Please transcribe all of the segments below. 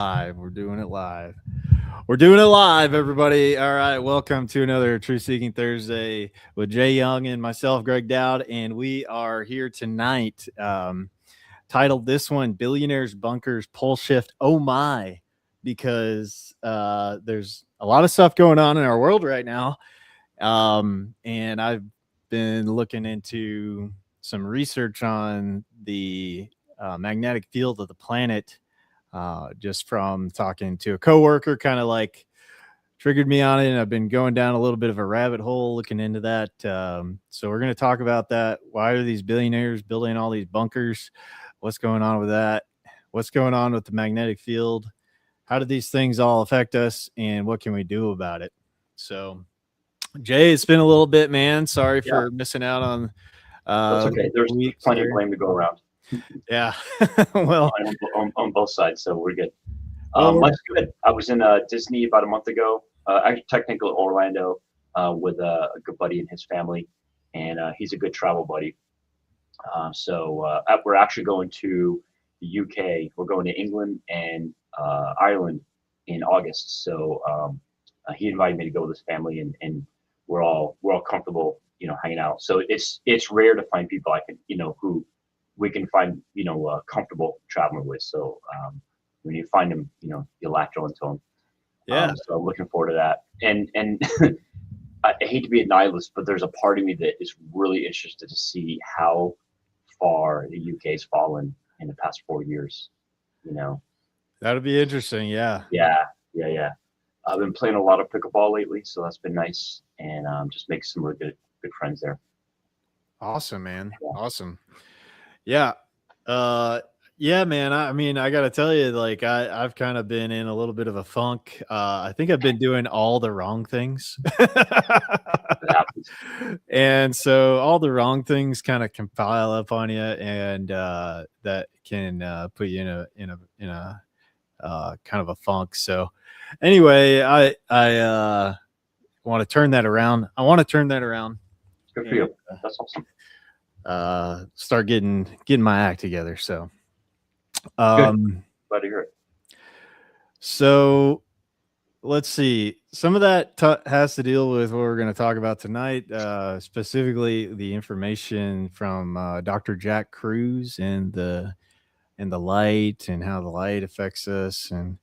Live. We're doing it live. We're doing it live, everybody. All right. Welcome to another Truth Seeking Thursday with Jay Young and myself, Greg Dowd. And we are here tonight, titled this one, Billionaires, Bunkers, Pole Shift. Oh, my. Because there's a lot of stuff going on in our world right now. And I've been looking into some research on the magnetic field of the planet. Just from talking to a coworker, kind of like triggered me on it. And I've been going down a little bit of a rabbit hole looking into that. So we're going to talk about that. Why are these billionaires building all these bunkers? What's going on with that? What's going on with the magnetic field? How do these things all affect us? And what can we do about it? So, Jay, it's been a little bit, man. Sorry for missing out on. That's okay. There's plenty of blame to go around. Yeah. Well, on both sides, so we're good. Life's good. I was in Disney about a month ago. Actually, technically Orlando, with a good buddy and his family, and he's a good travel buddy. So we're actually going to the UK. We're going to England and Ireland in August. So he invited me to go with his family, and we're all comfortable, hanging out. So it's rare to find people I can, who we can find, comfortable traveling with. So when you find them, you latch on to them. Yeah. So I'm looking forward to that. And I hate to be a nihilist, but there's a part of me that is really interested to see how far the UK's fallen in the past 4 years. That'll be interesting. Yeah. Yeah. I've been playing a lot of pickleball lately, so that's been nice, and just make some really good friends there. Awesome, man. Yeah. Awesome. Yeah. Yeah, man. I mean, I got to tell you, like, I've kind of been in a little bit of a funk. I think I've been doing all the wrong things. And so all the wrong things kind of can pile up on you, and that can put you in a kind of a funk. So anyway, I want to turn that around. Good for you. That's awesome. Start getting my act together. So, glad to hear it. So let's see. Some of that has to deal with what we're going to talk about tonight, specifically the information from Dr. Jack Kruse and the light, and how the light affects us, and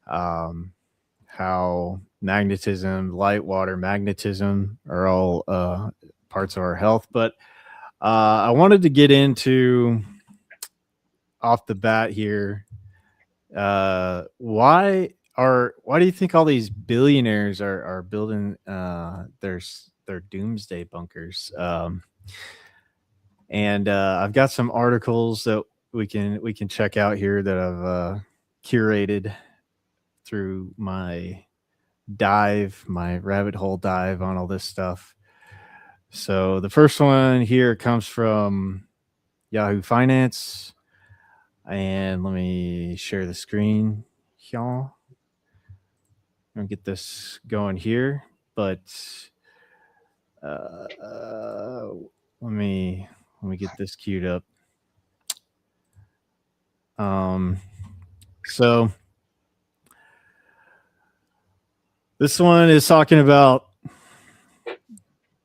how magnetism, light, water, magnetism are all parts of our health. But I wanted to get into, off the bat here, why do you think all these billionaires are building their doomsday bunkers? And I've got some articles that we can check out here that I've curated through my rabbit hole dive on all this stuff. So the first one here comes from Yahoo Finance, and let me share the screen, y'all. I'm gonna get this going here, but let me get this queued up. So this one is talking about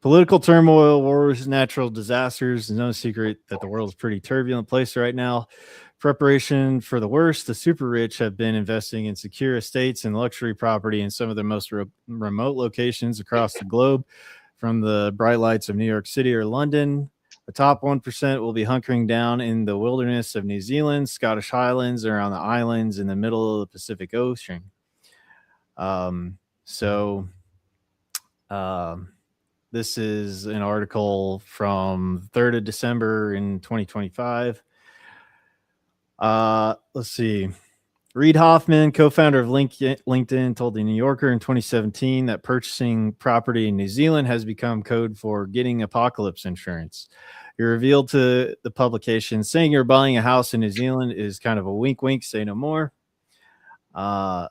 political turmoil, wars, natural disasters. It's no secret that the world is a pretty turbulent place right now. Preparation for the worst, the super rich have been investing in secure estates and luxury property in some of the most remote locations across the globe, from the bright lights of New York City or London. The top 1% will be hunkering down in the wilderness of New Zealand, Scottish Highlands, or on the islands in the middle of the Pacific Ocean. This is an article from 3rd of December in 2025. Let's see. Reid Hoffman, co-founder of LinkedIn, told the New Yorker in 2017 that purchasing property in New Zealand has become code for getting apocalypse insurance. He revealed to the publication, saying you're buying a house in New Zealand is kind of a wink, wink, say no more. The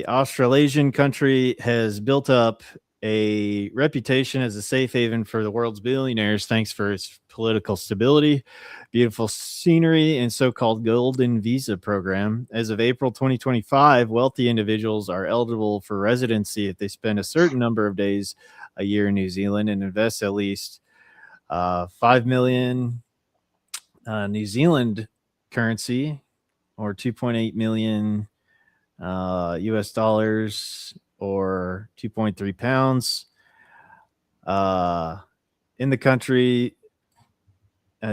Australasian country has built up a reputation as a safe haven for the world's billionaires thanks for its political stability, beautiful scenery, and so-called golden visa program. As of April 2025, wealthy individuals are eligible for residency if they spend a certain number of days a year in New Zealand and invest at least 5 million New Zealand currency or 2.8 million US dollars or 2.3 pounds in the country,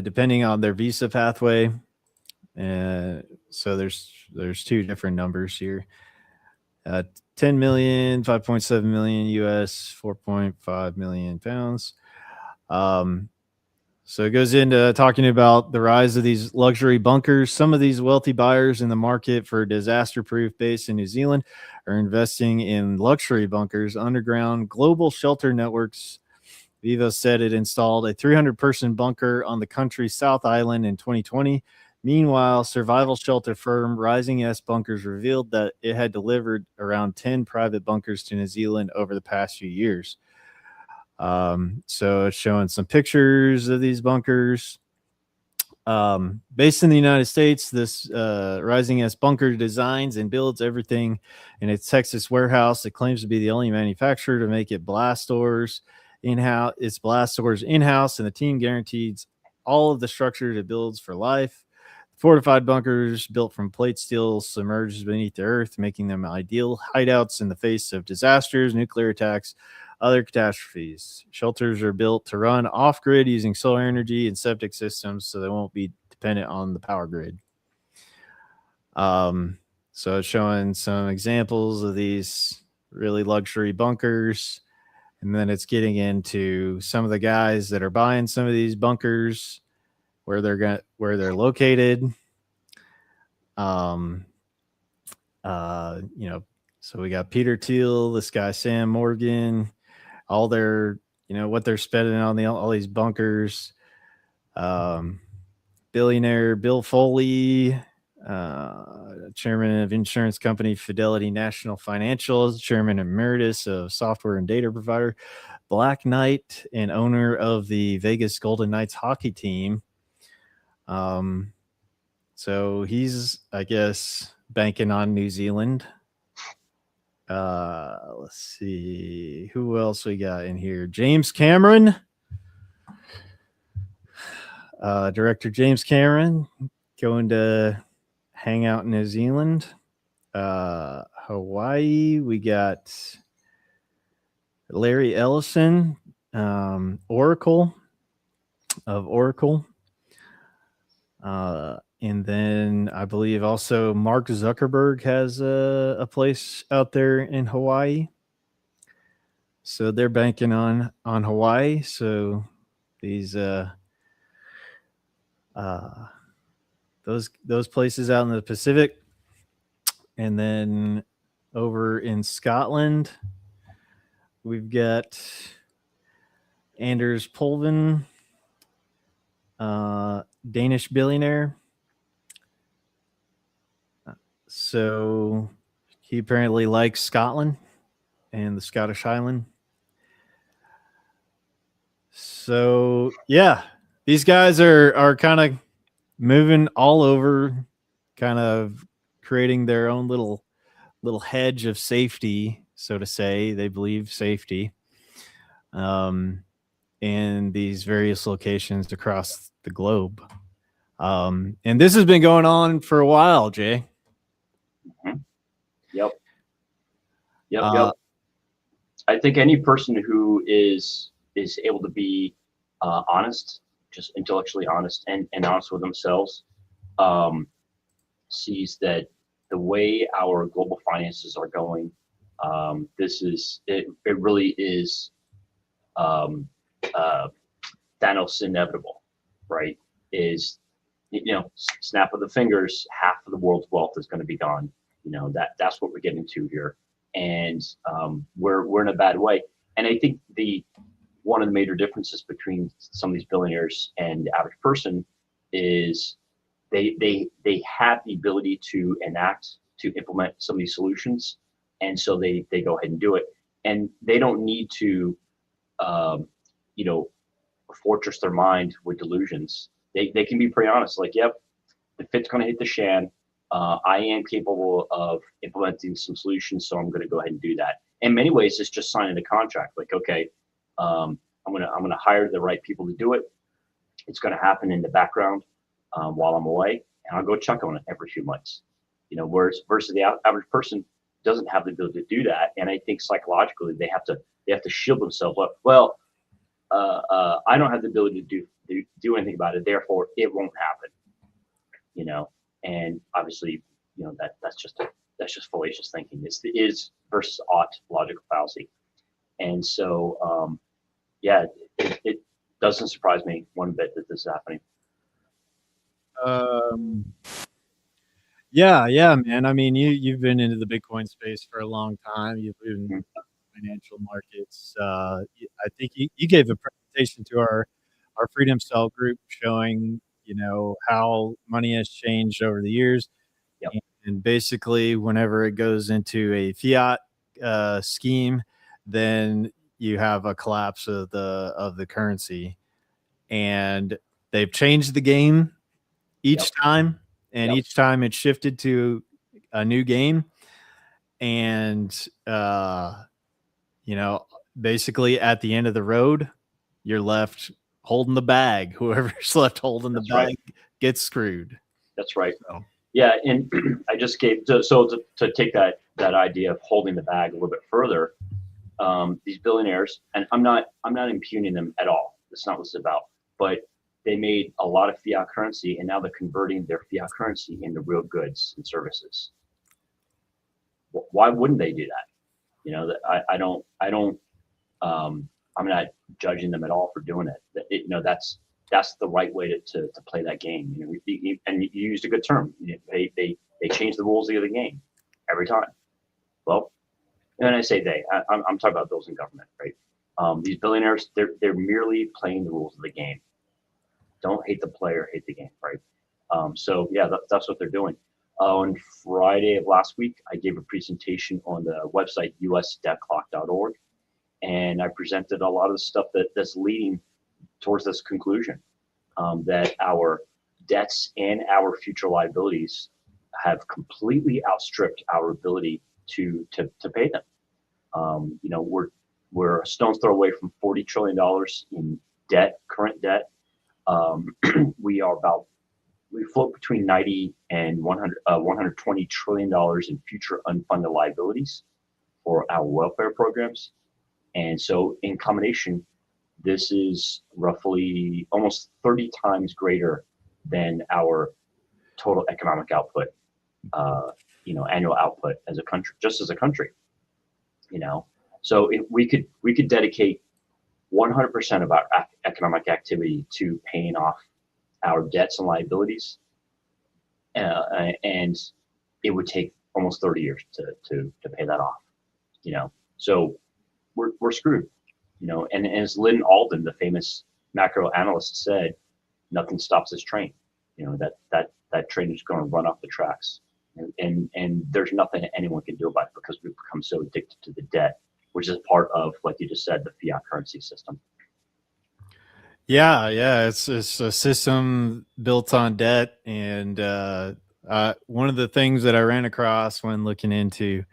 depending on their visa pathway. So there's two different numbers here. 10 million, 5.7 million US, 4.5 million pounds. So it goes into talking about the rise of these luxury bunkers. Some of these wealthy buyers in the market for disaster-proof base in New Zealand are investing in luxury bunkers, underground global shelter networks. Vivo said it installed a 300-person bunker on the country's South Island in 2020. Meanwhile, survival shelter firm Rising S Bunkers revealed that it had delivered around 10 private bunkers to New Zealand over the past few years. So it's showing some pictures of these bunkers. Based in the United States, this Rising S Bunker designs and builds everything in its Texas warehouse. It claims to be the only manufacturer to make it blast doors in-house. It's blast doors in-house, and the team guarantees all of the structure it builds for life. Fortified bunkers built from plate steel submerged beneath the earth, making them ideal hideouts in the face of disasters, nuclear attacks, other catastrophes. Shelters are built to run off-grid using solar energy and septic systems, so they won't be dependent on the power grid. So it's showing some examples of these really luxury bunkers, and then it's getting into some of the guys that are buying some of these bunkers, where they're located. So we got Peter Thiel, this guy Sam Morgan, all their, what they're spending on all these bunkers. Billionaire Bill Foley, chairman of insurance company Fidelity National Financial, chairman emeritus of software and data provider Black Knight, and owner of the Vegas Golden Knights hockey team. So he's, I guess, banking on New Zealand. Let's see who else we got in here. James Cameron, director James Cameron, going to hang out in New Zealand. Hawaii, we got Larry Ellison, Oracle. And then I believe also Mark Zuckerberg has a place out there in Hawaii. So they're banking on Hawaii. So these those places out in the Pacific. And then over in Scotland, we've got Anders Polvin, Danish billionaire. So he apparently likes Scotland and the Scottish Highland. So yeah, these guys are kind of moving all over, kind of creating their own little hedge of safety, so to say. They believe safety in these various locations across the globe. And this has been going on for a while, Jay. Mm-hmm. Yep. I think any person who is able to be honest, just intellectually honest and honest with themselves, sees that the way our global finances are going, it really is Thanos inevitable, right? Is, snap of the fingers, half of the world's wealth is going to be gone. That's what we're getting to here, and we're in a bad way. And I think one of the major differences between some of these billionaires and the average person is they have the ability to implement some of these solutions, and so they go ahead and do it. and they don't need to, you know, fortress their mind with delusions. They can be pretty honest. Like, yep, the fit's going to hit the shan. I am capable of implementing some solutions, so I'm going to go ahead and do that. In many ways, it's just signing a contract. Like, okay, I'm gonna hire the right people to do it. It's going to happen in the background while I'm away, and I'll go check on it every few months. You know, whereas versus the average person doesn't have the ability to do that, and I think psychologically they have to shield themselves up. Well, I don't have the ability to do anything about it, therefore it won't happen. You know, and obviously, you know, that's just fallacious thinking. It's the is versus ought logical fallacy. And so, yeah, it doesn't surprise me one bit that this is happening. Yeah, man. I mean, you've been into the Bitcoin space for a long time. You've been in Mhm. financial markets. I think you gave a presentation to our Freedom Cell group showing, you know, how money has changed over the years. Yep. And basically, whenever it goes into a fiat scheme, then you have a collapse of the currency, and they've changed the game each time, and each time it shifted to a new game, and you know, basically at the end of the road, you're left holding the bag. Whoever's left holding the bag gets screwed. That's right. So. Yeah, and I just gave to take that idea of holding the bag a little bit further. These billionaires, and I'm not impugning them at all. That's not what it's about. But they made a lot of fiat currency, and now they're converting their fiat currency into real goods and services. Why wouldn't they do that? You know, I don't. I'm not judging them at all for doing it. You know, that's the right way to play that game. You know, and you used a good term. They change the rules of the game every time. Well, and I say they, I'm talking about those in government, right? These billionaires, they're merely playing the rules of the game. Don't hate the player, hate the game, right? So yeah, that's what they're doing. On Friday of last week, I gave a presentation on the website usdebtclock.org, and I presented a lot of the stuff that's leading towards this conclusion, that our debts and our future liabilities have completely outstripped our ability to pay them. You know, we're a stone's throw away from $40 trillion in debt, current debt. We float between 90 and 120 trillion dollars in future unfunded liabilities for our welfare programs. And so in combination, this is roughly almost 30 times greater than our total economic output, you know, annual output as a country, just as a country, you know. So if we could dedicate 100% of our economic activity to paying off our debts and liabilities, and it would take almost 30 years to pay that off, you know. So we're screwed, you know. And as Lynn Alden, the famous macro analyst, said, nothing stops this train. You know, that train is going to run off the tracks, and there's nothing that anyone can do about it because we've become so addicted to the debt, which is part of, like you just said, the fiat currency system. Yeah, it's a system built on debt, and one of the things that I ran across when looking into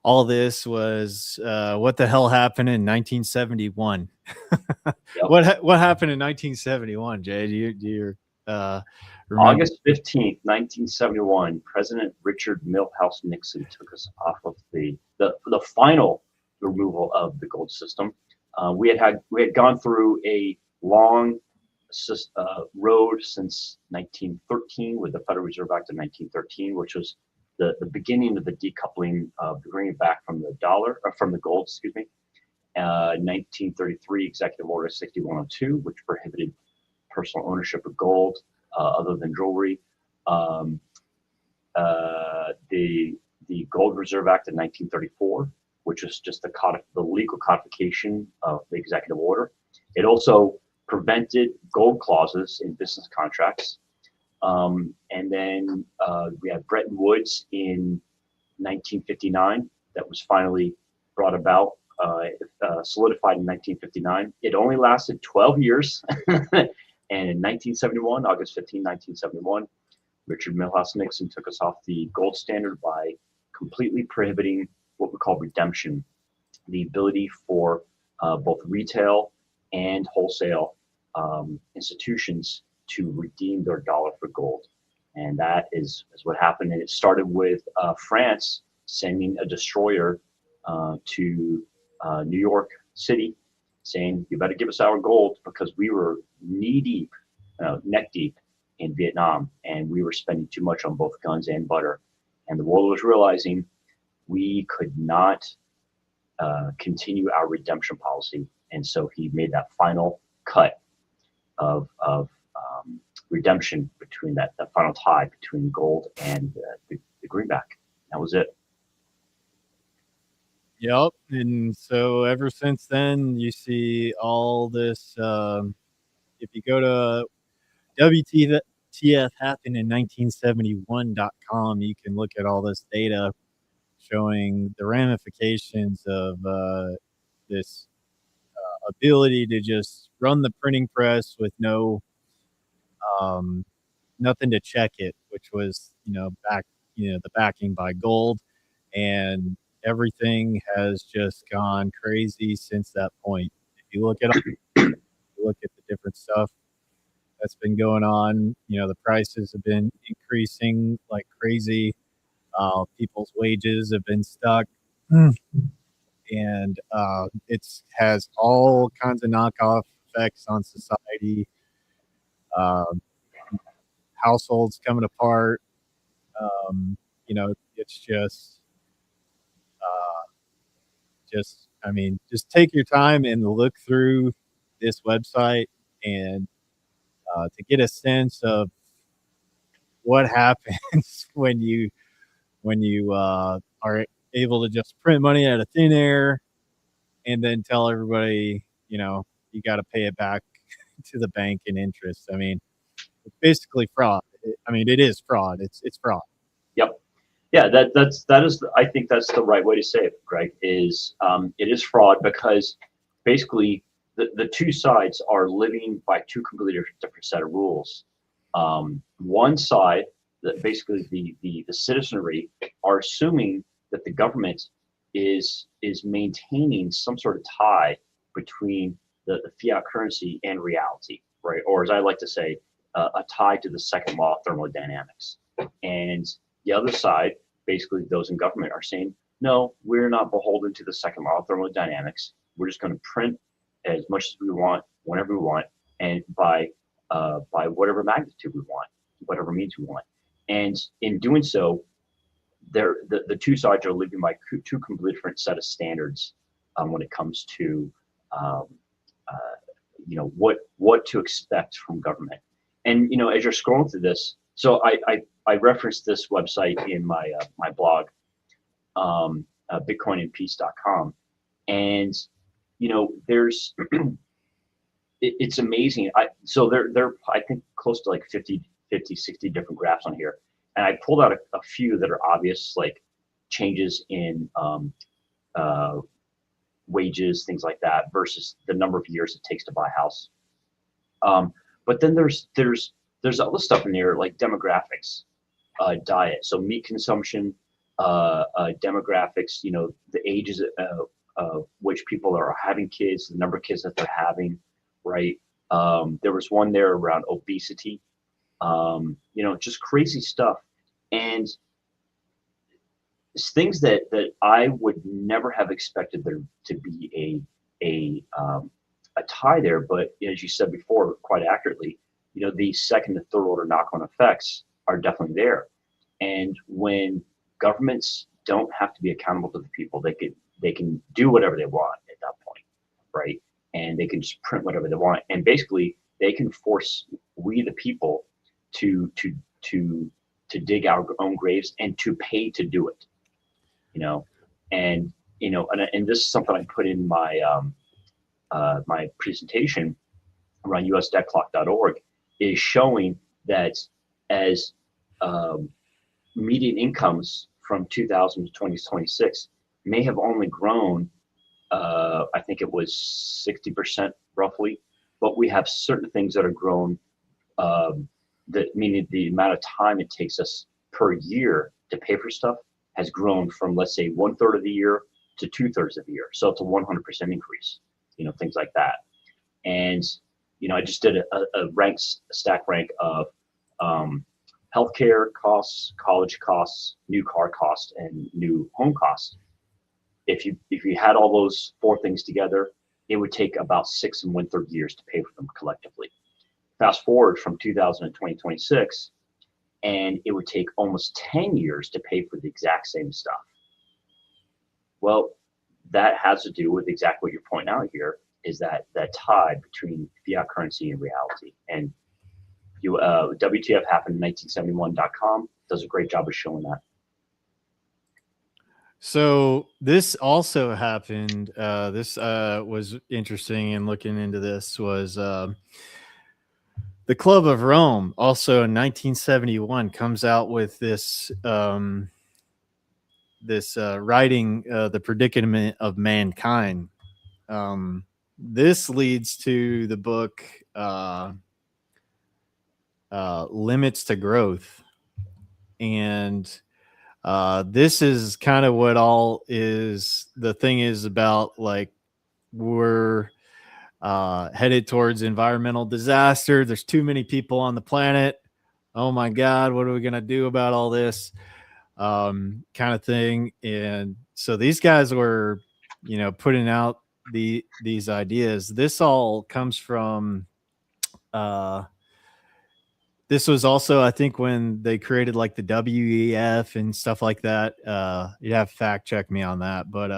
all this was what the hell happened in 1971? Yep. What happened in 1971, Jay? Do you remember? August 15th, 1971, President Richard Milhouse Nixon took us off of the final removal of the gold system. We had gone through a long road since 1913 with the Federal Reserve Act of 1913, which was the beginning of the decoupling of bringing it back from the dollar, or from the gold, excuse me. 1933 Executive Order 6102, which prohibited personal ownership of gold other than jewelry. The Gold Reserve Act of 1934, which was just the legal codification of the executive order. It also prevented gold clauses in business contracts. And then we had Bretton Woods in 1959 that was finally brought about solidified in 1959. It only lasted 12 years. And in 1971, August 15, 1971, Richard Milhous Nixon took us off the gold standard by completely prohibiting what we call redemption, the ability for both retail and wholesale institutions to redeem their dollar for gold. And that is what happened. And it started with France sending a destroyer to New York City, saying, you better give us our gold, because we were knee deep, neck deep in Vietnam, and we were spending too much on both guns and butter. And the world was realizing we could not continue our redemption policy. And so he made that final cut of redemption between that final tie between gold and the greenback. That was it. Yep. And so ever since then, you see all this. If you go to WTF happened in 1971.com, you can look at all this data showing the ramifications of this ability to just run the printing press with nothing to check it, which was, the backing by gold, and everything has just gone crazy since that point. If you look at the different stuff that's been going on, the prices have been increasing like crazy. People's wages have been stuck. And it has all kinds of knockoff effects on society. Households coming apart. It's just take your time and look through this website and to get a sense of what happens when you are able to just print money out of thin air and then tell everybody, you got to pay it back to the bank in interest. I mean, it's basically fraud. It is fraud. It's fraud. Yep. Yeah, I think that's the right way to say it, Greg, is it is fraud, because basically the two sides are living by two completely different set of rules. One side, basically the citizenry, are assuming that the government is maintaining some sort of tie between the fiat currency and reality, right? Or as I like to say, a tie to the second law of thermodynamics. And the other side, basically those in government, are saying, no, we're not beholden to the second law of thermodynamics. We're just going to print as much as we want, whenever we want, and by whatever magnitude we want, whatever means we want. And in doing so, the two sides are living by two completely different set of standards when it comes to what to expect from government. And as you're scrolling through this, so I referenced this website in my blog, bitcoinandpeace.com, and there's it's amazing. So there I think close to like 50, 60 different graphs on here, and I pulled out a few that are obvious, like changes in wages, things like that, versus the number of years it takes to buy a house. But then there's other stuff in there, like demographics, diet, so meat consumption, demographics, the ages of which people are having kids, the number of kids that they're having, right? There was one there around obesity, just crazy stuff. And it's things that I would never have expected there to be a tie there. But as you said before, quite accurately, the second and third order knock-on effects are definitely there. And when governments don't have to be accountable to the people, they can do whatever they want at that point, right? And they can just print whatever they want, and basically they can force we the people to dig our own graves and to pay to do it, and this is something I put in my my presentation around usdebtclock.org, is showing that as median incomes from 2000 to 2026 may have only grown I think it was 60% roughly. But we have certain things that are grown, that meaning the amount of time it takes us per year to pay for stuff has grown from, let's say, 1/3 of the year to 2/3 of the year. So it's a 100% increase, things like that. And, I just did a stack rank of healthcare costs, college costs, new car costs, and new home costs. If you had all those four things together, it would take about 6 1/3 years to pay for them collectively. Fast forward from 2000 to 2026, and it would take almost 10 years to pay for the exact same stuff. Well, that has to do with exactly what you're pointing out here, is that tie between fiat currency and reality. And WTF happened in 1971.com does a great job of showing that. So this also happened. This was interesting, and looking into this was the Club of Rome. Also in 1971 comes out with this writing, The Predicament of Mankind. This leads to the book Limits to Growth, and this is kind of what all is the thing is about. Like, we're headed towards environmental disaster. There's too many people on the planet. Oh my God, what are we going to do about all this? Kind of thing. And so these guys were, putting out these ideas. This all comes from, this was also, I think, when they created like the WEF and stuff like that. You have to fact check me on that, but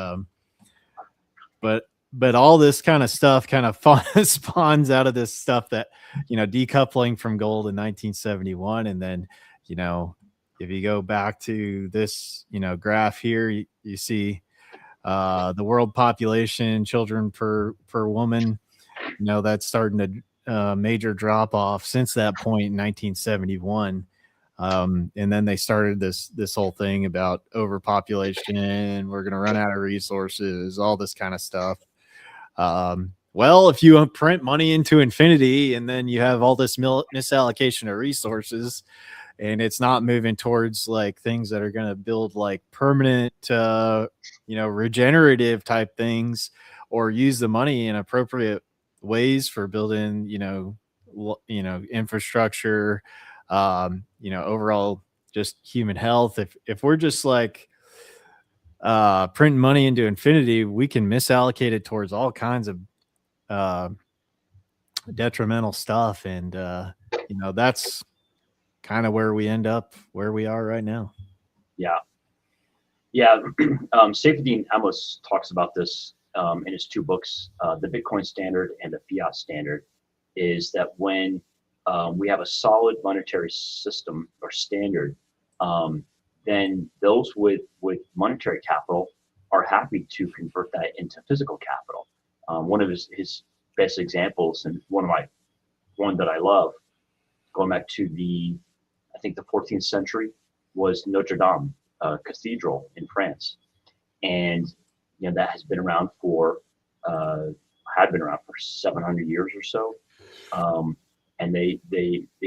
all this kind of stuff kind of spawns out of this stuff that, decoupling from gold in 1971. And then, if you go back to this, graph here, you see the world population, children per woman, that's starting to major drop off since that point in 1971. And then they started this whole thing about overpopulation. We're going to run out of resources, all this kind of stuff. Well, if you print money into infinity, and then you have all this misallocation of resources, and it's not moving towards like things that are going to build like permanent, regenerative type things, or use the money in appropriate ways for building, infrastructure, overall just human health. If we're just like printing money into infinity, we can misallocate it towards all kinds of detrimental stuff. And, that's kind of where we end up, where we are right now. Yeah. Yeah. Seyfuddin Amos talks about this in his two books, The Bitcoin Standard and The Fiat Standard, is that when we have a solid monetary system or standard, then those with monetary capital are happy to convert that into physical capital. One of his best examples, and one that I love, going back to I think the 14th century, was Notre Dame Cathedral in France. And that has been around had been around for 700 years or so. And it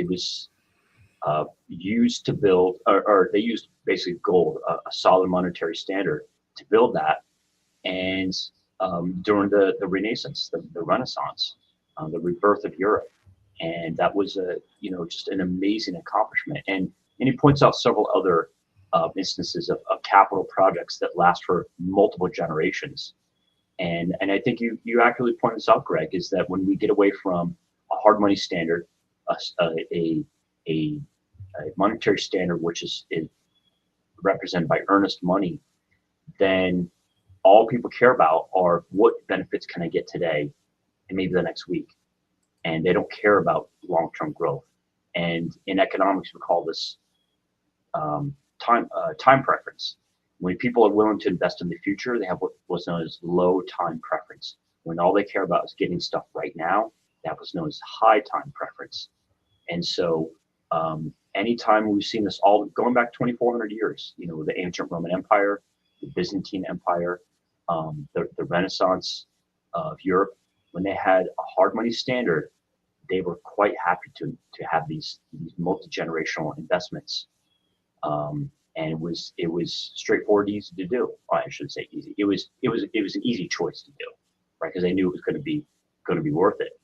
was used to build, or they used basically gold, a solid monetary standard, to build that. And during the Renaissance, the Renaissance, the rebirth of Europe, and that was just an amazing accomplishment. And he points out several other instances of capital projects that last for multiple generations. And I think you accurately pointed this out, Greg, is that when we get away from a hard money standard, a monetary standard which is represented by earnest money, then all people care about are what benefits can I get today and maybe the next week. And they don't care about long-term growth. And in economics, we call this time preference. When people are willing to invest in the future, they have what's known as low time preference. When all they care about is getting stuff right now, that was known as high time preference. And so anytime we've seen this, all going back 2,400 years, the ancient Roman Empire, the Byzantine Empire, the Renaissance of Europe, when they had a hard money standard, they were quite happy to have these multi-generational investments. And it was straightforward, easy to do. Oh, I shouldn't say easy. It was an easy choice to do, right? Because they knew it was going to be worth it.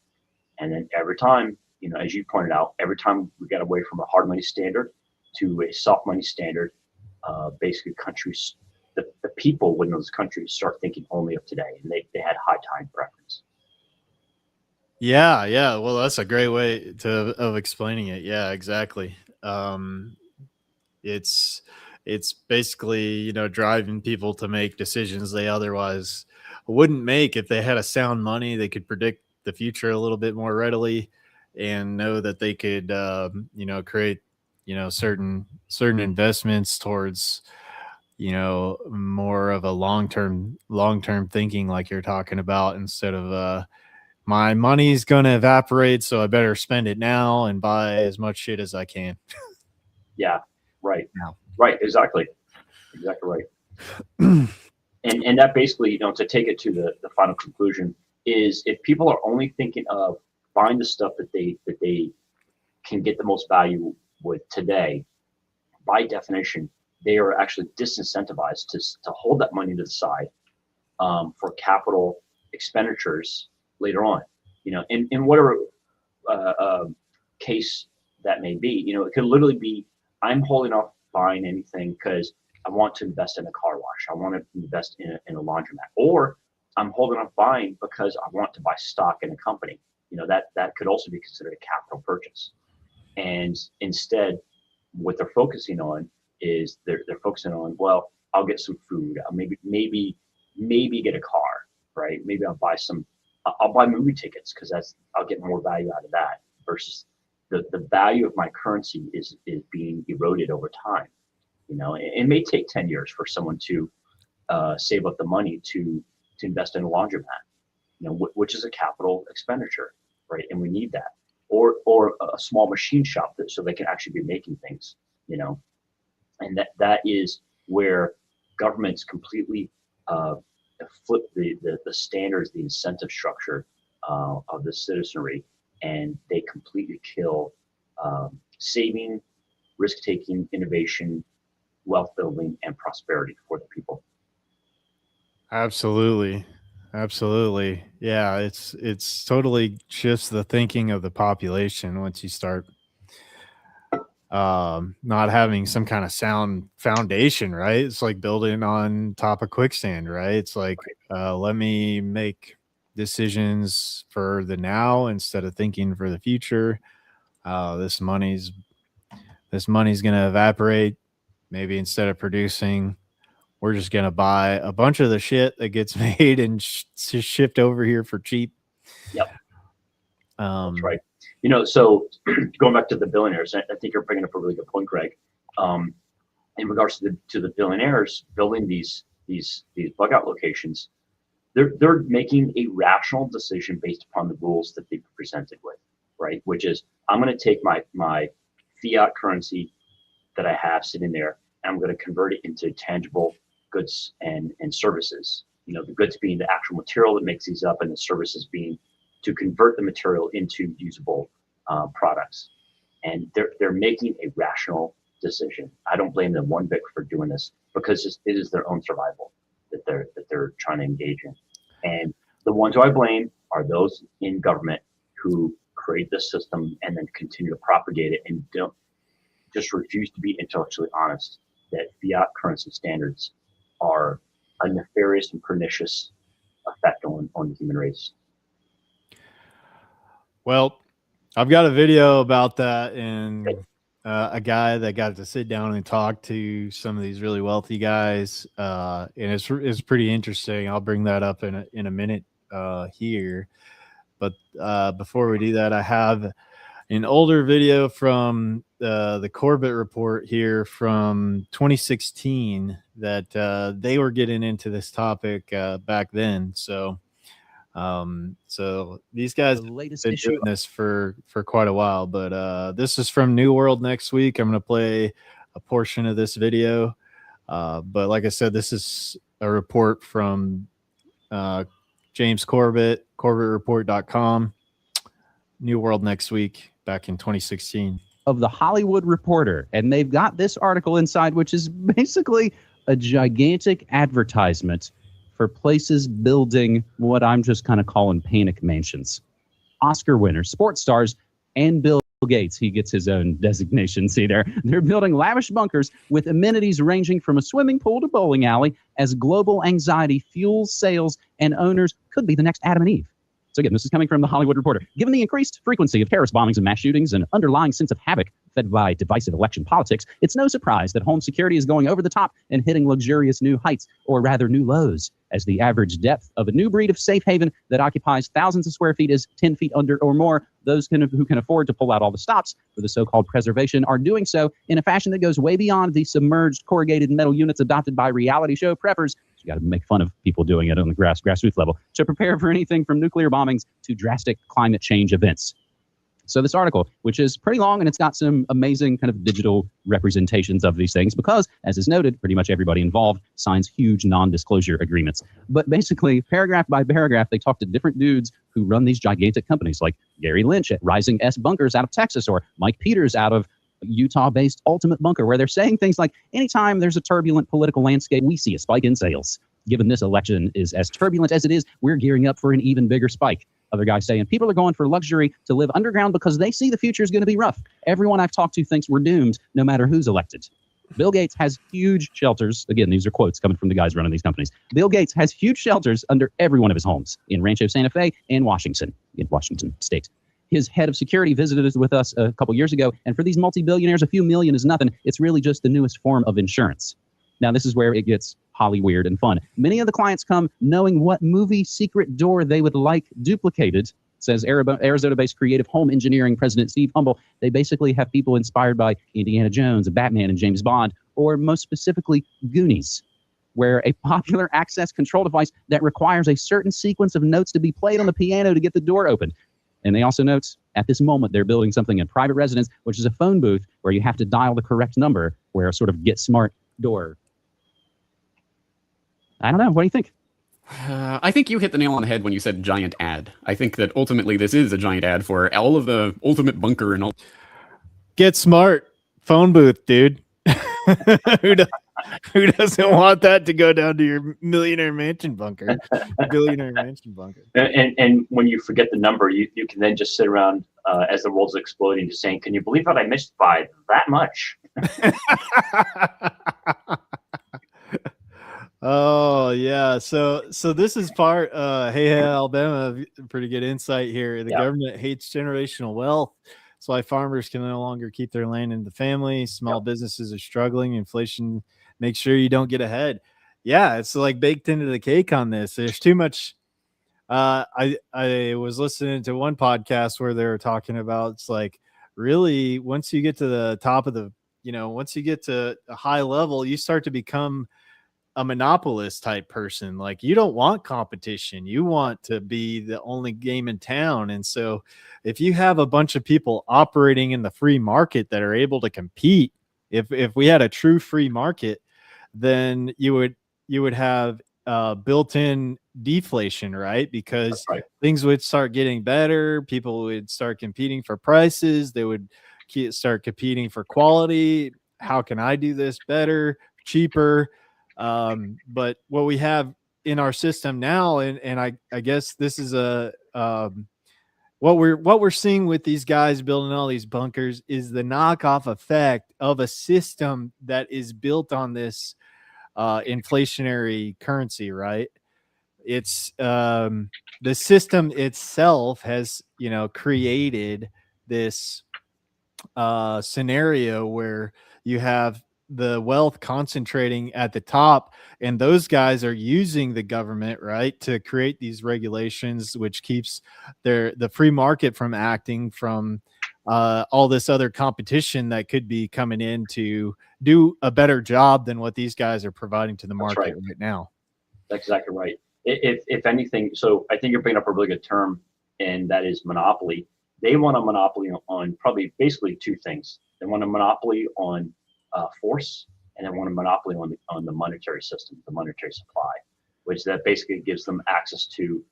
And then every time, as you pointed out, every time we got away from a hard money standard to a soft money standard, basically countries, the people within those countries start thinking only of today, and they had high time preference. Yeah, yeah. Well, that's a great way of explaining it. Yeah, exactly. It's basically, driving people to make decisions they otherwise wouldn't make if they had a sound money. They could predict the future a little bit more readily and know that they could, create, certain investments towards, more of a long-term thinking like you're talking about, instead of, my money's going to evaporate, so I better spend it now and buy as much shit as I can. Yeah, right. Now. Right, exactly right. and that basically, to take it to the final conclusion is, if people are only thinking of buying the stuff that they can get the most value with today, by definition, they are actually disincentivized to hold that money to the side for capital expenditures later on. In whatever case that may be, it could literally be, I'm holding off buying anything because I want to invest in a car wash. I want to invest in a laundromat, or I'm holding off buying because I want to buy stock in a company. That could also be considered a capital purchase. And instead, what they're focusing on is they're focusing on, well, I'll get some food. I'll maybe get a car, right? Maybe I'll buy movie tickets because I'll get more value out of that, versus the value of my currency is being eroded over time. It may take 10 years for someone to save up the money to invest in a laundromat, which is a capital expenditure, right? And we need that. Or a small machine shop so they can actually be making things, and that is where governments completely flip the standards, the incentive structure of the citizenry, and they completely kill saving, risk-taking, innovation, wealth building, and prosperity for the people. Absolutely. Yeah, it's totally shifts the thinking of the population once you start not having some kind of sound foundation, right? It's like building on top of quicksand, right? It's like, let me make decisions for the now instead of thinking for the future. This money's going to evaporate. Maybe instead of producing, we're just going to buy a bunch of the shit that gets made and shipped over here for cheap. Yep. That's right. So going back to the billionaires, I think you're bringing up a really good point, Greg. In regards to the billionaires building these bug out locations, they're making a rational decision based upon the rules that they've presented with, right? Which is, I'm going to take my fiat currency that I have sitting there, and I'm going to convert it into tangible goods and services. The goods being the actual material that makes these up, and the services being to convert the material into usable products. And they're making a rational decision. I don't blame them one bit for doing this, because it is their own survival that they're trying to engage in. And the ones who I blame are those in government who create this system and then continue to propagate it, and don't just refuse to be intellectually honest that fiat currency standards are a nefarious and pernicious effect on the human race. Well, I've got a video about that, and a guy that got to sit down and talk to some of these really wealthy guys, and it's pretty interesting. I'll bring that up in a minute here, but before we do that, I have an older video from the Corbett report here from 2016 that they were getting into this topic back then. So these guys have been doing this for quite a while, but this is from New World Next Week. I'm going to play a portion of this video. But like I said, this is a report from James Corbett, CorbettReport.com. New World next week, back in 2016. Of the Hollywood Reporter, and they've got this article inside, which is basically a gigantic advertisement for places building what I'm just kind of calling panic mansions. Oscar winners, sports stars, and Bill Gates. He gets his own designation. See there? They're building lavish bunkers with amenities ranging from a swimming pool to bowling alley as global anxiety fuels sales and owners could be the next Adam and Eve. So again, this is coming from the Hollywood Reporter. Given the increased frequency of terrorist bombings and mass shootings and underlying sense of havoc fed by divisive election politics, it's no surprise that home security is going over the top and hitting luxurious new heights, or rather new lows, as the average depth of a new breed of safe haven that occupies thousands of square feet is 10 feet under or more. Those who can afford to pull out all the stops for the so-called preservation are doing so in a fashion that goes way beyond the submerged corrugated metal units adopted by reality show preppers. You got to make fun of people doing it on the grassroots level to prepare for anything from nuclear bombings to drastic climate change events. So this article, which is pretty long, and it's got some amazing kind of digital representations of these things because, as is noted, pretty much everybody involved signs huge non-disclosure agreements. But basically, paragraph by paragraph, they talk to different dudes who run these gigantic companies like Gary Lynch at Rising S Bunkers out of Texas, or Mike Peters out of Utah-based Ultimate Bunker, where they're saying things like, anytime there's a turbulent political landscape, we see a spike in sales. Given this election is as turbulent as it is, we're gearing up for an even bigger spike. Other guys saying, people are going for luxury to live underground because they see the future is going to be rough. Everyone I've talked to thinks we're doomed no matter who's elected. Bill Gates has huge shelters. Again, these are quotes coming from the guys running these companies. Bill Gates has huge shelters under every one of his homes in Rancho Santa Fe and Washington, in Washington State. His head of security visited us with us a couple years ago, and for these multi-billionaires, a few million is nothing. It's really just the newest form of insurance. Now, this is where it gets holly weird and fun. Many of the clients come knowing what movie secret door they would like duplicated, says Arizona-based creative home engineering president Steve Humble. They basically have people inspired by Indiana Jones, Batman, and James Bond, or most specifically, Goonies, where a popular access control device that requires a certain sequence of notes to be played on the piano to get the door open. And they also note, at this moment, they're building something in private residence, which is a phone booth where you have to dial the correct number, where a sort of get smart door. I don't know. What do you think? I think you hit the nail on the head when you said giant ad. I think that ultimately this is a giant ad for all of the ultimate bunker and all. Get smart. Phone booth, dude. Who doesn't want that to go down to your millionaire mansion bunker? Billionaire mansion bunker. And when you forget the number, you can then just sit around as the world's exploding, just saying, can you believe that I missed by that much? Oh yeah, so this is part. Hey, Alabama, pretty good insight here. The government hates generational wealth. That's why farmers can no longer keep their land in the family. Small businesses are struggling. Inflation makes sure you don't get ahead. Yeah, it's like baked into the cake on this. There's too much. I was listening to one podcast where they were talking about, it's like, really, once you get to the top of the, once you get to a high level, you start to become a monopolist type person. Like, you don't want competition. You want to be the only game in town. And so if you have a bunch of people operating in the free market that are able to compete, if we had a true free market, then you would have built-in deflation, right? Because things would start getting better. People would start competing for prices. They would start competing for quality. How can I do this better, cheaper? But what we have in our system now, and I guess this is what we're seeing with these guys building all these bunkers is the knockoff effect of a system that is built on this inflationary currency, right? It's the system itself has created this scenario where you have the wealth concentrating at the top, and those guys are using the government, right, to create these regulations, which keeps the free market from acting from all this other competition that could be coming in to do a better job than what these guys are providing to the market right now. That's exactly right. If anything, so I think you're bringing up a really good term, and that is monopoly. They want a monopoly on probably basically two things. They want a monopoly on force, and they want a monopoly on the monetary system, the monetary supply. which that basically gives them access to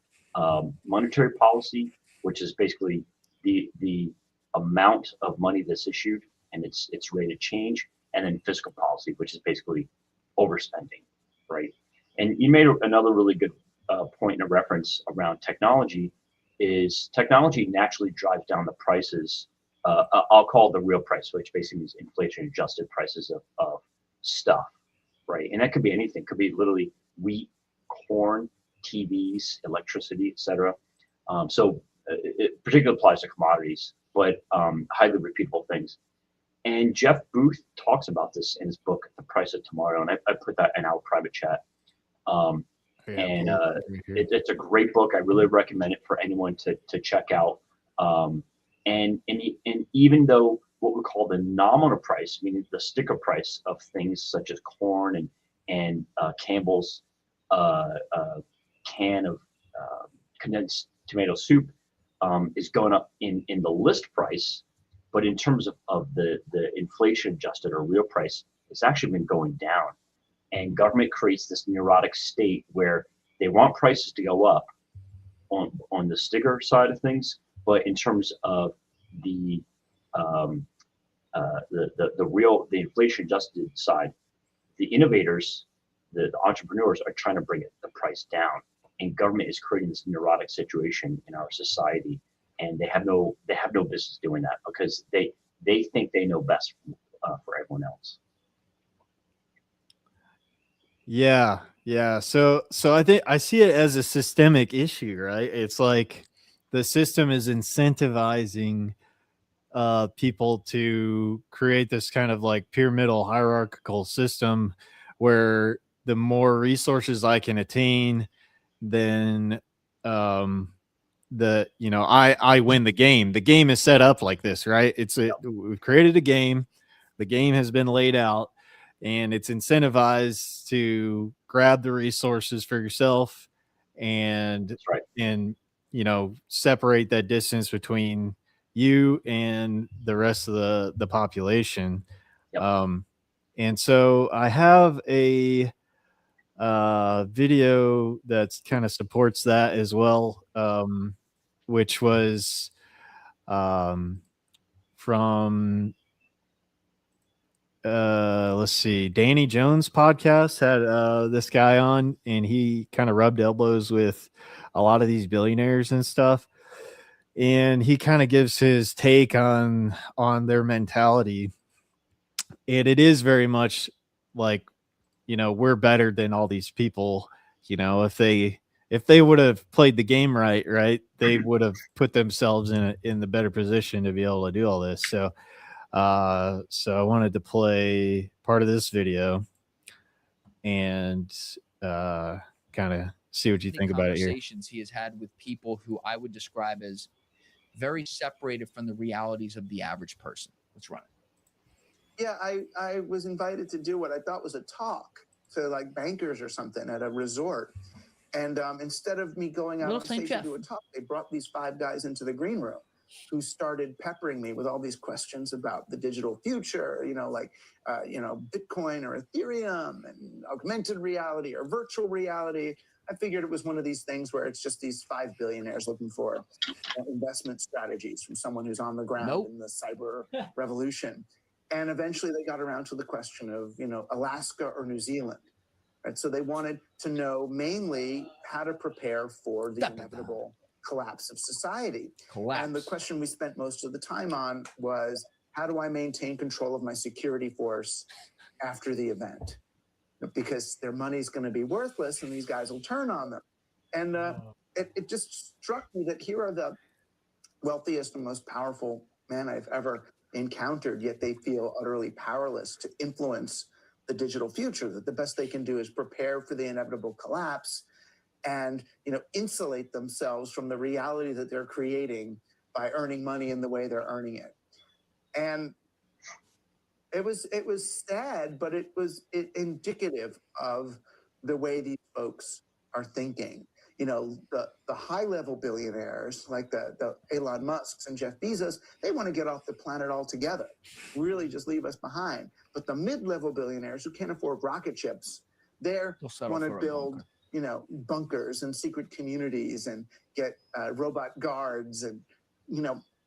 monetary policy, which is basically the amount of money that's issued and its rate of change, and then fiscal policy, which is basically overspending, right? And you made another really good point and a reference around technology. Is technology naturally drives down the prices. I'll call it the real price, which basically means inflation-adjusted prices of stuff, right? And that could be anything. It could be literally wheat, corn, TVs, electricity, etc. So it particularly applies to commodities, but highly repeatable things. And Jeff Booth talks about this in his book, The Price of Tomorrow, and I put that in our private chat. It's a great book. I really recommend it for anyone to check out. And even though what we call the nominal price, meaning the sticker price of things such as corn and Campbell's can of condensed tomato soup is going up in the list price, but in terms of the inflation adjusted or real price, it's actually been going down. And government creates this neurotic state where they want prices to go up on the sticker side of things, but in terms of the inflation adjusted side, the innovators, the entrepreneurs are trying to bring the price down, and government is creating this neurotic situation in our society, and they have no business doing that because they think they know best for everyone else. Yeah. So I think I see it as a systemic issue, right? It's like the system is incentivizing people to create this kind of like pyramidal hierarchical system where the more resources I can attain, then I win the game. The game is set up like this, right? We've created a game. The game has been laid out, and it's incentivized to grab the resources for yourself and separate that distance between you and the rest of the population. Yep. And so I have a video that kind of supports that as well, which was from let's see, Danny Jones podcast had this guy on, and he kind of rubbed elbows with a lot of these billionaires and stuff, and he kind of gives his take on their mentality, and it is very much like, we're better than all these people. If they would have played the game right, they would have put themselves in the better position to be able to do all this. So I wanted to play part of this video and kind of see what you think about it here. Conversations he has had with people who I would describe as very separated from the realities of the average person. Let's run it. Yeah, I was invited to do what I thought was a talk to like bankers or something at a resort. And instead of me going out on stage to do a talk, they brought these 5 guys into the green room who started peppering me with all these questions about the digital future, Bitcoin or Ethereum and augmented reality or virtual reality. I figured it was one of these things where it's just these 5 billionaires looking for investment strategies from someone who's on the ground in the cyber revolution. And eventually they got around to the question of, Alaska or New Zealand. Right? So they wanted to know mainly how to prepare for the inevitable collapse of society. And the question we spent most of the time on was, how do I maintain control of my security force after the event? Because their money's going to be worthless and these guys will turn on them. And it just struck me that here are the wealthiest and most powerful men I've ever encountered, yet they feel utterly powerless to influence the digital future, that the best they can do is prepare for the inevitable collapse and insulate themselves from the reality that they're creating by earning money in the way they're earning it. And it was sad, but it was indicative of the way these folks are thinking. The high level billionaires like the Elon Musks and Jeff Bezos, they want to get off the planet altogether, really just leave us behind. But the mid-level billionaires who can't afford rocket ships, they want to build bunkers and secret communities and get robot guards and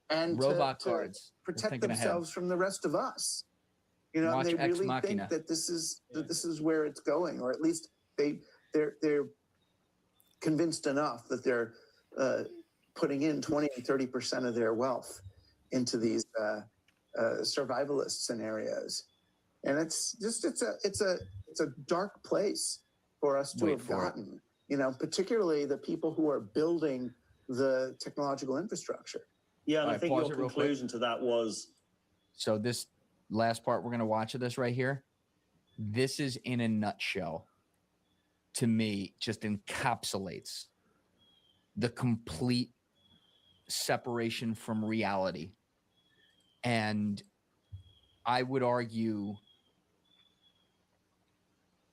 and robot to guards protect themselves from the rest of us. And Watch they Ex really Machina. think that this is where it's going, or at least they're convinced enough that they're putting in 20 and 30% of their wealth into these survivalist scenarios, and it's a dark place for us to have gotten. Particularly the people who are building the technological infrastructure. Yeah, and I think your conclusion to that was. So this last part we're going to watch of this right here, this is in a nutshell, to me, just encapsulates the complete separation from reality. And I would argue,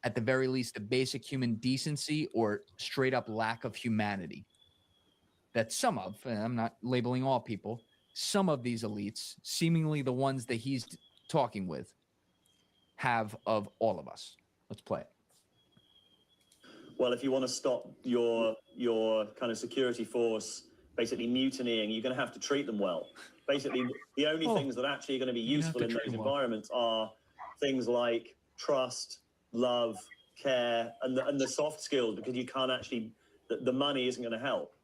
at the very least, the basic human decency or straight up lack of humanity that some of, and I'm not labeling all people, some of these elites, seemingly the ones that he's talking with, have of all of us. Let's play it. Well, if you want to stop your kind of security force basically mutinying, you're going to have to treat them well. Basically, the only things that actually are going to be useful in those environments are things like trust, love, care, and the soft skills, because you can't actually, the money isn't going to help.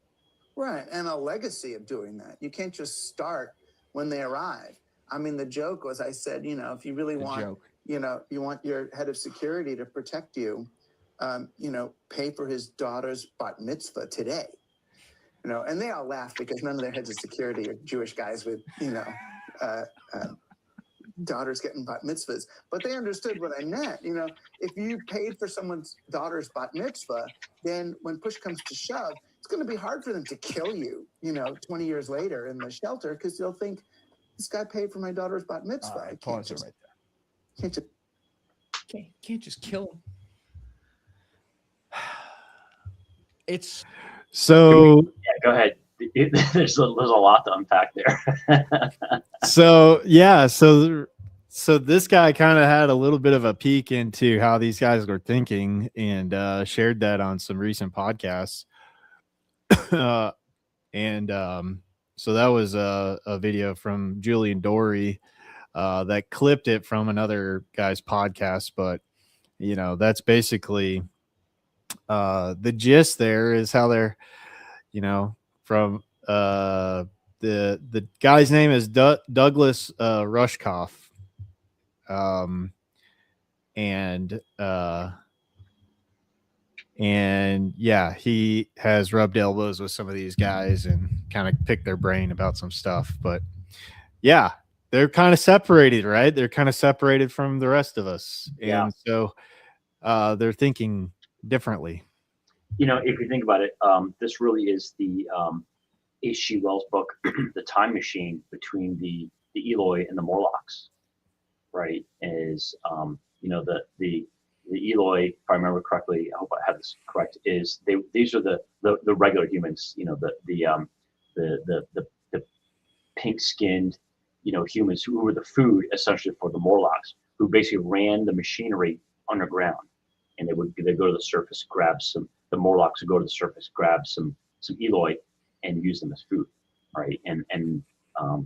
Right, and a legacy of doing that. You can't just start when they arrive. I mean, the joke was, I said, if you really want, you want your head of security to protect you, pay for his daughter's bat mitzvah today. And they all laughed because none of their heads of security are Jewish guys with, daughters getting bat mitzvahs. But they understood what I meant. If you paid for someone's daughter's bat mitzvah, then when push comes to shove, it's going to be hard for them to kill you, 20 years later in the shelter, because they'll think, this guy paid for my daughter's bat mitzvah. Right, pause it right there. Can't just kill him. It's so. Yeah, go ahead. There's a lot to unpack there. So this guy kind of had a little bit of a peek into how these guys were thinking, and shared that on some recent podcasts. So that was a video from Julian Dorey that clipped it from another guy's podcast, but that's basically the gist. There is how they're, from the guy's name is Douglas Rushkoff, and yeah, he has rubbed elbows with some of these guys and kind of picked their brain about some stuff. But yeah, they're kind of separated, right? They're kind of separated from the rest of us. Yeah. And so they're thinking differently. If you think about it, this really is the H.G. Wells book, The Time Machine, between the Eloi and the Morlocks, right? Is the Eloi, if I remember correctly, I hope I have this correct, is these are the regular humans, the pink-skinned, humans who were the food essentially for the Morlocks, who basically ran the machinery underground, and they go to the surface, grab some. The Morlocks would go to the surface, grab some Eloi, and use them as food, right? And I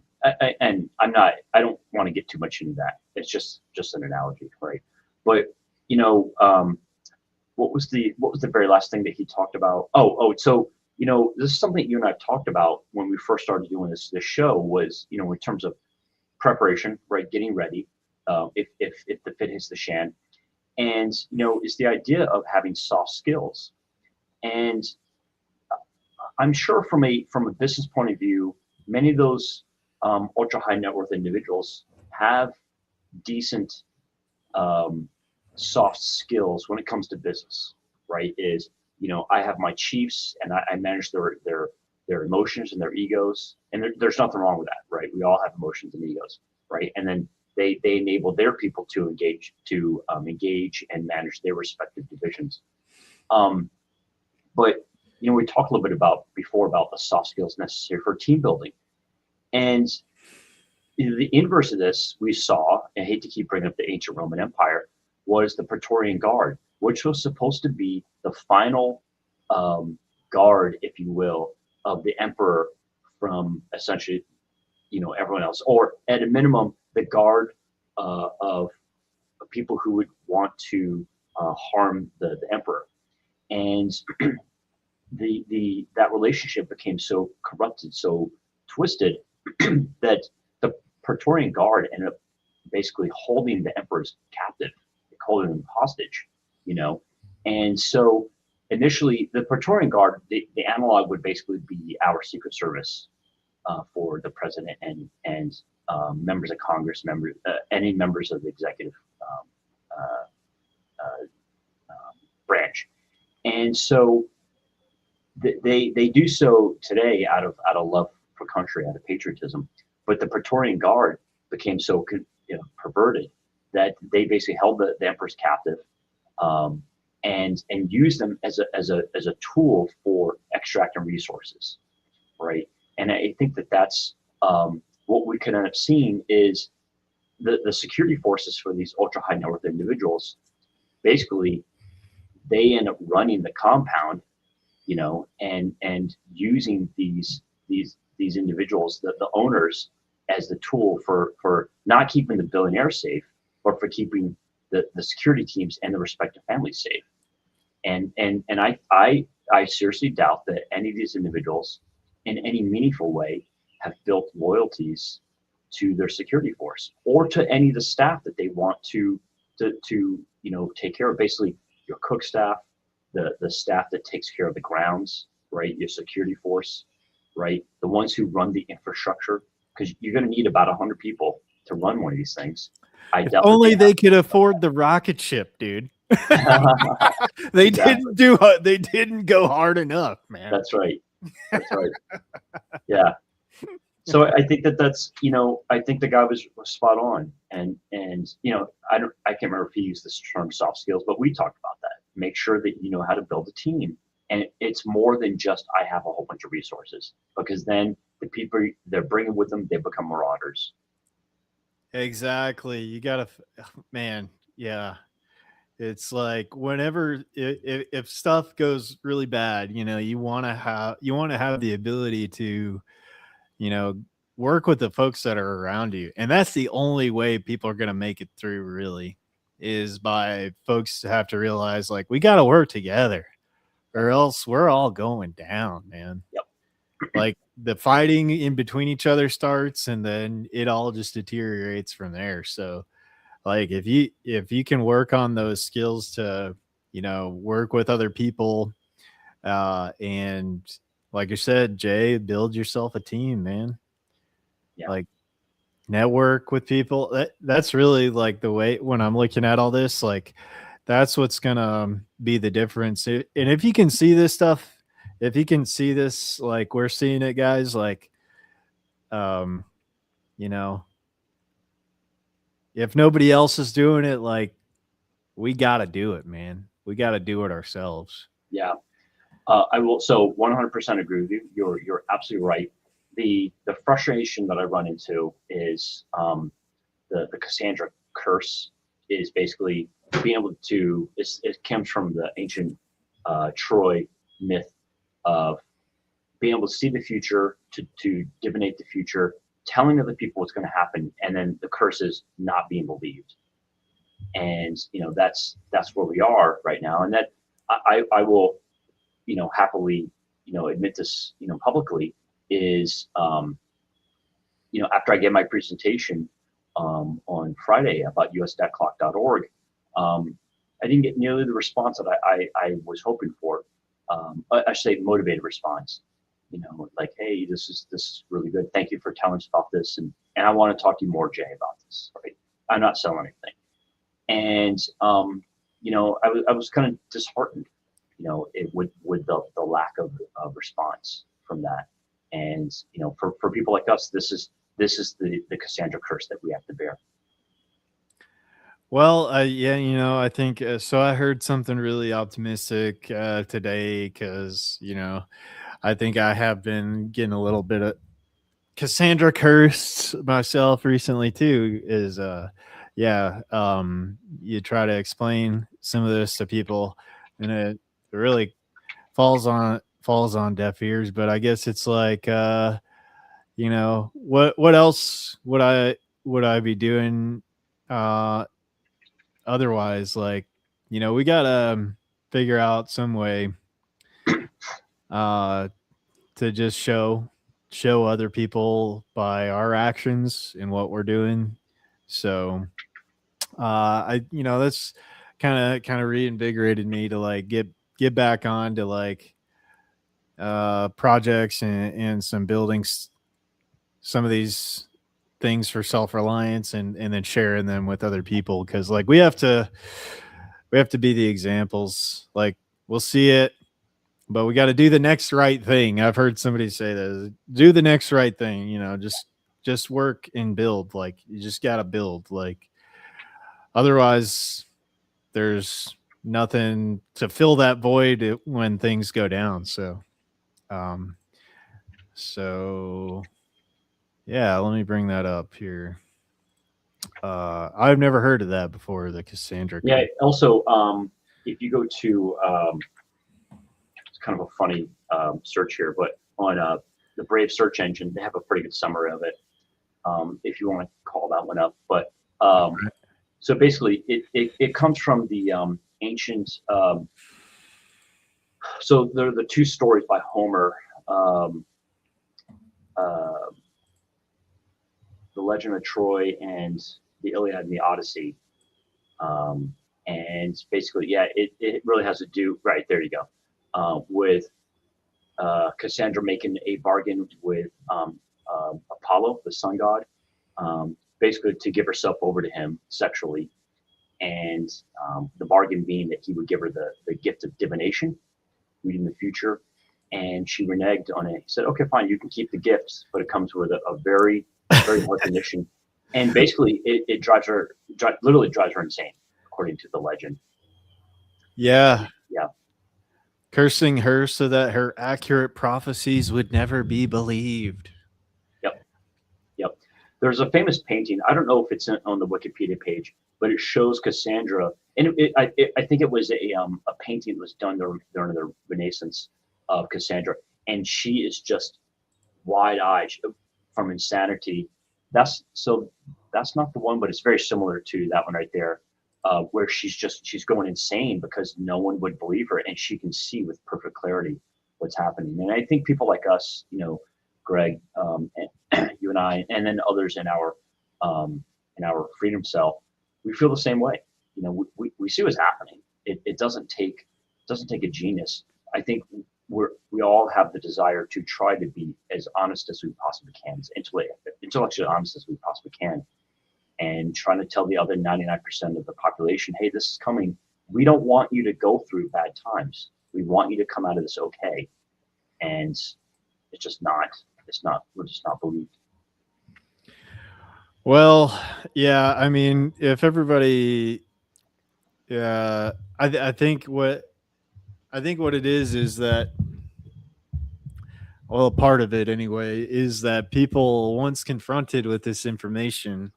don't want to get too much into that. It's just an analogy, right? But what was the very last thing that he talked about? So this is something you and I talked about when we first started doing this show, was in terms of preparation, right? Getting ready, if the fit hits the shan, and is the idea of having soft skills. And I'm sure from a business point of view, many of those ultra high net worth individuals have decent soft skills when it comes to business, right? I have my chiefs, and I manage their emotions and their egos, and there's nothing wrong with that, right? We all have emotions and egos, right? And then they enable their people to engage and manage their respective divisions. But we talked a little bit before about the soft skills necessary for team building, and the inverse of this we saw, and I hate to keep bringing up the ancient Roman Empire, was the Praetorian Guard, which was supposed to be the final guard, if you will, of the emperor from essentially, everyone else, or at a minimum, the guard of people who would want to harm the emperor. And that relationship became so corrupted, so twisted, that the Praetorian Guard ended up basically holding the emperors captive, holding them hostage, And so initially, the Praetorian Guard, the analog would basically be our Secret Service for the president and members of Congress, any members of the executive branch. And so they do so today out of love for country, out of patriotism. But the Praetorian Guard became so perverted that they basically held the emperors captive, and used them as a tool for extracting resources, right? And I think that's what we can end up seeing is the security forces for these ultra high net worth individuals. Basically, they end up running the compound, and using these individuals, the owners, as the tool for not keeping the billionaires safe, but for keeping the security teams and the respective families safe. And I seriously doubt that any of these individuals in any meaningful way have built loyalties to their security force or to any of the staff that they want to take care of. Basically, your cook staff, the staff that takes care of the grounds, right? Your security force, right? The ones who run the infrastructure, because you're going to need about 100 people to run one of these things. If only they could afford the rocket ship, dude. They didn't go hard enough, man. That's right. Yeah. So I think that's I think the guy was spot on, and I can't remember if he used this term soft skills, but we talked about that. Make sure that you know how to build a team, and it's more than just I have a whole bunch of resources, because then the people they're bringing with them, they become marauders. Exactly. You gotta, man. Yeah. It's like whenever if stuff goes really bad, you want to have the ability to, work with the folks that are around you. And that's the only way people are going to make it through, really, is by folks have to realize, like, we got to work together or else we're all going down, man. Yep. Like the fighting in between each other starts, and then it all just deteriorates from there. So like if you can work on those skills to, work with other people, and like you said, Jay, build yourself a team, man. Yeah. Like network with people. That's really like the way when I'm looking at all this, like that's what's gonna be the difference. And if you can see this stuff, if you can see this, like we're seeing it, guys, like, if nobody else is doing it, like we got to do it, man. We got to do it ourselves. Yeah. I will. So 100% agree with you. You're absolutely right. The frustration that I run into is the Cassandra curse is basically being able to. It comes from the ancient Troy myth of being able to see the future, to divinate the future, telling other people what's going to happen, and then the curse is not being believed. And that's where we are right now. And that I will happily admit this publicly is after I gave my presentation on Friday about usdebtclock.org, I didn't get nearly the response that I was hoping for. I say motivated response, like, hey, this is really good. Thank you for telling us about this, and I want to talk to you more, Jay, about this. Right? I'm not selling anything, and I was kind of disheartened, with the lack of response from that, and for people like us, this is the Cassandra curse that we have to bear. Well, yeah, I think so. I heard something really optimistic today because, I think I have been getting a little bit of Cassandra cursed myself recently too. Is you try to explain some of this to people, and really falls on deaf ears. But I guess it's like, you know, what else would I be doing otherwise? Like, you know, we gotta figure out some way to just show other people by our actions and what we're doing. So you know, that's kind of reinvigorated me to like get back on to like projects and some buildings, some of these things for self-reliance, and then sharing them with other people, because like we have to be the examples. Like, we'll see it, but we got to do the next right thing. I've heard somebody say that, do the next right thing, you know, just work and build. Like, you just got to build. Like, otherwise there's nothing to fill that void when things go down. So yeah, let me bring that up here. I've never heard of that before, the Cassandra. Yeah. Also, if you go to, it's kind of a funny search here, but on the Brave search engine, they have a pretty good summary of it. If you want to call that one up, but so basically, it comes from the ancient. So there are the two stories by Homer. The Legend of Troy and the Iliad and the Odyssey. And basically, yeah, it really has to do, right, there you go, with Cassandra making a bargain with Apollo, the sun god, basically to give herself over to him sexually. And the bargain being that he would give her the gift of divination, reading the future. And she reneged on it. He said, okay, fine, you can keep the gifts, but it comes with a very, very hard condition. And basically, it literally drives her insane, according to the legend. Yeah. Yeah. Cursing her so that her accurate prophecies would never be believed. Yep. There's a famous painting. I don't know if it's on the Wikipedia page, but it shows Cassandra. And I think it was a painting that was done during the Renaissance of Cassandra. And she is just wide-eyed from insanity. That's not the one, but it's very similar to that one right there, where she's going insane because no one would believe her, and she can see with perfect clarity what's happening. And I think people like us, you know, Greg, and you and I, and then others in our freedom cell, we feel the same way. You know, we see what's happening. It doesn't take a genius. I think we all have the desire to try to be as honest as we possibly can, as intellectually honest as we possibly can, and trying to tell the other 99% of the population, hey, this is coming. We don't want you to go through bad times. We want you to come out of this okay. And we're just not believed. Well, yeah, I mean, if everybody, yeah, I think what it is that, well, part of it anyway, is that people, once confronted with this information,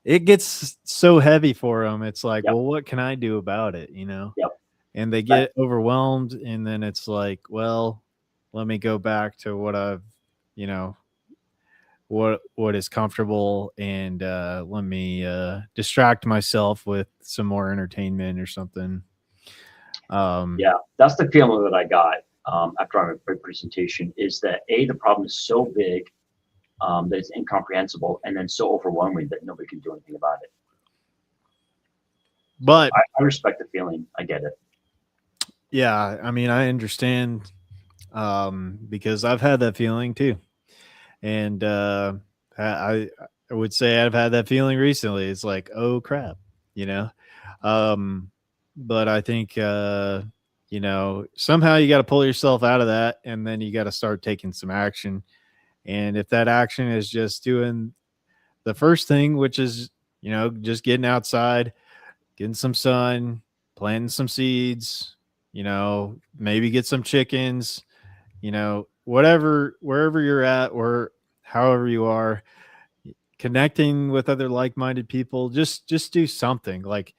it gets so heavy for them. It's like, Yep. well, what can I do about it? You know? Yep. And they get overwhelmed, and then it's like, well, let me go back to what I've, you know, what is comfortable, and let me distract myself with some more entertainment or something. Yeah, that's the feeling that I got after our presentation, is that the problem is so big that it's incomprehensible, and then so overwhelming that nobody can do anything about it. But I respect the feeling. I get it. Yeah, I mean, I understand, because I've had that feeling too. And I would say I've had that feeling recently. It's like, oh crap, you know. But I think you know, somehow you got to pull yourself out of that, and then you got to start taking some action. And if that action is just doing the first thing, which is, you know, just getting outside, getting some sun, planting some seeds, you know, maybe get some chickens, you know, wherever you're at, or however you are, connecting with other like-minded people, just do something. Like,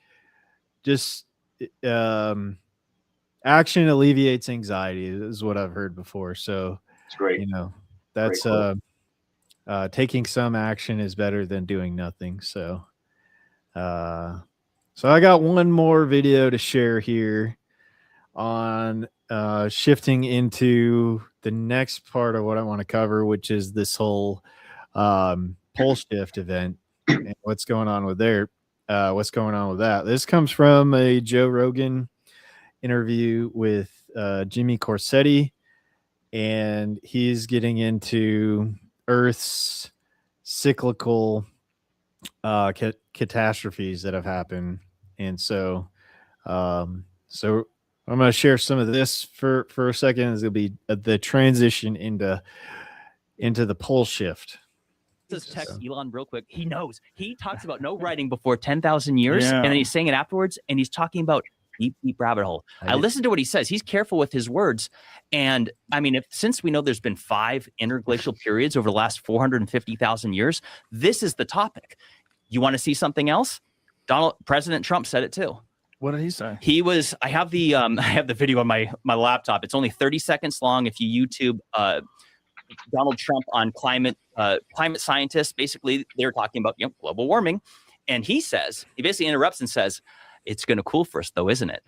just action alleviates anxiety is what I've heard before. So It's great. That's Great taking some action is better than doing nothing. So so I got one more video to share here on shifting into the next part of what I want to cover, which is this whole pole shift event and what's going on with what's going on with that. This comes from a Joe Rogan interview with Jimmy Corsetti, and he's getting into Earth's cyclical catastrophes that have happened. And so so I'm going to share some of this for a second. It's going to be the transition into the pole shift. Just text Elon real quick. He knows. He talks about no writing before 10,000 years, and then he's saying it afterwards, and he's talking about deep rabbit hole. I listened to what he says. He's careful with his words. And I mean, since we know there's been 5 interglacial periods over the last 450,000 years, this is the topic. You want to see something else? President Trump said it too. What did he say? I have the video on my laptop. It's only 30 seconds long. If you YouTube Donald Trump on climate scientists, basically they're talking about global warming. And he basically interrupts and says, it's going to cool first though, isn't it?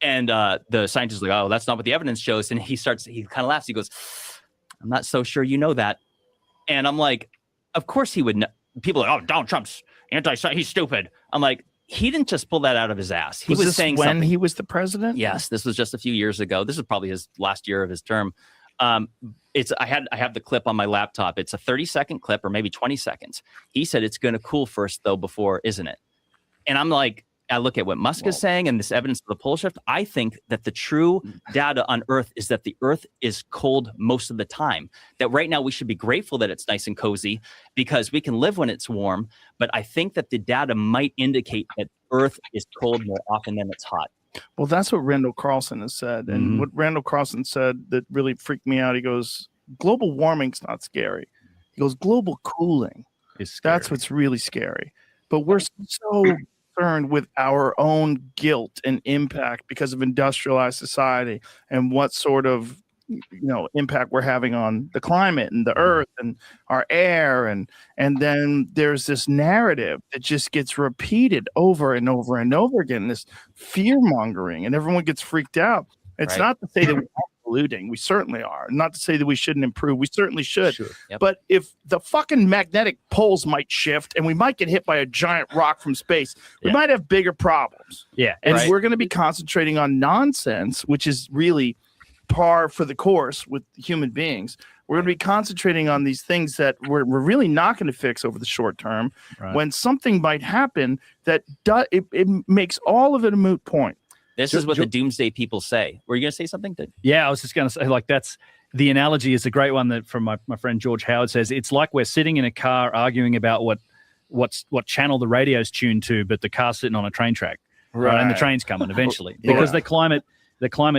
And the scientist is like, oh, that's not what the evidence shows. And he kind of laughs. He goes, I'm not so sure you know that. And I'm like, of course he would know. People are like, oh, Donald Trump's anti-science, he's stupid. I'm like, he didn't just pull that out of his ass. He was saying when something. He was the president? Yes, this was just a few years ago. This is probably his last year of his term. I have the clip on my laptop. It's a 30-second clip or maybe 20 seconds. He said it's going to cool first though before, isn't it? And I'm like, I look at what Musk is saying and this evidence of the pole shift. I think that the true data on Earth is that the Earth is cold most of the time. That right now we should be grateful that it's nice and cozy because we can live when it's warm. But I think that the data might indicate that Earth is cold more often than it's hot. Well, that's what Randall Carlson has said. And what Randall Carlson said that really freaked me out, he goes, global warming's not scary. He goes, global cooling. That's what's really scary. But we're so concerned with our own guilt and impact because of industrialized society and what sort of impact we're having on the climate and the earth and our air, and then there's this narrative that just gets repeated over and over and over again, this fear mongering, and everyone gets freaked out. It's not to say that we're polluting, we certainly are. Not to say that we shouldn't improve, we certainly should. Sure. Yep. But if the fucking magnetic poles might shift and we might get hit by a giant rock from space, we might have bigger problems. Yeah, and we're going to be concentrating on nonsense, which is really par for the course with human beings. We're going to be concentrating on these things that we're really not going to fix over the short term. When something might happen that it makes all of it a moot point. This is what the doomsday people say. Were you going to say something? Yeah, I was just going to say, that's the analogy is a great one that from my friend George Howard says. It's like we're sitting in a car arguing about what channel the radio's tuned to, but the car's sitting on a train track, right? And the train's coming eventually because the climate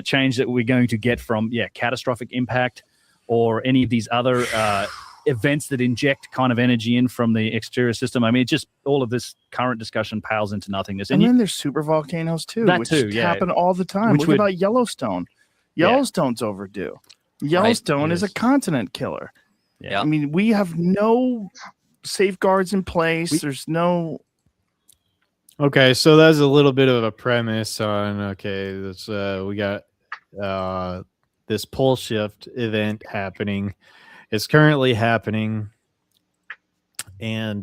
change that we're going to get from catastrophic impact or any of these other events that inject kind of energy in from the exterior system. I mean, it just all of this current discussion pales into nothingness. And then there's super volcanoes too, which happen all the time. Look about Yellowstone. Yellowstone's overdue. Yellowstone is a continent killer. Yeah. I mean, we have no safeguards in place. There's no. Okay, so that's a little bit of a premise on this. We got this pole shift event happening. It's currently happening, and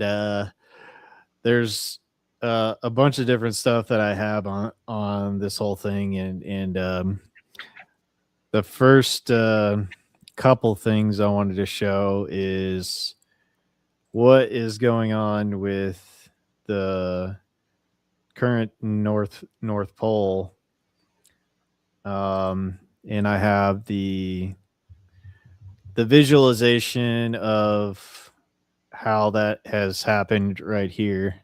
there's a bunch of different stuff that I have on this whole thing, and the first couple things I wanted to show is what is going on with the current North Pole, and I have the visualization of how that has happened right here,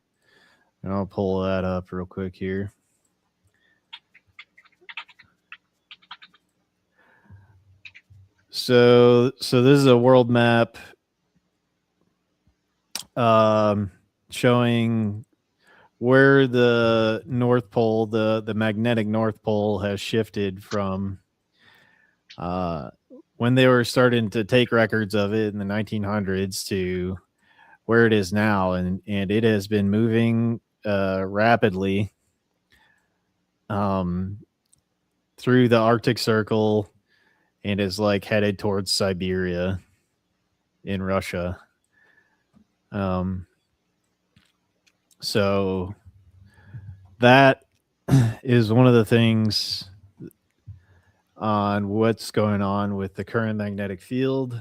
and I'll pull that up real quick here. So this is a world map showing where the North Pole, the magnetic North Pole, has shifted from when they were starting to take records of it in the 1900s to where it is now, and it has been moving rapidly through the Arctic Circle and is like headed towards Siberia in Russia. So that is one of the things on what's going on with the current magnetic field.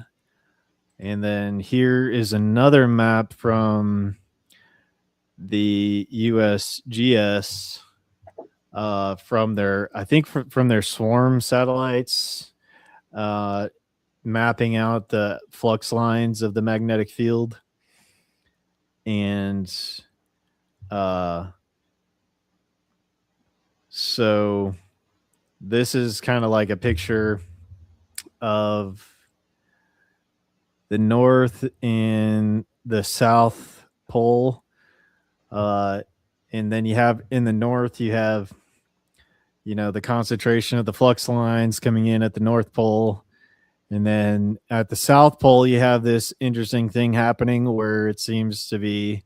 And then here is another map from the USGS from their, I think from their swarm satellites, mapping out the flux lines of the magnetic field. And so this is kind of like a picture of the North and the South Pole. And then you have in the North, you have, you know, the concentration of the flux lines coming in at the North Pole. And then at the South Pole, you have this interesting thing happening where it seems to be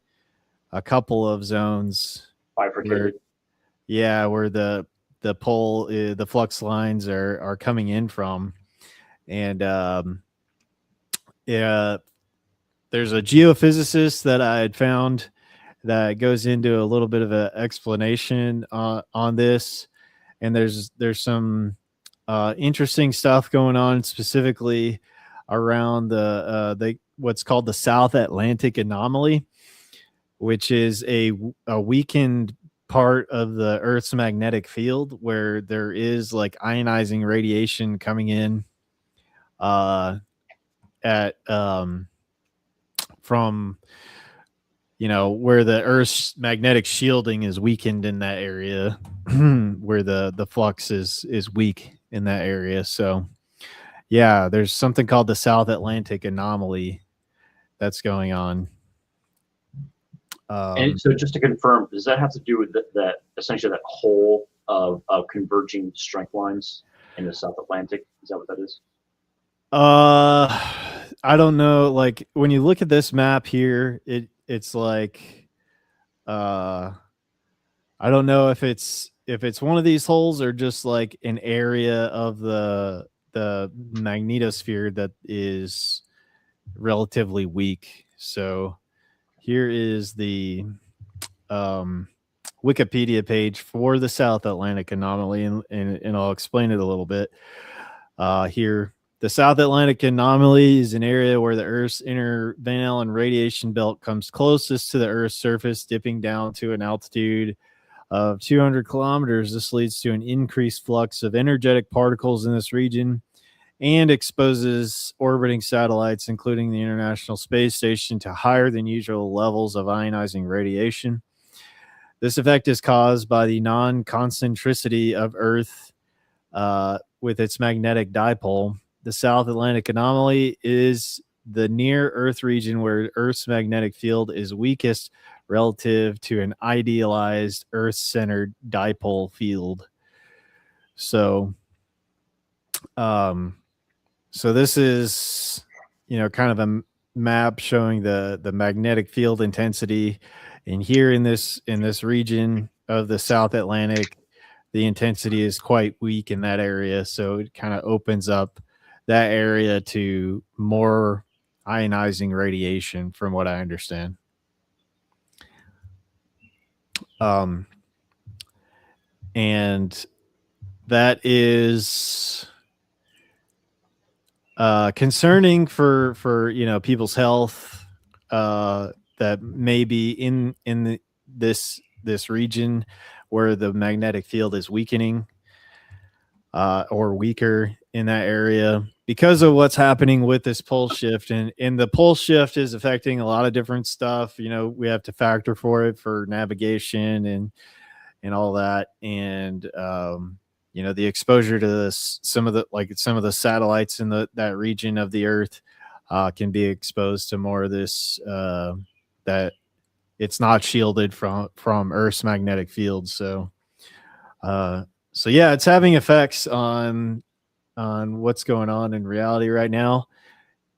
a couple of zones. Bifurcated. Where the pole, the flux lines are coming in from. And there's a geophysicist that I had found that goes into a little bit of an explanation on this. And there's some interesting stuff going on, specifically around the what's called the South Atlantic Anomaly, which is a weakened part of the Earth's magnetic field where there is like ionizing radiation coming in from, you know, where the Earth's magnetic shielding is weakened in that area, where the flux is weak in that area. So yeah, there's something called the South Atlantic Anomaly that's going on. And so just to confirm, does that have to do with that essentially that hole of converging strength lines in the South Atlantic? Is that what that is? I don't know. Like when you look at this map here, it's like, I don't know if it's one of these holes or just like an area of the magnetosphere that is relatively weak. So here is the Wikipedia page for the South Atlantic Anomaly, and I'll explain it a little bit here. The South Atlantic Anomaly is an area where the Earth's inner Van Allen radiation belt comes closest to the Earth's surface, dipping down to an altitude of 200 kilometers. This leads to an increased flux of energetic particles in this region and exposes orbiting satellites, including the International Space Station, to higher than usual levels of ionizing radiation. This effect is caused by the non-concentricity of Earth with its magnetic dipole. The South Atlantic Anomaly is the near Earth region where Earth's magnetic field is weakest relative to an idealized Earth-centered dipole field. So, so this is, you know, kind of a map showing the magnetic field intensity, and here in this region of the South Atlantic, the intensity is quite weak in that area. So it kind of opens up that area to more ionizing radiation, from what I understand. And that is concerning for you know, people's health that may be in this region where the magnetic field is weakening or weaker in that area because of what's happening with this pole shift. And the pole shift is affecting a lot of different stuff. You know, we have to factor for it for navigation and all that. And, you know, the exposure to some of the satellites in that region of the Earth can be exposed to more of this, that it's not shielded from Earth's magnetic field. So yeah, it's having effects on what's going on in reality right now.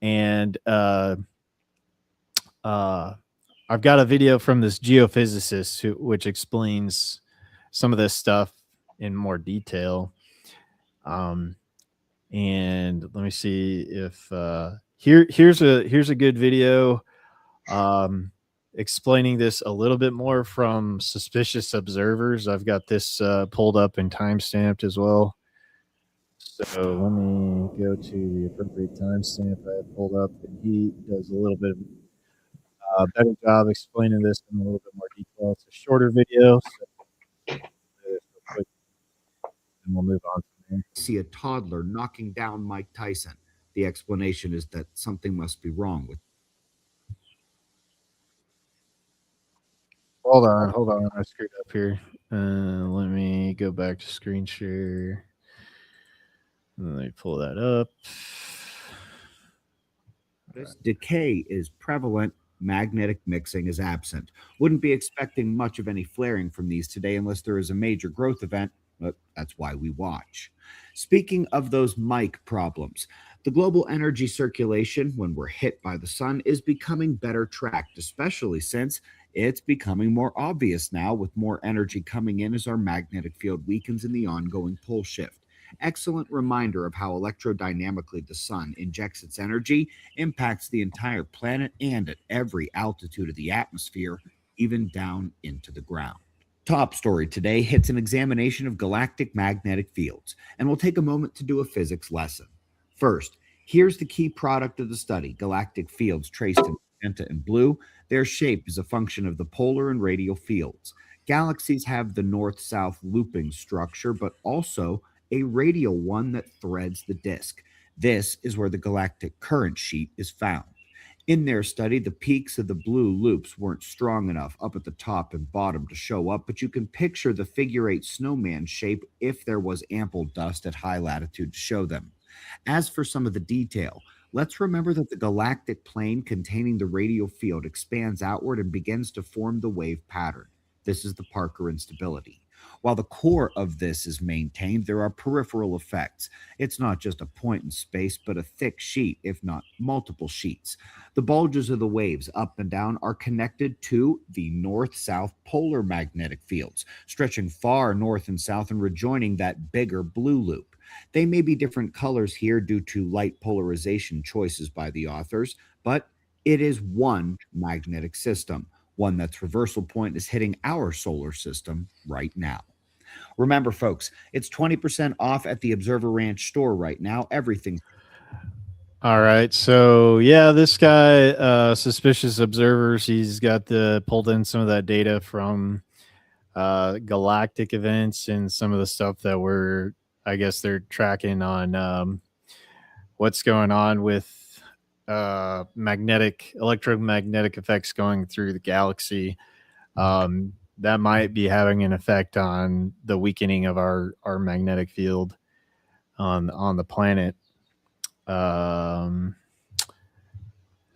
And I've got a video from this geophysicist which explains some of this stuff in more detail. And let me see if here's a good video explaining this a little bit more from Suspicious Observers. I've got this pulled up and timestamped as well. So let me go to the appropriate timestamp I have pulled up, and he does a little bit of a better job explaining this in a little bit more detail. It's a shorter video, so and we'll move on from there. See a toddler knocking down Mike Tyson. The explanation is that something must be wrong with. Hold on. I screwed up here. Let me go back to screen share. Let me pull that up. Decay is prevalent. Magnetic mixing is absent. Wouldn't be expecting much of any flaring from these today unless there is a major growth event, but that's why we watch. Speaking of those mic problems, the global energy circulation when we're hit by the sun is becoming better tracked, especially since it's becoming more obvious now with more energy coming in as our magnetic field weakens in the ongoing pole shift. Excellent reminder of how electrodynamically the sun injects its energy, impacts the entire planet, and at every altitude of the atmosphere, even down into the ground. Top story today hits an examination of galactic magnetic fields, and we'll take a moment to do a physics lesson. First, here's the key product of the study, galactic fields traced in magenta and blue. Their shape is a function of the polar and radial fields. Galaxies have the north-south looping structure, but also a radial one that threads the disk. This is where the galactic current sheet is found. In their study, the peaks of the blue loops weren't strong enough up at the top and bottom to show up, but you can picture the figure-8 snowman shape if there was ample dust at high latitude to show them. As for some of the detail, let's remember that the galactic plane containing the radial field expands outward and begins to form the wave pattern. This is the Parker instability. While the core of this is maintained, there are peripheral effects. It's not just a point in space, but a thick sheet, if not multiple sheets. The bulges of the waves up and down are connected to the north-south polar magnetic fields, stretching far north and south and rejoining that bigger blue loop. They may be different colors here due to light polarization choices by the authors, but it is one magnetic system. One that's reversal point is hitting our solar system right now. Remember, folks, it's 20% off at the Observer Ranch store right now. Everything. All right. So, yeah, this guy, Suspicious Observers, he's got pulled in some of that data from galactic events and some of the stuff that I guess they're tracking on what's going on with electromagnetic effects going through the galaxy. That might be having an effect on the weakening of our magnetic field on the planet.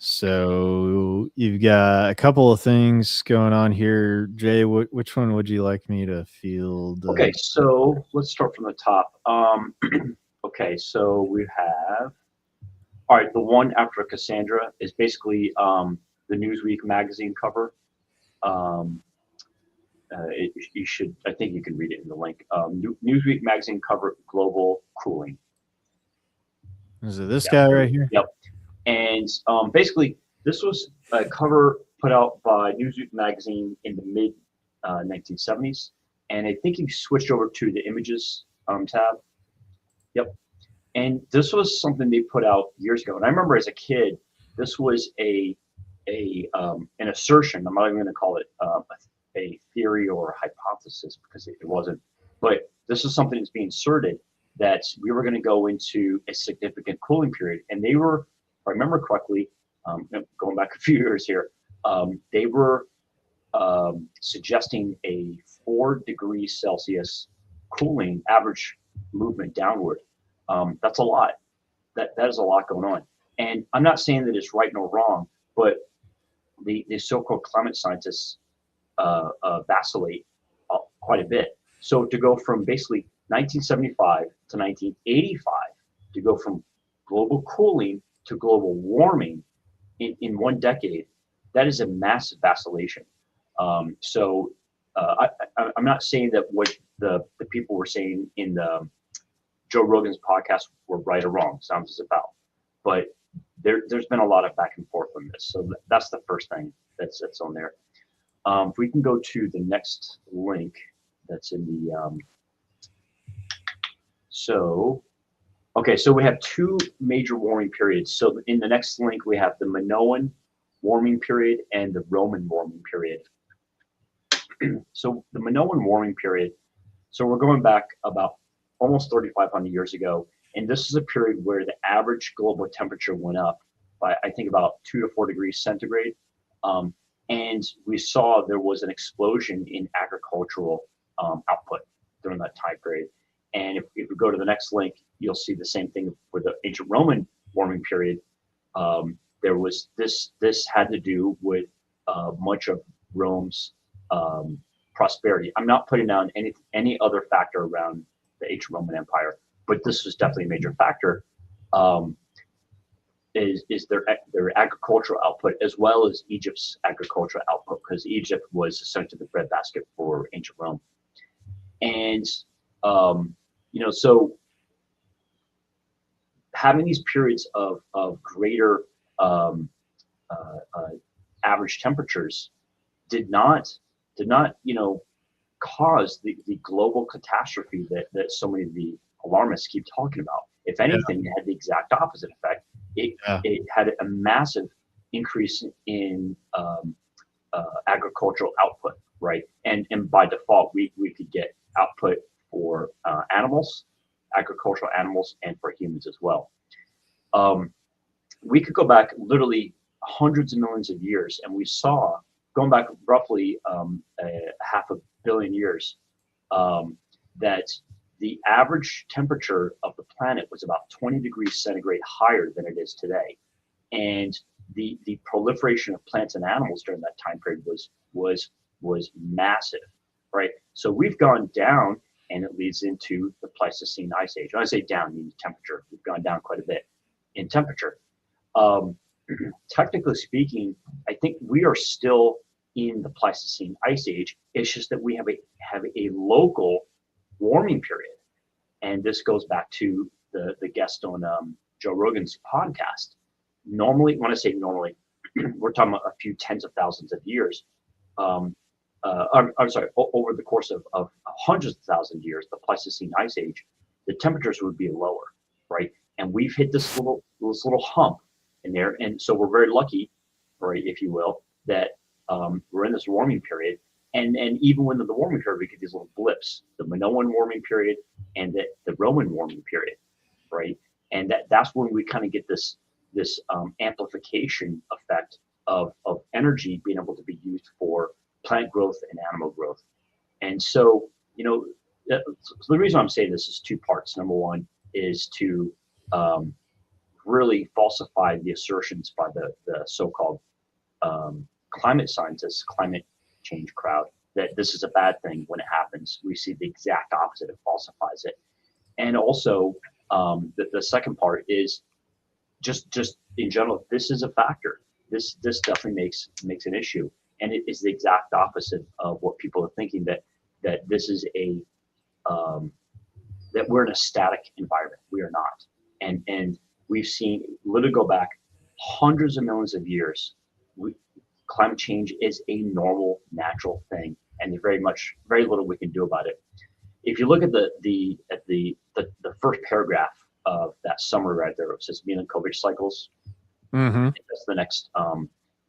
So you've got a couple of things going on here. Jay, which one would you like me to field? Okay, so let's start from the top. Okay, so we have, all right, the one after Cassandra is basically the Newsweek magazine cover. You should, I think you can read it in the link. Newsweek magazine cover, global cooling. Is it this guy right here? Yep. And basically, this was a cover put out by Newsweek magazine in the mid 1970s, and I think he switched over to the images tab. Yep. And this was something they put out years ago. And I remember as a kid, this was an assertion. I'm not even going to call it a theory or a hypothesis because it wasn't. But this is something that's being inserted that we were going to go into a significant cooling period. And they were, if I remember correctly, going back a few years here, they were suggesting a 4 degrees Celsius cooling average movement downward. That's a lot. That is a lot going on. And I'm not saying that it's right nor wrong, but the so-called climate scientists vacillate quite a bit. So to go from basically 1975 to 1985, to go from global cooling to global warming in one decade, that is a massive vacillation. I'm not saying that what the people were saying in the Joe Rogan's podcast were right or wrong. Sounds as about, but there's been a lot of back and forth on this. So that's the first thing that's on there. If we can go to the next link, that's in the okay, so we have two major warming periods. So in the next link, we have the Minoan warming period and the Roman warming period. So the Minoan warming period, so we're going back about almost 3,500 years ago, and this is a period where the average global temperature went up by, I think, about 2 to 4 degrees centigrade. And we saw there was an explosion in agricultural output during that time period. And if we go to the next link, you'll see the same thing with the ancient Roman warming period. There was this had to do with much of Rome's prosperity. I'm not putting down any other factor around the ancient Roman Empire, but this was definitely a major factor. Is their agricultural output, as well as Egypt's agricultural output, because Egypt was essentially the breadbasket for ancient Rome. And so having these periods of greater average temperatures did not cause the global catastrophe that so many of the alarmists keep talking about. If anything, it had the exact opposite effect. It had a massive increase in agricultural output, right? And by default, we could get output for animals, agricultural animals, and for humans as well. We could go back literally hundreds of millions of years, and we saw, going back roughly 500 million years, that the average temperature of the planet was about 20 degrees centigrade higher than it is today. And the proliferation of plants and animals during that time period was massive, right? So we've gone down, and it leads into the Pleistocene Ice Age. When I say down, I mean temperature. We've gone down quite a bit in temperature. Technically speaking, I think we are still in the Pleistocene Ice Age. It's just that we have a local warming period. And this goes back to the guest on Joe Rogan's podcast. Normally, when I say normally, we're talking about a few tens of thousands of years. I'm sorry, over the course of hundreds of thousands of years, the Pleistocene Ice Age, the temperatures would be lower, right? And we've hit this little hump in there. And so we're very lucky, right, if you will, that we're in this warming period. And even within the warming period, we get these little blips, the Minoan warming period and the Roman warming period, right? And that's when we kind of get this amplification effect of energy being able to be used for plant growth and animal growth. And so, so the reason I'm saying this is two parts. Number one is to really falsify the assertions by the so-called climate scientists, climate change crowd, that this is a bad thing. When it happens, we see the exact opposite. It falsifies it. And also, the second part is just in general, this is a factor. This definitely makes an issue, and it is the exact opposite of what people are thinking, that this is that we're in a static environment. We are not, and we've seen, literally go back hundreds of millions of years. Climate change is a normal, natural thing, and there's very little we can do about it. If you look at the first paragraph of that summary right there, it says Milankovitch cycles. Mm-hmm. That's the next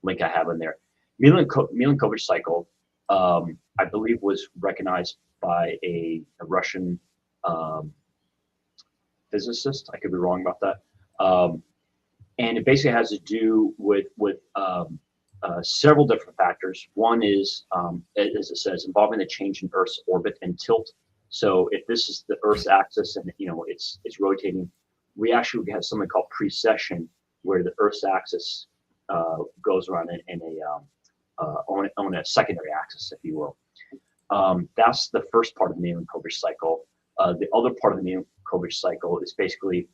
link I have in there. Milankovitch cycle, I believe, was recognized by a Russian physicist. I could be wrong about that. And it basically has to do with several different factors. One is, as it says, involving the change in Earth's orbit and tilt. So if this is the Earth's axis and it's rotating, we actually have something called precession, where the Earth's axis goes around in a on a secondary axis, if you will. That's the first part of the Milankovitch cycle. The other part of the Milankovitch cycle is basically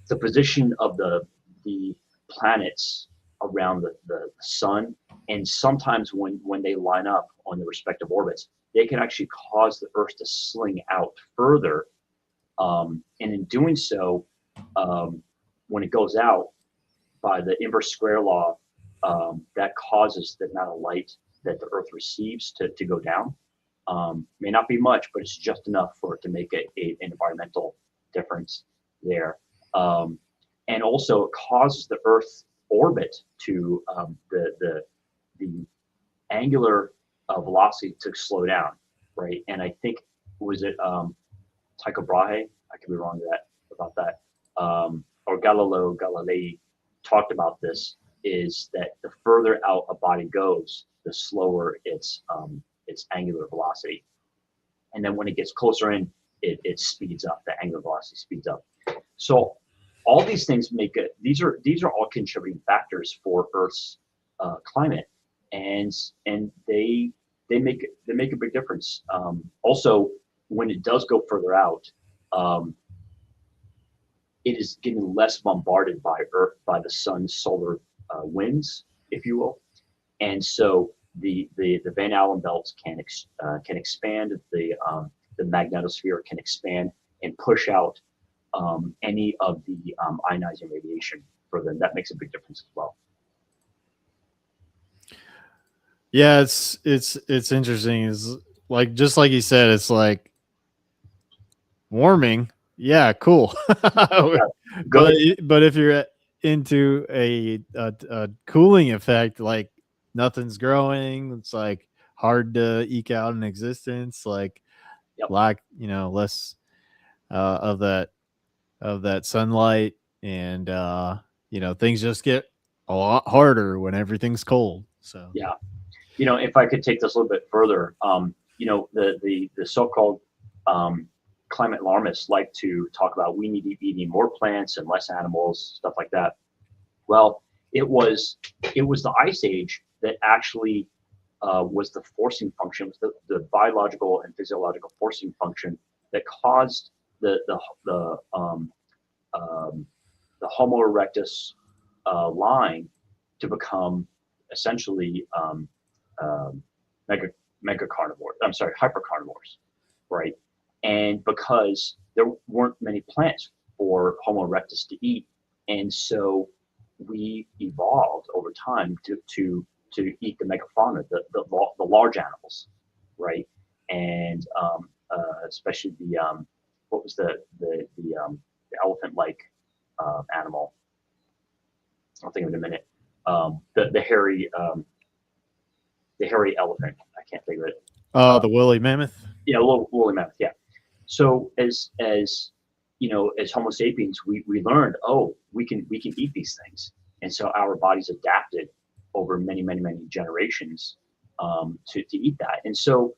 the position of the planets around the sun, and sometimes when they line up on the respective orbits, they can actually cause the Earth to sling out further, and in doing so, when it goes out by the inverse square law, that causes the amount of light that the Earth receives to go down. May not be much, but it's just enough for it to make an environmental difference there. And also it causes the Earth orbit to the angular velocity to slow down, right? And I think, was it Tycho Brahe? I could be wrong about that. Or Galileo Galilei talked about this, is that the further out a body goes, the slower its angular velocity. And then when it gets closer in, it speeds up, the angular velocity speeds up. So all these things make it, these are all contributing factors for Earth's climate, and they make a big difference. Also, when it does go further out, it is getting less bombarded by the sun's solar winds, if you will, and so the Van Allen belts can expand, the magnetosphere can expand and push out any of the ionizing radiation for them. That makes a big difference as well. Yeah, it's interesting. It's like, just like you said, it's like warming. Yeah, cool. but if you're into a cooling effect, like nothing's growing, it's like hard to eke out an existence, like lack, less of that sunlight, and things just get a lot harder when everything's cold. So yeah, if I could take this a little bit further, the so-called climate alarmists like to talk about we need to be eating more plants and less animals, stuff like that. Well, it was the Ice Age that actually was the forcing function, was the biological and physiological forcing function that caused the Homo erectus line to become essentially hypercarnivores, right? And because there weren't many plants for Homo erectus to eat, and so we evolved over time to eat the megafauna, the large animals, right? And especially the what was the elephant-like animal? I'll think of it in a minute. The hairy elephant. I can't think of it. The woolly mammoth. Yeah, woolly mammoth. Yeah. So as Homo sapiens, we learned, we can eat these things, and so our bodies adapted over many generations to eat that. And so,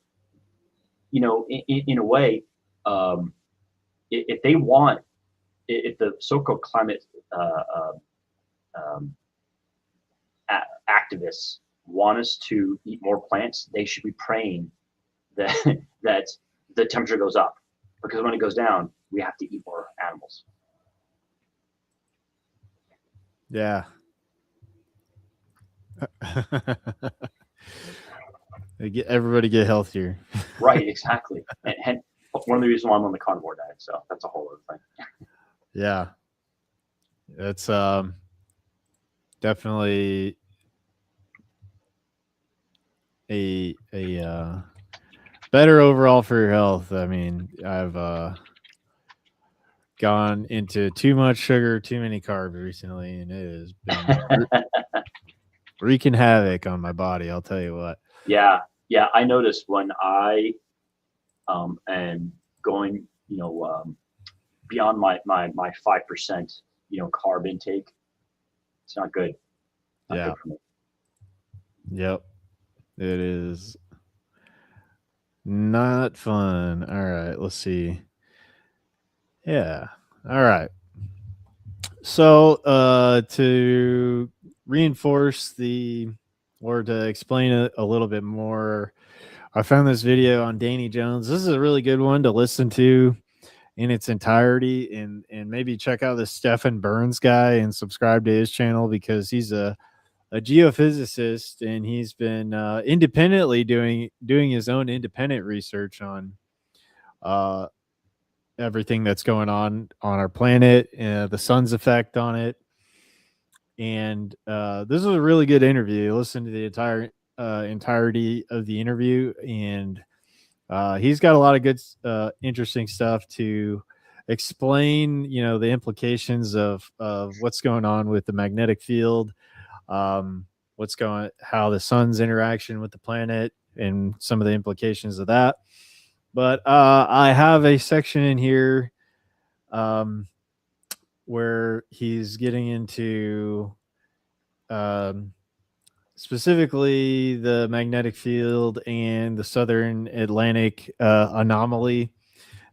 in a way, if the so-called climate activists want us to eat more plants, they should be praying that the temperature goes up, because when it goes down, we have to eat more animals. Yeah. Everybody get healthier. Right, exactly. And one of the reasons why I'm on the carnivore diet, so that's a whole other thing. Yeah. It's definitely a better overall for your health. I mean, I've gone into too much sugar, too many carbs recently, and it has been wreaking havoc on my body. I'll tell you what. Yeah. I noticed when I am going, beyond my 5%, carb intake, it's not good. Not good for me. Yep. It is not fun. All right, let's see. Yeah. All right. So to reinforce or to explain it a little bit more, I found this video on Danny Jones. This is a really good one to listen to in its entirety, and maybe check out the Stephen Burns guy and subscribe to his channel, because he's a geophysicist, and he's been independently doing his own independent research on everything that's going on our planet, the sun's effect on it. And this was a really good interview. Listen to the entirety of the interview, and he's got a lot of good interesting stuff to explain, the implications of what's going on with the magnetic field, how the sun's interaction with the planet, and some of the implications of that. But I have a section in here where he's getting into specifically the magnetic field and the southern Atlantic anomaly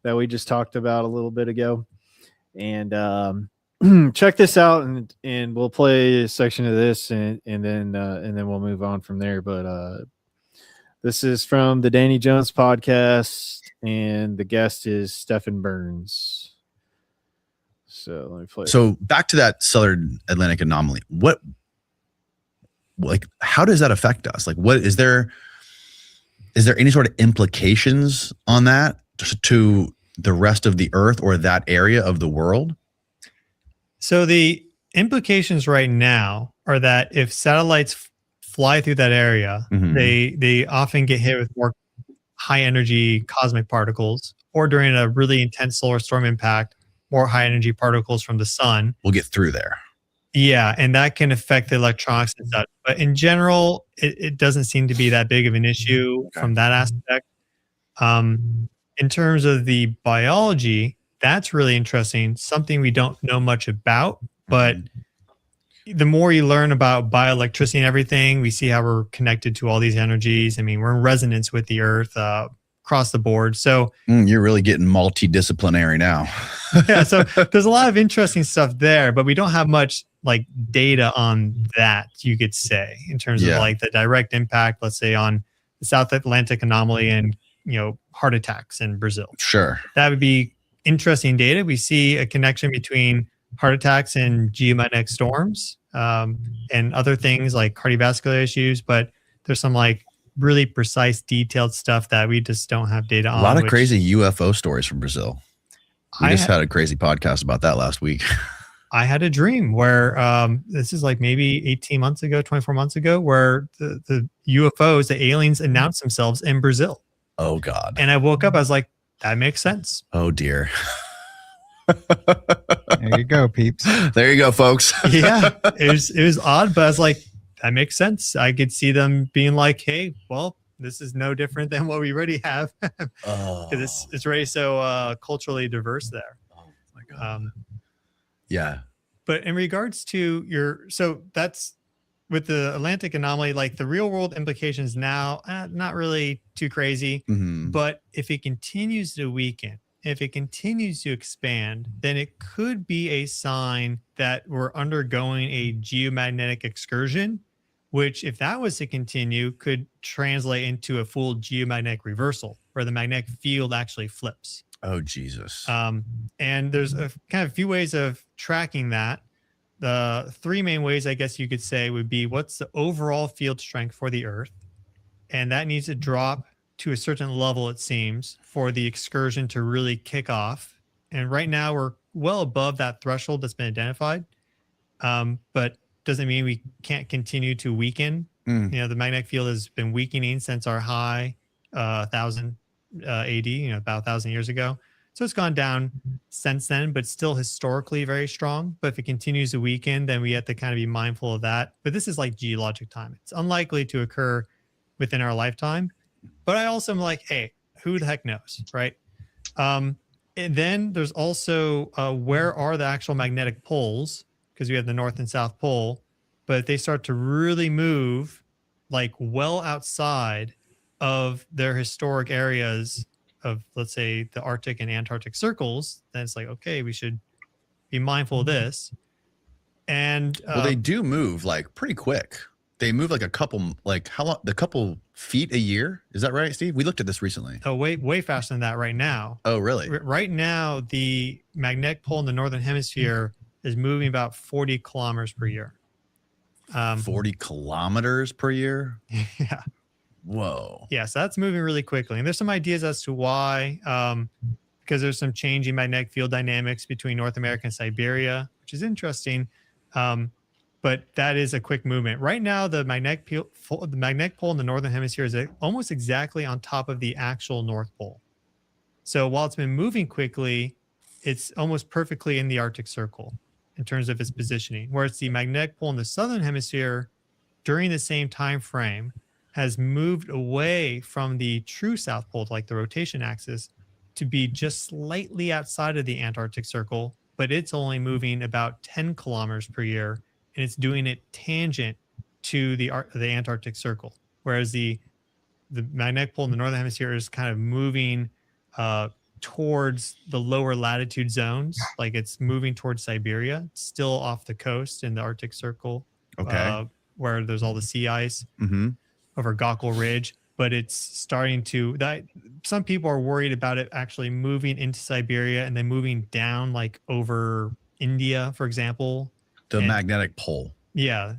that we just talked about a little bit ago. And check this out, and we'll play a section of this, and then we'll move on from there. But this is from the Danny Jones podcast, and the guest is Stephen Burns. So let me play. So back to that southern Atlantic anomaly. How does that affect us? What is there any sort of implications on that to the rest of the Earth or that area of the world? So the implications right now are that if satellites fly through that area, they often get hit with more high energy cosmic particles, or during a really intense solar storm impact, more high energy particles from the sun will get through there. Yeah, and that can affect the electronics and such. But in general, it doesn't seem to be that big of an issue from that aspect. In terms of the biology, that's really interesting. Something we don't know much about, but the more you learn about bioelectricity and everything, we see how we're connected to all these energies. I mean, we're in resonance with the Earth across the board. So you're really getting multidisciplinary now. Yeah, so there's a lot of interesting stuff there, but we don't have much data on that, you could say, in terms of the direct impact, let's say, on the South Atlantic anomaly and heart attacks in Brazil. Sure, that would be interesting data. We see a connection between heart attacks and geomagnetic storms and other things like cardiovascular issues, but there's some really precise, detailed stuff that we just don't have data on. A lot of crazy UFO stories from Brazil. We just had a crazy podcast about that last week. I had a dream where this is maybe 18 months ago, 24 months ago, where the UFOs, the aliens, announced themselves in Brazil. Oh, God. And I woke up, I was like, that makes sense. Oh, dear. There you go, peeps. There you go, folks. Yeah, it was odd, but I was like, that makes sense. I could see them being like, hey, well, this is no different than what we already have, because it's already so culturally diverse there. Oh my God. Yeah. But in regards to so that's with the Atlantic anomaly, the real world implications now, not really too crazy. But if it continues to weaken, if it continues to expand, then it could be a sign that we're undergoing a geomagnetic excursion, which, if that was to continue, could translate into a full geomagnetic reversal, where the magnetic field actually flips. Oh, Jesus. And there's a few ways of tracking that. The three main ways, I guess you could say, would be, what's the overall field strength for the Earth? And that needs to drop to a certain level, it seems, for the excursion to really kick off. And right now we're well above that threshold that's been identified. But doesn't mean we can't continue to weaken. The magnetic field has been weakening since our high 1000 AD, about 1,000 years ago. So it's gone down since then, but still historically very strong. But if it continues to weaken, then we have to kind of be mindful of that. But this is geologic time. It's unlikely to occur within our lifetime. But I also am like, hey, who the heck knows, right? And then there's also where are the actual magnetic poles? Because we have the North and South Pole. But if they start to really move well outside of their historic areas of, let's say, the Arctic and Antarctic circles, then it's okay, we should be mindful of this. And well, they do move like pretty quick. They move like a couple, like how long? The couple feet a year. Is that right, Steve? We looked at this recently. Oh, way faster than that right now. Oh, really? Right now, the magnetic pole in the northern hemisphere is moving about 40 kilometers per year. 40 kilometers per year? Yeah. Whoa. Yeah, so that's moving really quickly. And there's some ideas as to why, because there's some changing magnetic field dynamics between North America and Siberia, which is interesting. But that is a quick movement. Right now, the magnetic pole in the northern hemisphere is almost exactly on top of the actual North Pole. So while it's been moving quickly, it's almost perfectly in the Arctic Circle in terms of its positioning. Whereas the magnetic pole in the southern hemisphere, during the same time frame, has moved away from the true South Pole, like the rotation axis, to be just slightly outside of the Antarctic Circle, but it's only moving about 10 kilometers per year. And it's doing it tangent to the Antarctic Circle, whereas the magnetic pole in the northern hemisphere is kind of moving towards the lower latitude zones, like it's moving towards Siberia, still off the coast in the Arctic Circle, where there's all the sea ice over Gokul Ridge. But it's starting to some people are worried about it actually moving into Siberia and then moving down, like over India, for example. The magnetic pole. Yeah.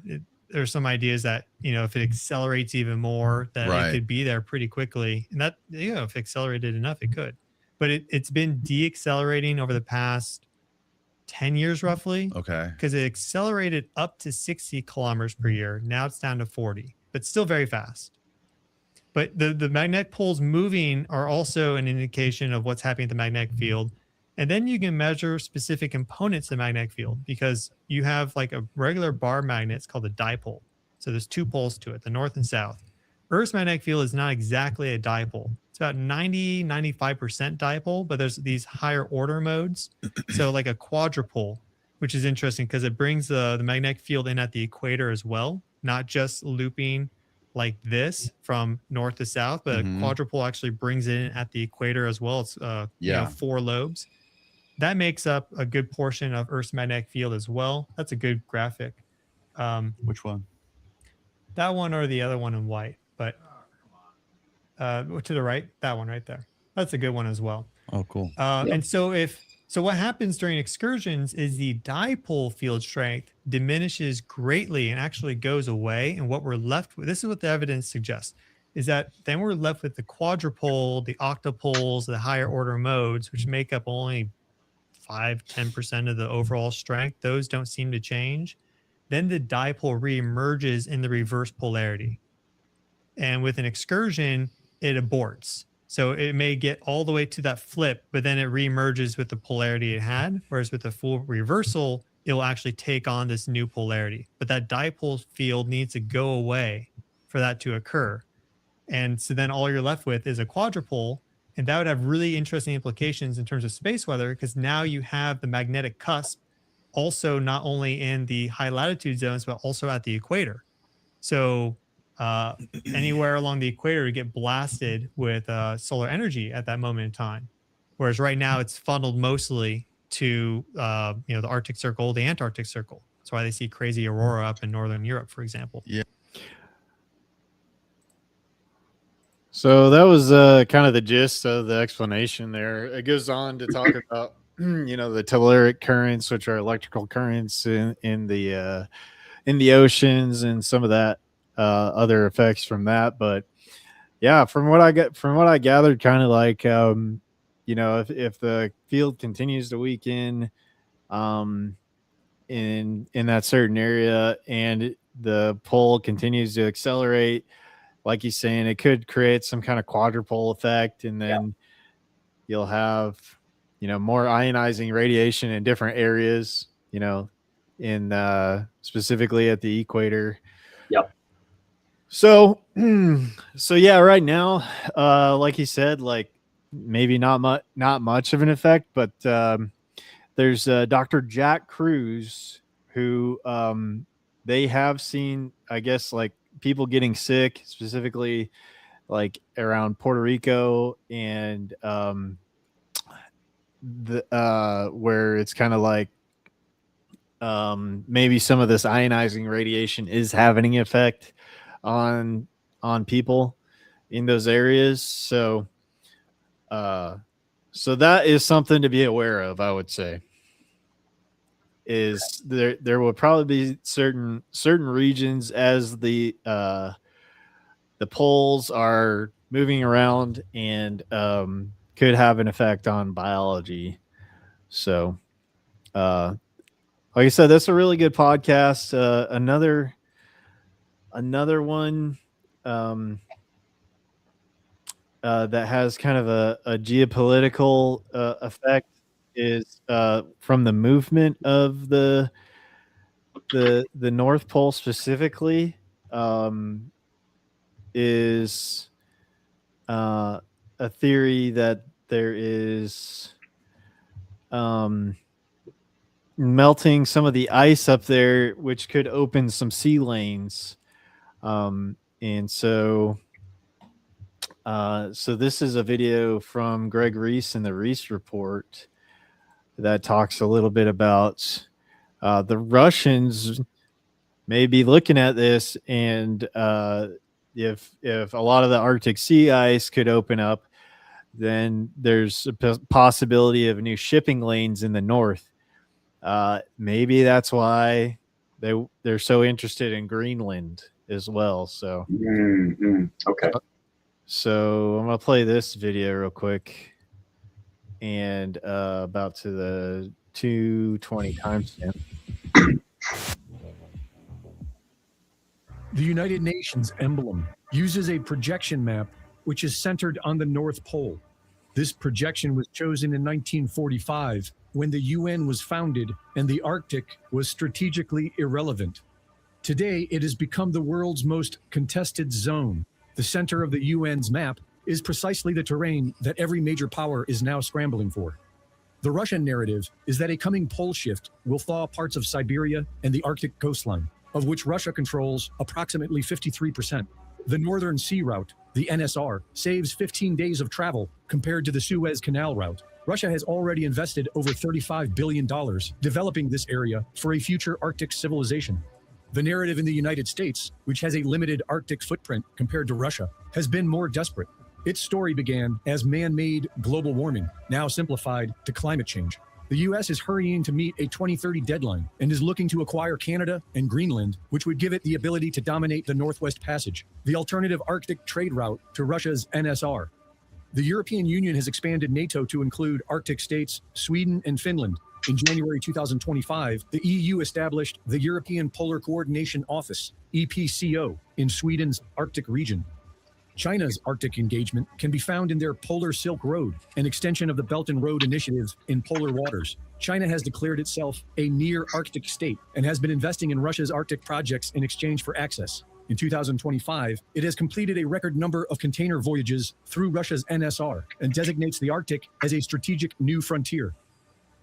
There's some ideas that, if it accelerates even more, that it could be there pretty quickly. And that, if it accelerated enough, it could. But it's been deaccelerating over the past 10 years, roughly. Okay. Because it accelerated up to 60 kilometers per year. Now it's down to 40, but still very fast. But the magnetic poles moving are also an indication of what's happening at the magnetic field. And then you can measure specific components of the magnetic field, because you have like a regular bar magnet. It's called a dipole. So there's two poles to it, the north and south. Earth's magnetic field is not exactly a dipole. It's about 95% dipole, but there's these higher order modes. So like a quadrupole, which is interesting because it brings the magnetic field in at the equator as well, not just looping like this from north to south, but a quadrupole actually brings it in at the equator as well. It's 4 lobes. That makes up a good portion of Earth's magnetic field as well. That's a good graphic. Which one? That one or the other one in white, but to the right, that one right there. That's a good one as well. Oh, cool. And so what happens during excursions is the dipole field strength diminishes greatly and actually goes away. And what we're left with, this is what the evidence suggests, is that then we're left with the quadrupole, the octopoles, the higher order modes, which make up only 5-10% of the overall strength. Those don't seem to change. Then the dipole reemerges in the reverse polarity. And with an excursion, it aborts. So it may get all the way to that flip, but then it reemerges with the polarity it had. Whereas with a full reversal, it will actually take on this new polarity. But that dipole field needs to go away for that to occur. And so then all you're left with is a quadrupole. And that would have really interesting implications in terms of space weather, because now you have the magnetic cusp also not only in the high latitude zones, but also at the equator. So anywhere along the equator, you get blasted with solar energy at that moment in time. Whereas right now it's funneled mostly to the Arctic Circle, the Antarctic Circle. That's why they see crazy aurora up in Northern Europe, for example. Yeah. So that was kind of the gist of the explanation there. It goes on to talk about, the telluric currents, which are electrical currents in the oceans, and some of that other effects from that. But yeah, from what I gathered, kind of like, if the field continues to weaken in that certain area and the pole continues to accelerate, like he's saying, it could create some kind of quadrupole effect, and then you'll have, more ionizing radiation in different areas, in specifically at the equator. Yep. So yeah, right now, like he said, like maybe not much of an effect, but there's Dr. Jack Cruz, who they have seen, I guess, like people getting sick, specifically like around Puerto Rico and where it's kind of like maybe some of this ionizing radiation is having an effect on people in those areas. So that is something to be aware of, I would say. Is there will probably be certain regions as the poles are moving around and could have an effect on biology. So like I said, that's a really good podcast. Another one that has kind of a geopolitical effect is from the movement of the North Pole specifically, is a theory that there is melting some of the ice up there, which could open some sea lanes. And so this is a video from Greg Reese in the Reese Report that talks a little bit about the Russians may be looking at this, and if a lot of the Arctic sea ice could open up, then there's a possibility of new shipping lanes in the north. Maybe that's why they're so interested in Greenland as well. So okay. So I'm gonna play this video real quick, and about to the 2:20 timestamp. The United Nations emblem uses a projection map which is centered on the North Pole. This projection was chosen in 1945 when the UN was founded and the Arctic was strategically irrelevant. Today, it has become the world's most contested zone. The center of the UN's map is precisely the terrain that every major power is now scrambling for. The Russian narrative is that a coming pole shift will thaw parts of Siberia and the Arctic coastline, of which Russia controls approximately 53%. The Northern Sea Route, the NSR, saves 15 days of travel compared to the Suez Canal route. Russia has already invested over $35 billion developing this area for a future Arctic civilization. The narrative in the United States, which has a limited Arctic footprint compared to Russia, has been more desperate. Its story began as man-made global warming, now simplified to climate change. The U.S. is hurrying to meet a 2030 deadline and is looking to acquire Canada and Greenland, which would give it the ability to dominate the Northwest Passage, the alternative Arctic trade route to Russia's NSR. The European Union has expanded NATO to include Arctic states, Sweden and Finland. In January 2025, the EU established the European Polar Coordination Office, EPCO, in Sweden's Arctic region. China's Arctic engagement can be found in their Polar Silk Road, an extension of the Belt and Road Initiative in polar waters. China has declared itself a near Arctic state and has been investing in Russia's Arctic projects in exchange for access. In 2025, it has completed a record number of container voyages through Russia's NSR and designates the Arctic as a strategic new frontier.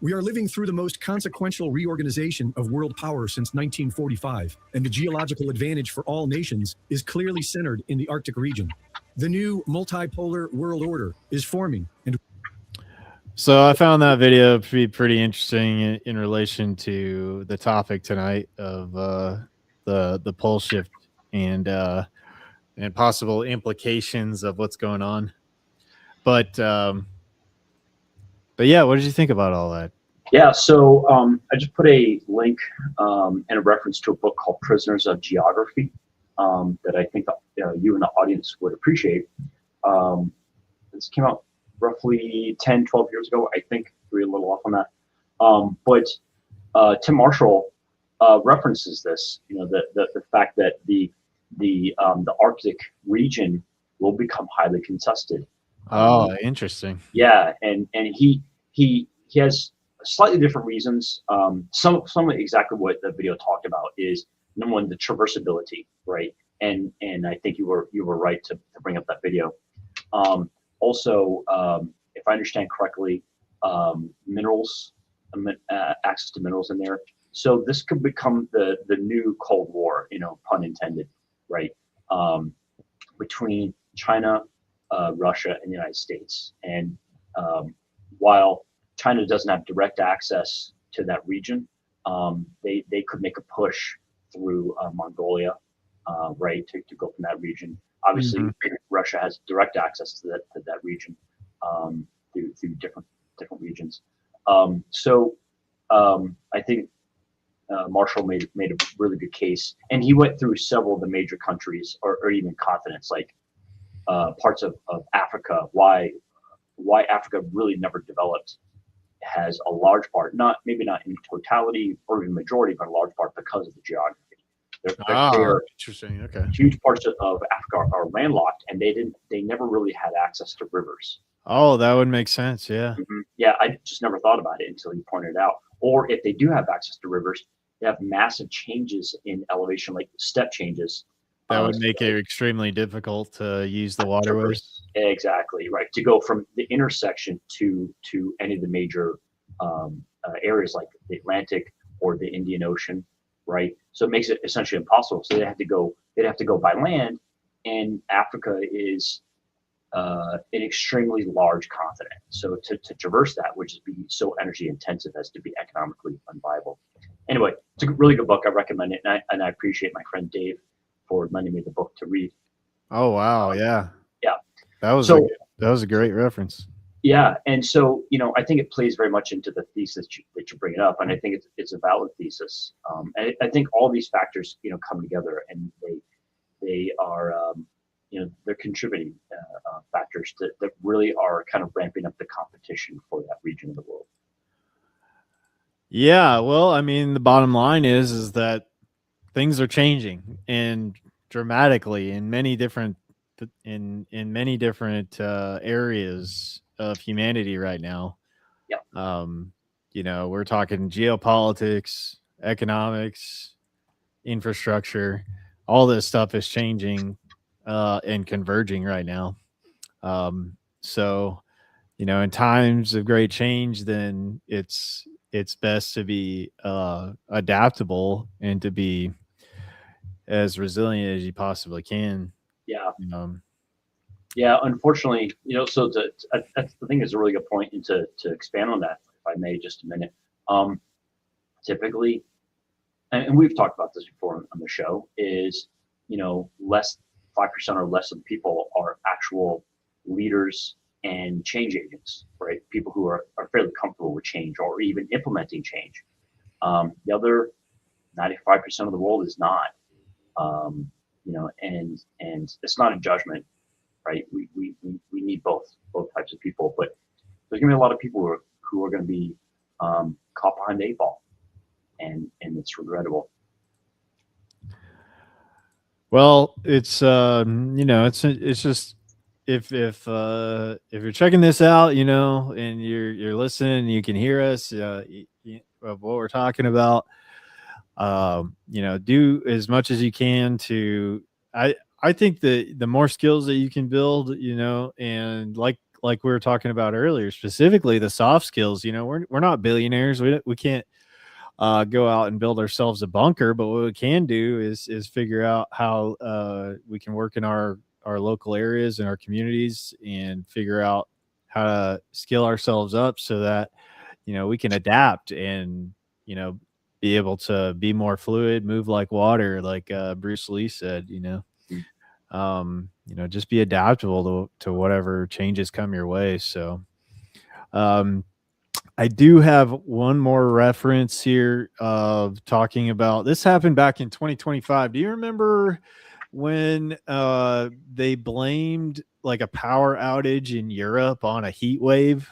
We are living through the most consequential reorganization of world power since 1945, and the geological advantage for all nations is clearly centered in the Arctic region. The new multipolar world order is forming. So I found that video to be pretty interesting in relation to the topic tonight of the pole shift and possible implications of what's going on. But yeah, what did you think about all that? Yeah, so I just put a link and a reference to a book called Prisoners of Geography that I think you and the audience would appreciate. This came out roughly 10, 12 years ago. I think we're a little off on that. But Tim Marshall references this, the fact that the Arctic region will become highly contested. Oh, interesting. Yeah, and he has slightly different reasons. Some of exactly what the video talked about is, number one, the traversability, right? And I think you were right to bring up that video. Also, if I understand correctly, minerals, access to minerals in there. So this could become the new Cold War, pun intended, right? Between China, Russia, and the United States. And while China doesn't have direct access to that region, they could make a push through Mongolia, right, to go from that region. Obviously, Russia has direct access to that region through different regions. So I think Marshall made a really good case, and he went through several of the major countries or even continents, like parts of Africa. Why Africa really never developed has a large part, maybe not in totality or even majority, but a large part because of the geography. They're Interesting. Okay. Huge parts of Africa are landlocked, and they never really had access to rivers. Oh, that would make sense. Yeah. Yeah, I just never thought about it until you pointed it out. Or if they do have access to rivers, they have massive changes in elevation, like step changes. That would make it extremely difficult to use the waterways. Exactly, right. To go from the intersection to any of the major areas like the Atlantic or the Indian Ocean, right? So it makes it essentially impossible. So they'd have to go by land, and Africa is an extremely large continent. So to traverse that would just be so energy intensive as to be economically unviable. Anyway, it's a really good book. I recommend it, and I appreciate my friend Dave for lending me the book to read. Oh wow, yeah, yeah, that was a great reference. Yeah, and so I think it plays very much into the thesis that you're bringing up, and I think it's a valid thesis. And I think all these factors come together, and they are they're contributing factors that really are kind of ramping up the competition for that region of the world. Yeah, well, I mean, the bottom line is that things are changing, and dramatically in many different areas of humanity right now. Yeah. We're talking geopolitics, economics, infrastructure. All this stuff is changing and converging right now. So, in times of great change, then it's best to be adaptable and to be as resilient as you possibly can. Yeah. Yeah. Unfortunately, so that's the thing is a really good point, and to expand on that, if I may, just a minute. Typically, and we've talked about this before on the show, is 5% or less of people are actual leaders and change agents, right? People who are fairly comfortable with change or even implementing change. The other 95% of the world is not, and it's not a judgment, right? We need both types of people, but there's gonna be a lot of people who are gonna be caught behind the 8 ball, and it's regrettable. Well, it's it's just if you're checking this out, and you're listening, you can hear us of what we're talking about. Do as much as you can to. I think the more skills that you can build, and like we were talking about earlier, specifically the soft skills. We're not billionaires. We can't go out and build ourselves a bunker, but what we can do is figure out how we can work in our local areas and our communities, and figure out how to skill ourselves up so that we can adapt and be able to be more fluid, move like water, like Bruce Lee said. Just be adaptable to whatever changes come your way. So I do have one more reference here of talking about this happened back in 2025. Do you remember when they blamed like a power outage in Europe on a heat wave?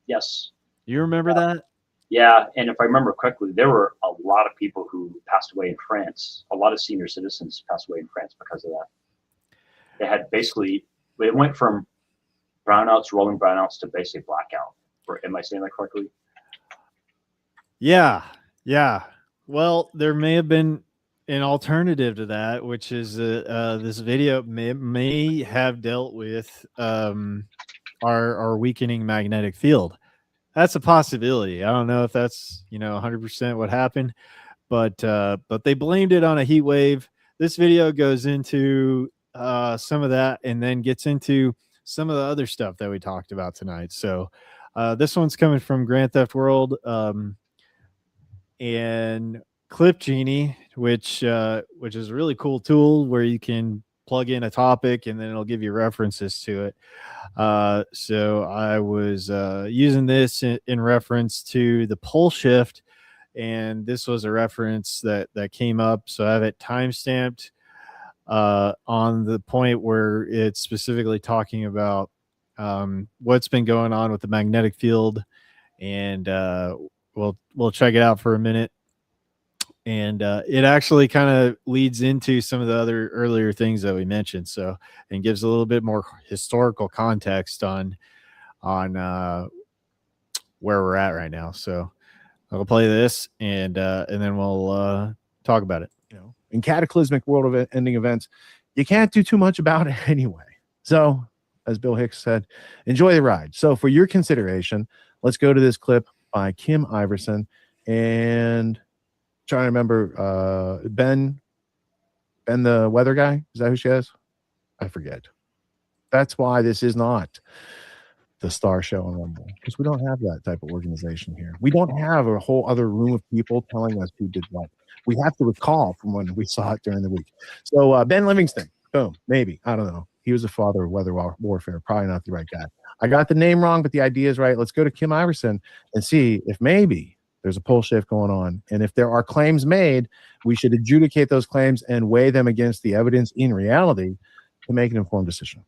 Yes. You remember that? Yeah, and if I remember correctly, there were a lot of people who passed away in France. A lot of senior citizens passed away in France because of that. They had it went from rolling brownouts to basically blackout. Am I saying that correctly? Yeah. Well, there may have been an alternative to that, which is this video may have dealt with our weakening magnetic field. That's a possibility. I don't know if that's 100% what happened, but they blamed it on a heat wave. This video goes into some of that, and then gets into some of the other stuff that we talked about tonight. So this one's coming from Grand Theft World, and Clip Genie, which is a really cool tool where you can plug in a topic and then it'll give you references to it. So I was using this in reference to the pole shift, and this was a reference that came up. So I have it timestamped on the point where it's specifically talking about what's been going on with the magnetic field, and we'll check it out for a minute. And it actually kind of leads into some of the other earlier things that we mentioned, so, and gives a little bit more historical context on where we're at right now. So I'll play this, and then we'll talk about it. In cataclysmic world-ending events, you can't do too much about it anyway. So, as Bill Hicks said, enjoy the ride. So, for your consideration, let's go to this clip by Kim Iverson, and trying to remember Ben the weather guy. Is that who she is? I forget. That's why this is not the Star Show on Rumble, because we don't have that type of organization here. We don't have a whole other room of people telling us who did what. We have to recall from when we saw it during the week. So Ben Livingston, boom, maybe, I don't know. He was a father of weather warfare, probably not the right guy. I got the name wrong, but the idea is right. Let's go to Kim Iverson and see if maybe there's a pole shift going on. And if there are claims made, we should adjudicate those claims and weigh them against the evidence in reality to make an informed decision.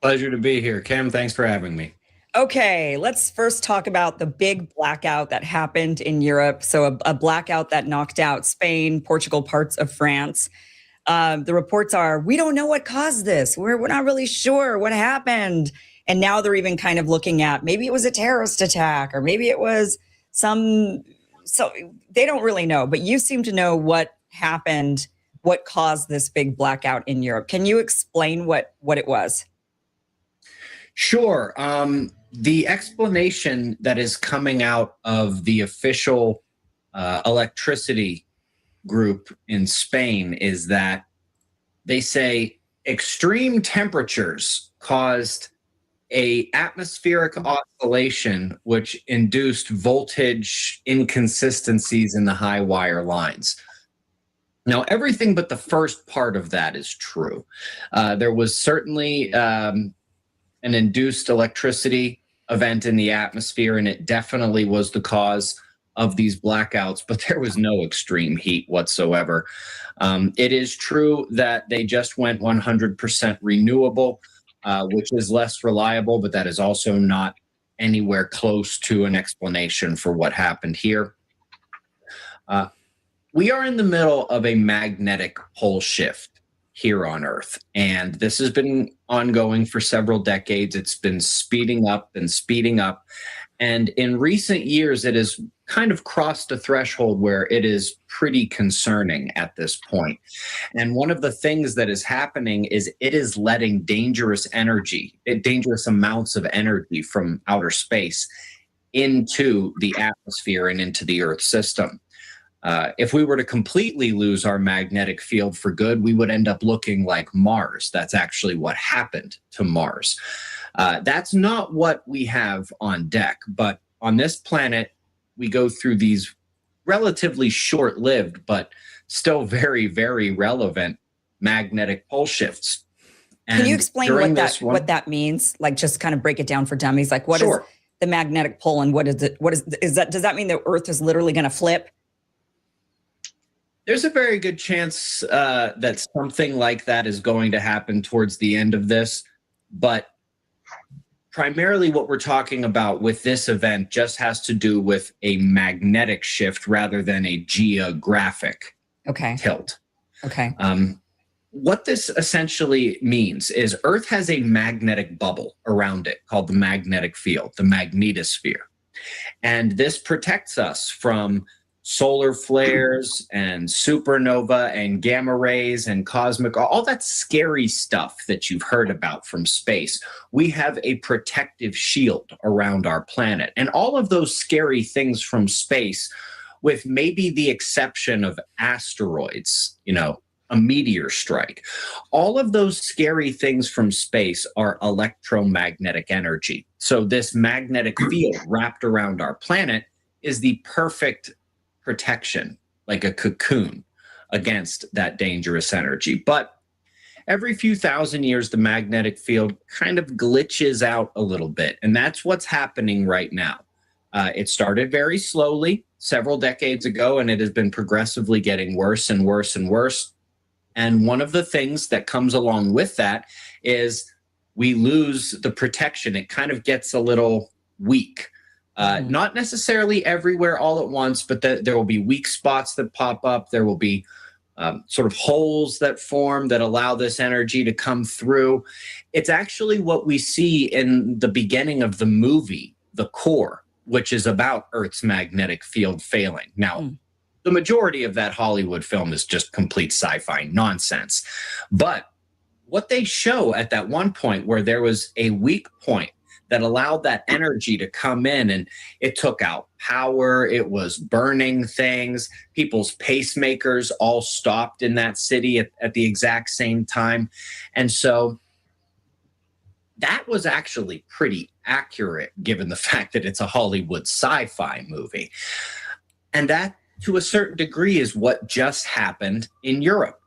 Pleasure to be here. Kim, thanks for having me. Okay, let's first talk about the big blackout that happened in Europe. So a blackout that knocked out Spain, Portugal, parts of France. The reports are, we don't know what caused this. We're not really sure what happened. And now they're even kind of looking at maybe it was a terrorist attack or maybe it was so they don't really know. But you seem to know what happened, what caused this big blackout in Europe. Can you explain what it was? Sure. The explanation that is coming out of the official electricity group in Spain is that they say extreme temperatures caused a atmospheric oscillation which induced voltage inconsistencies in the high wire lines. Now, everything but the first part of that is true. There was certainly an induced electricity event in the atmosphere, and it definitely was the cause of these blackouts, but there was no extreme heat whatsoever. It is true that they just went 100% renewable, which is less reliable, but that is also not anywhere close to an explanation for what happened here. We are in the middle of a magnetic pole shift here on Earth, and this has been ongoing for several decades. It's been speeding up and speeding up, and in recent years it has kind of crossed a threshold where it is pretty concerning at this point. And one of the things that is happening is it is letting dangerous amounts of energy from outer space into the atmosphere and into the Earth system. If we were to completely lose our magnetic field for good, we would end up looking like Mars. That's actually what happened to Mars. That's not what we have on deck, but on this planet, we go through these relatively short-lived, but still very, very relevant magnetic pole shifts. And can you explain what that means? Like, just kind of break it down for dummies. Like, what is the magnetic pole, and what is it? Does that mean the Earth is literally going to flip? There's a very good chance that something like that is going to happen towards the end of this, but primarily what we're talking about with this event just has to do with a magnetic shift rather than a geographic tilt. Okay. What this essentially means is Earth has a magnetic bubble around it called the magnetic field, the magnetosphere. And this protects us from solar flares and supernova and gamma rays and cosmic, all that scary stuff that you've heard about from space. We have a protective shield around our planet. And all of those scary things from space, with maybe the exception of asteroids, a meteor strike. All of those scary things from space are electromagnetic energy. So this magnetic field wrapped around our planet is the perfect protection, like a cocoon, against that dangerous energy. But every few thousand years, the magnetic field kind of glitches out a little bit. And that's what's happening right now. It started very slowly several decades ago, and it has been progressively getting worse and worse and worse. And one of the things that comes along with that is we lose the protection. It kind of gets a little weak. Not necessarily everywhere all at once, but there will be weak spots that pop up. There will be sort of holes that form that allow this energy to come through. It's actually what we see in the beginning of the movie, The Core, which is about Earth's magnetic field failing. Now, the majority of that Hollywood film is just complete sci-fi nonsense. But what they show at that one point where there was a weak point that allowed that energy to come in, and it took out power, it was burning things, people's pacemakers all stopped in that city at the exact same time. And so that was actually pretty accurate given the fact that it's a Hollywood sci-fi movie. And that, to a certain degree, is what just happened in Europe.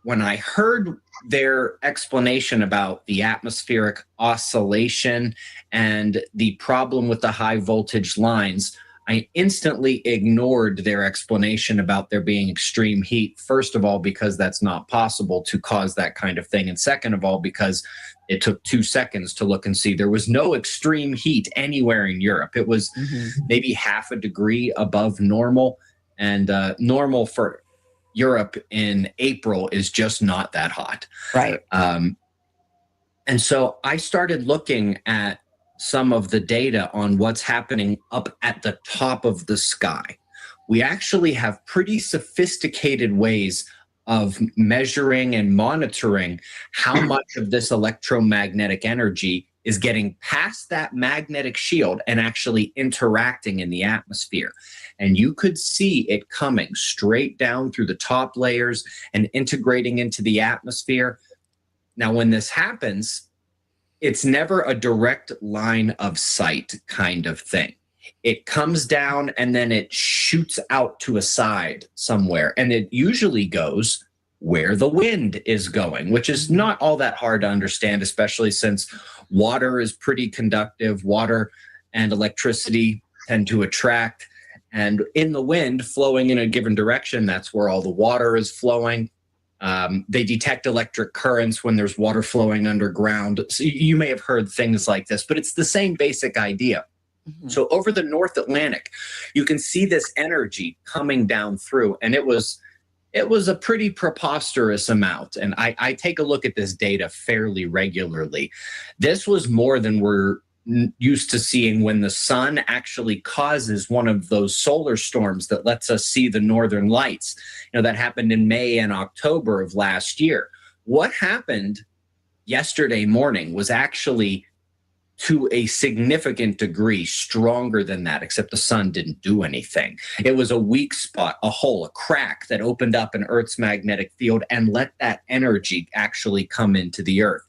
When I heard their explanation about the atmospheric oscillation and the problem with the high voltage lines, I instantly ignored their explanation about there being extreme heat. First of all, because that's not possible to cause that kind of thing. And second of all, because it took 2 seconds to look and see there was no extreme heat anywhere in Europe. It was maybe half a degree above normal, and normal for Europe in April is just not that hot. Right. And so I started looking at some of the data on what's happening up at the top of the sky. We actually have pretty sophisticated ways of measuring and monitoring how much of this electromagnetic energy is getting past that magnetic shield and actually interacting in the atmosphere. And you could see it coming straight down through the top layers and integrating into the atmosphere. Now, when this happens, it's never a direct line of sight kind of thing. It comes down and then it shoots out to a side somewhere. And it usually goes where the wind is going, which is not all that hard to understand, especially since water is pretty conductive. Water and electricity tend to attract. And in the wind flowing in a given direction, that's where all the water is flowing. They detect electric currents when there's water flowing underground. So you may have heard things like this, but it's the same basic idea. So over the North Atlantic, you can see this energy coming down through, and it was a pretty preposterous amount. And I take a look at this data fairly regularly. This was more than we're used to seeing when the sun actually causes one of those solar storms that lets us see the northern lights. You know, that happened in May and October of last year. What happened yesterday morning was actually, to a significant degree, stronger than that, except the sun didn't do anything. It was a weak spot, a hole, a crack that opened up in Earth's magnetic field and let that energy actually come into the Earth.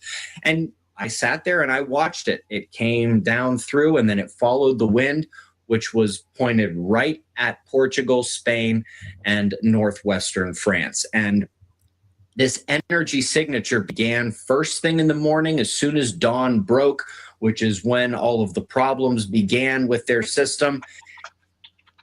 And I sat there and I watched it. It came down through and then it followed the wind, which was pointed right at Portugal, Spain, and northwestern France. And this energy signature began first thing in the morning, as soon as dawn broke, which is when all of the problems began with their system.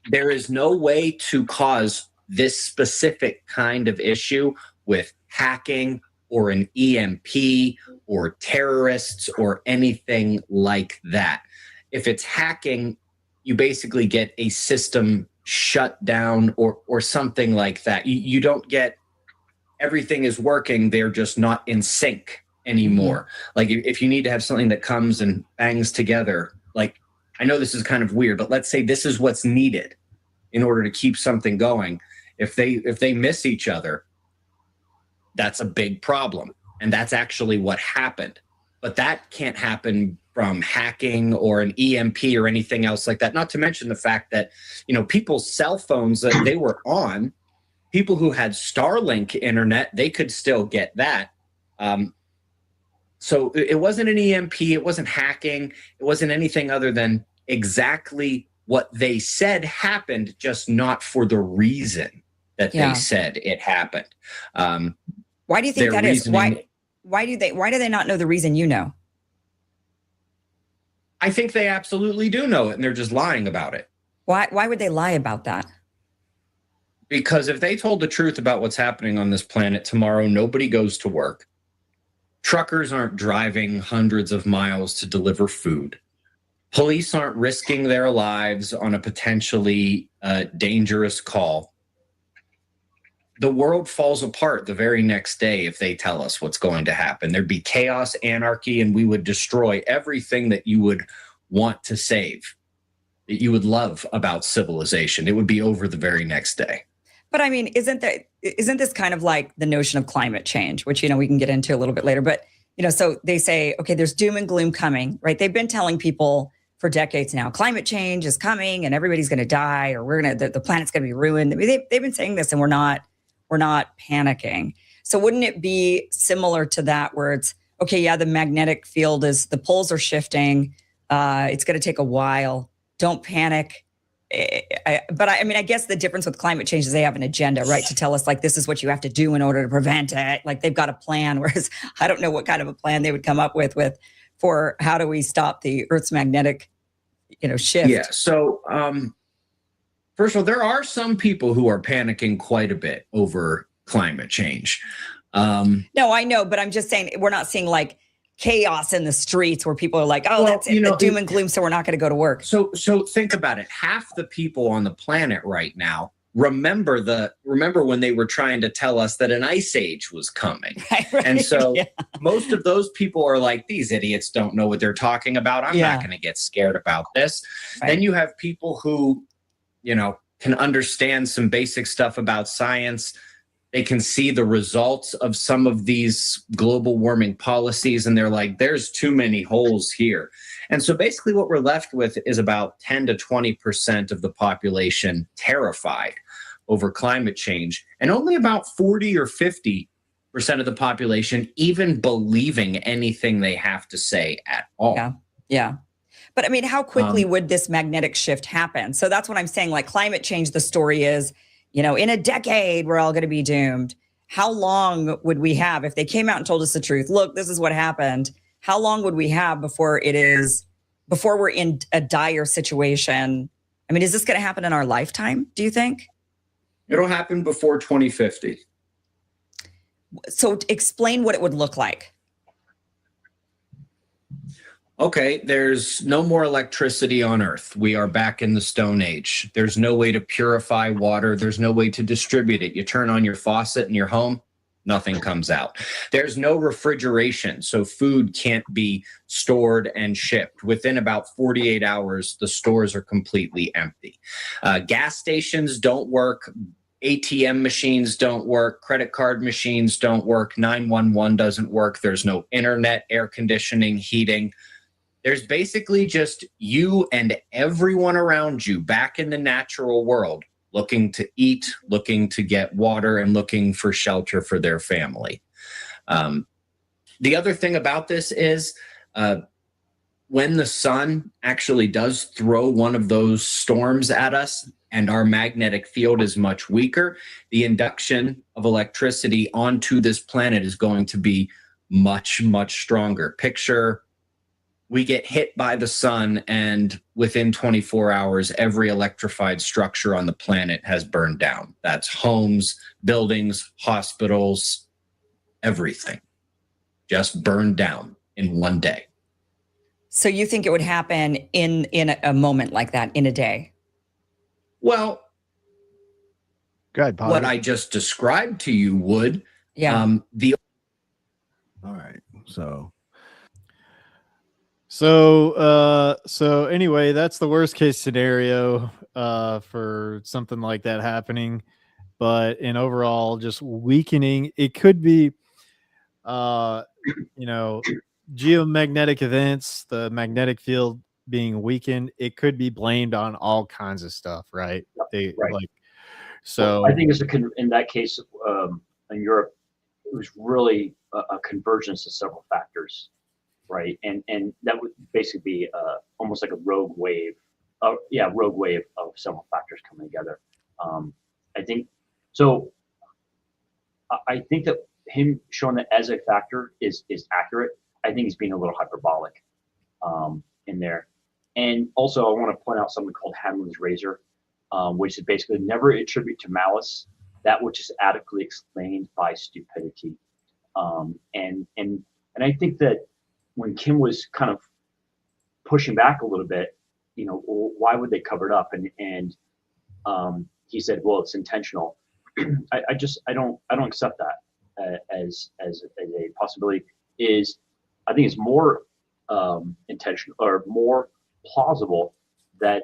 There is no way to cause this specific kind of issue with hacking or an EMP or terrorists or anything like that. If it's hacking, you basically get a system shut down or something like that. You don't get everything is working, they're just not in sync anymore. Like if you need to have something that comes and bangs together, like, I know this is kind of weird, but let's say this is what's needed in order to keep something going. If they miss each other, that's a big problem. And that's actually what happened. But that can't happen from hacking or an EMP or anything else like that. Not to mention the fact that, you know, people's cell phones that they were on, people who had Starlink internet, they could still get that. So it wasn't an EMP, it wasn't hacking, it wasn't anything other than exactly what they said happened, just not for the reason that they said it happened. Why do you think that is? Why do they not know the reason you know? I think they absolutely do know it, and they're just lying about it. Why would they lie about that? Because if they told the truth about what's happening on this planet tomorrow, nobody goes to work. Truckers aren't driving hundreds of miles to deliver food. Police aren't risking their lives on a potentially dangerous call. The world falls apart the very next day if they tell us what's going to happen. There'd be chaos, anarchy, and we would destroy everything that you would want to save, that you would love about civilization. It would be over the very next day. But I mean, isn't this kind of like the notion of climate change, which, we can get into a little bit later, but, so they say, okay, there's doom and gloom coming, right? They've been telling people for decades now, climate change is coming and everybody's going to die, or the planet's going to be ruined. I mean, they've been saying this and we're not panicking. So wouldn't it be similar to that where it's, okay, yeah, the magnetic field the poles are shifting. It's going to take a while. Don't panic. But I guess the difference with climate change is they have an agenda, right? To tell us like, this is what you have to do in order to prevent it. Like they've got a plan, whereas I don't know what kind of a plan they would come up with for how do we stop the Earth's magnetic, shift. Yeah. So, first of all, there are some people who are panicking quite a bit over climate change. No, I know, but I'm just saying we're not seeing like chaos in the streets where people are like, that's it, the doom and gloom, so we're not going to go to work. So think about it. Half the people on the planet right now remember when they were trying to tell us that an ice age was coming. Right. And so most of those people are like, these idiots don't know what they're talking about. I'm not going to get scared about this. Right. Then you have people who, can understand some basic stuff about science. They can see the results of some of these global warming policies, and they're like, there's too many holes here. And so basically what we're left with is about 10 to 20% of the population terrified over climate change, and only about 40 or 50% of the population even believing anything they have to say at all. Yeah. But I mean, how quickly would this magnetic shift happen? So that's what I'm saying. Like climate change, the story is, in a decade, we're all going to be doomed. How long would we have if they came out and told us the truth? Look, this is what happened. How long would we have before we're in a dire situation? I mean, is this going to happen in our lifetime, do you think? It'll happen before 2050. So explain what it would look like. Okay, there's no more electricity on Earth. We are back in the Stone Age. There's no way to purify water. There's no way to distribute it. You turn on your faucet in your home, nothing comes out. There's no refrigeration, so food can't be stored and shipped. Within about 48 hours, the stores are completely empty. Gas stations don't work. ATM machines don't work. Credit card machines don't work. 911 doesn't work. There's no internet, air conditioning, heating. There's basically just you and everyone around you back in the natural world, looking to eat, looking to get water, and looking for shelter for their family. The other thing about this is when the sun actually does throw one of those storms at us and our magnetic field is much weaker, the induction of electricity onto this planet is going to be much, much stronger. Picture we get hit by the sun, and within 24 hours, every electrified structure on the planet has burned down. That's homes, buildings, hospitals, everything just burned down in one day. So you think it would happen in a moment like that, in a day? Well, good. What I just described to you would. Yeah. All right. So anyway, that's the worst case scenario for something like that happening. But in overall, just weakening, it could be, geomagnetic events, the magnetic field being weakened. It could be blamed on all kinds of stuff, right? Like So I think in that case, in Europe, it was really a convergence of several factors, right? And that would basically be almost like a rogue wave. Rogue wave of several factors coming together. I think so. I think that him showing that as a factor is accurate. I think he's being a little hyperbolic in there. And also, I want to point out something called Hameling's razor, which is basically never attribute to malice that which is adequately explained by stupidity. And I think that when Kim was kind of pushing back a little bit, you know, why would they cover it up? And he said, well, it's intentional. I don't accept that as a possibility. I think it's more intentional or more plausible that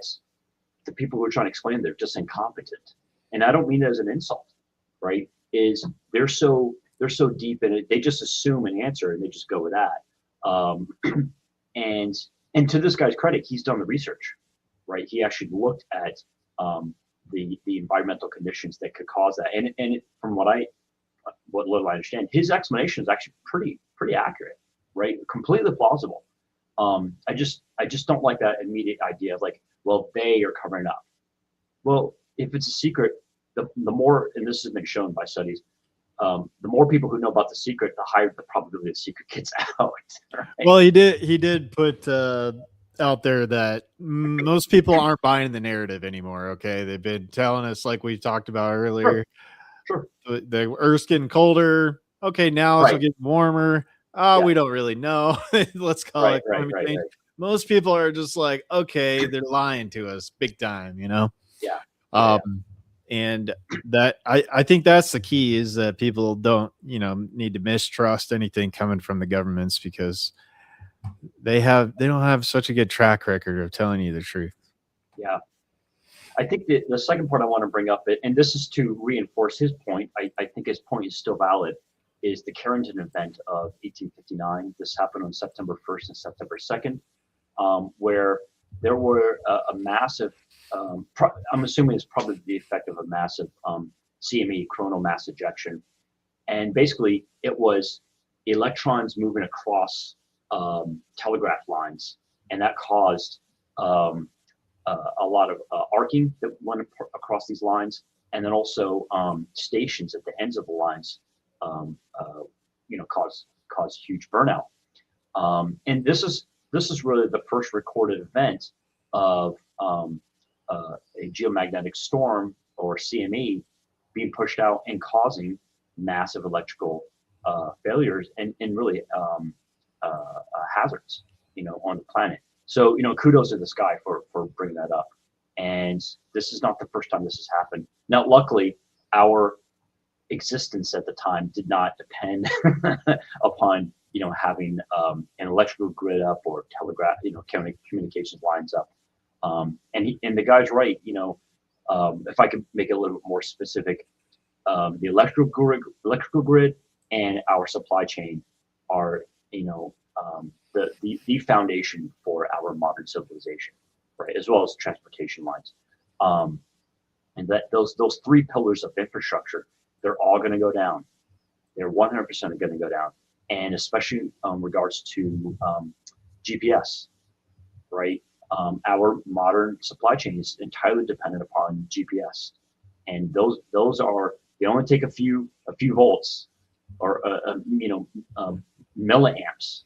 the people who are trying to explain they're just incompetent. And I don't mean that as an insult, right? They're so deep in it, they just assume an answer and they just go with that. And to this guy's credit, he's done the research, right? He actually looked at the environmental conditions that could cause that. And from what little I understand, his explanation is actually pretty accurate, right? Completely plausible. I just don't like that immediate idea of like, well, they are covering up. Well, if it's a secret, the more, and this has been shown by studies, the more people who know about the secret, the higher the probability the secret gets out. Right? Well, he did put out there that most people aren't buying the narrative anymore. Okay, they've been telling us, like we talked about earlier, sure. The Earth's getting colder. Okay, now it's getting warmer. We don't really know. Let's call it climate change. Most people are just like, okay, they're lying to us big time, you know? Yeah. And that I think that's the key, is that people don't, need to mistrust anything coming from the governments, because they don't have such a good track record of telling you the truth. Yeah. I think that the second point I want to bring up, and this is to reinforce his point, I think his point is still valid, is the Carrington event of 1859. This happened on September 1st and September 2nd, where there were a massive, I'm assuming it's probably the effect of a massive CME, coronal mass ejection. And basically it was electrons moving across telegraph lines, and that caused a lot of arcing that went across these lines, and then also stations at the ends of the lines, caused huge burnout. And this is really the first recorded event of a geomagnetic storm, or CME, being pushed out and causing massive electrical failures and really hazards, on the planet. So, kudos to this guy for bringing that up. And this is not the first time this has happened. Now, luckily, our existence at the time did not depend upon, having an electrical grid up or telegraph, communications lines up. And the guy's right. If I could make it a little bit more specific, the electrical grid and our supply chain are, the foundation for our modern civilization, right? As well as transportation lines. And that those three pillars of infrastructure, they're all going to go down. They're 100% going to go down. And especially regards to GPS, right? Our modern supply chain is entirely dependent upon GPS, and those are, they only take a few volts or milliamps,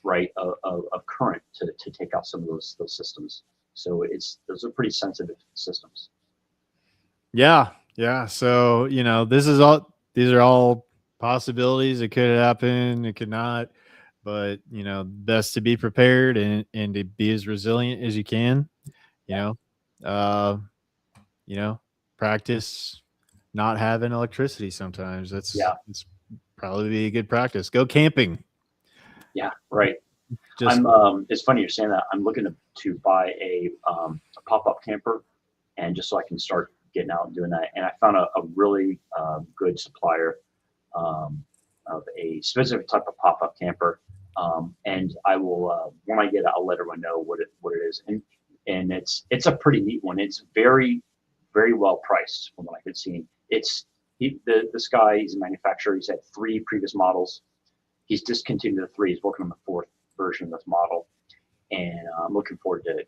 right, of current to take out some of those systems. So those are pretty sensitive systems. Yeah. So these are all possibilities. It could happen, it could not. But best to be prepared and to be as resilient as you can. Practice not having electricity sometimes. It's probably a good practice. Go camping. Yeah, right. It's funny you're saying that. I'm looking to buy a pop-up camper, and just so I can start getting out and doing that. And I found a really good supplier of a specific type of pop-up camper. And I will, when I get it, I'll let everyone know what it is. And it's a pretty neat one. It's very, very well priced from what I could see. This guy, he's a manufacturer. He's had 3 previous models. He's discontinued the 3. He's working on the 4th version of this model, and I'm looking forward to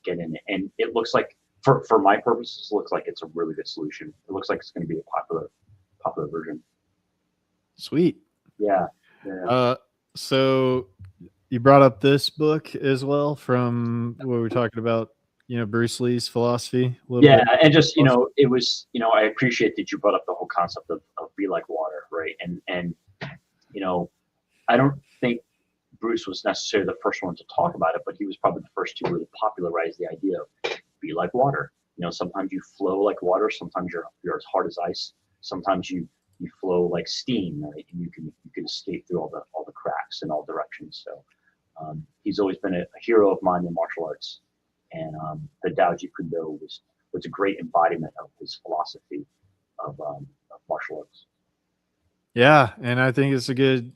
get in it. And it looks like, for my purposes, it looks like it's a really good solution. It looks like it's going to be a popular version. Sweet. Yeah. So you brought up this book as well from what we were talking about, Bruce Lee's philosophy. Yeah, and just it was I appreciate that you brought up the whole concept of be like water, right? And I don't think Bruce was necessarily the first one to talk about it, but he was probably the first to really popularize the idea of be like water. Sometimes you flow like water, sometimes you're as hard as ice, sometimes you flow like steam, right? And you can escape through all the cracks in all directions. So he's always been a hero of mine in martial arts, and the Tao Jeet Kune Do was a great embodiment of his philosophy of martial arts. Yeah, and I think it's a good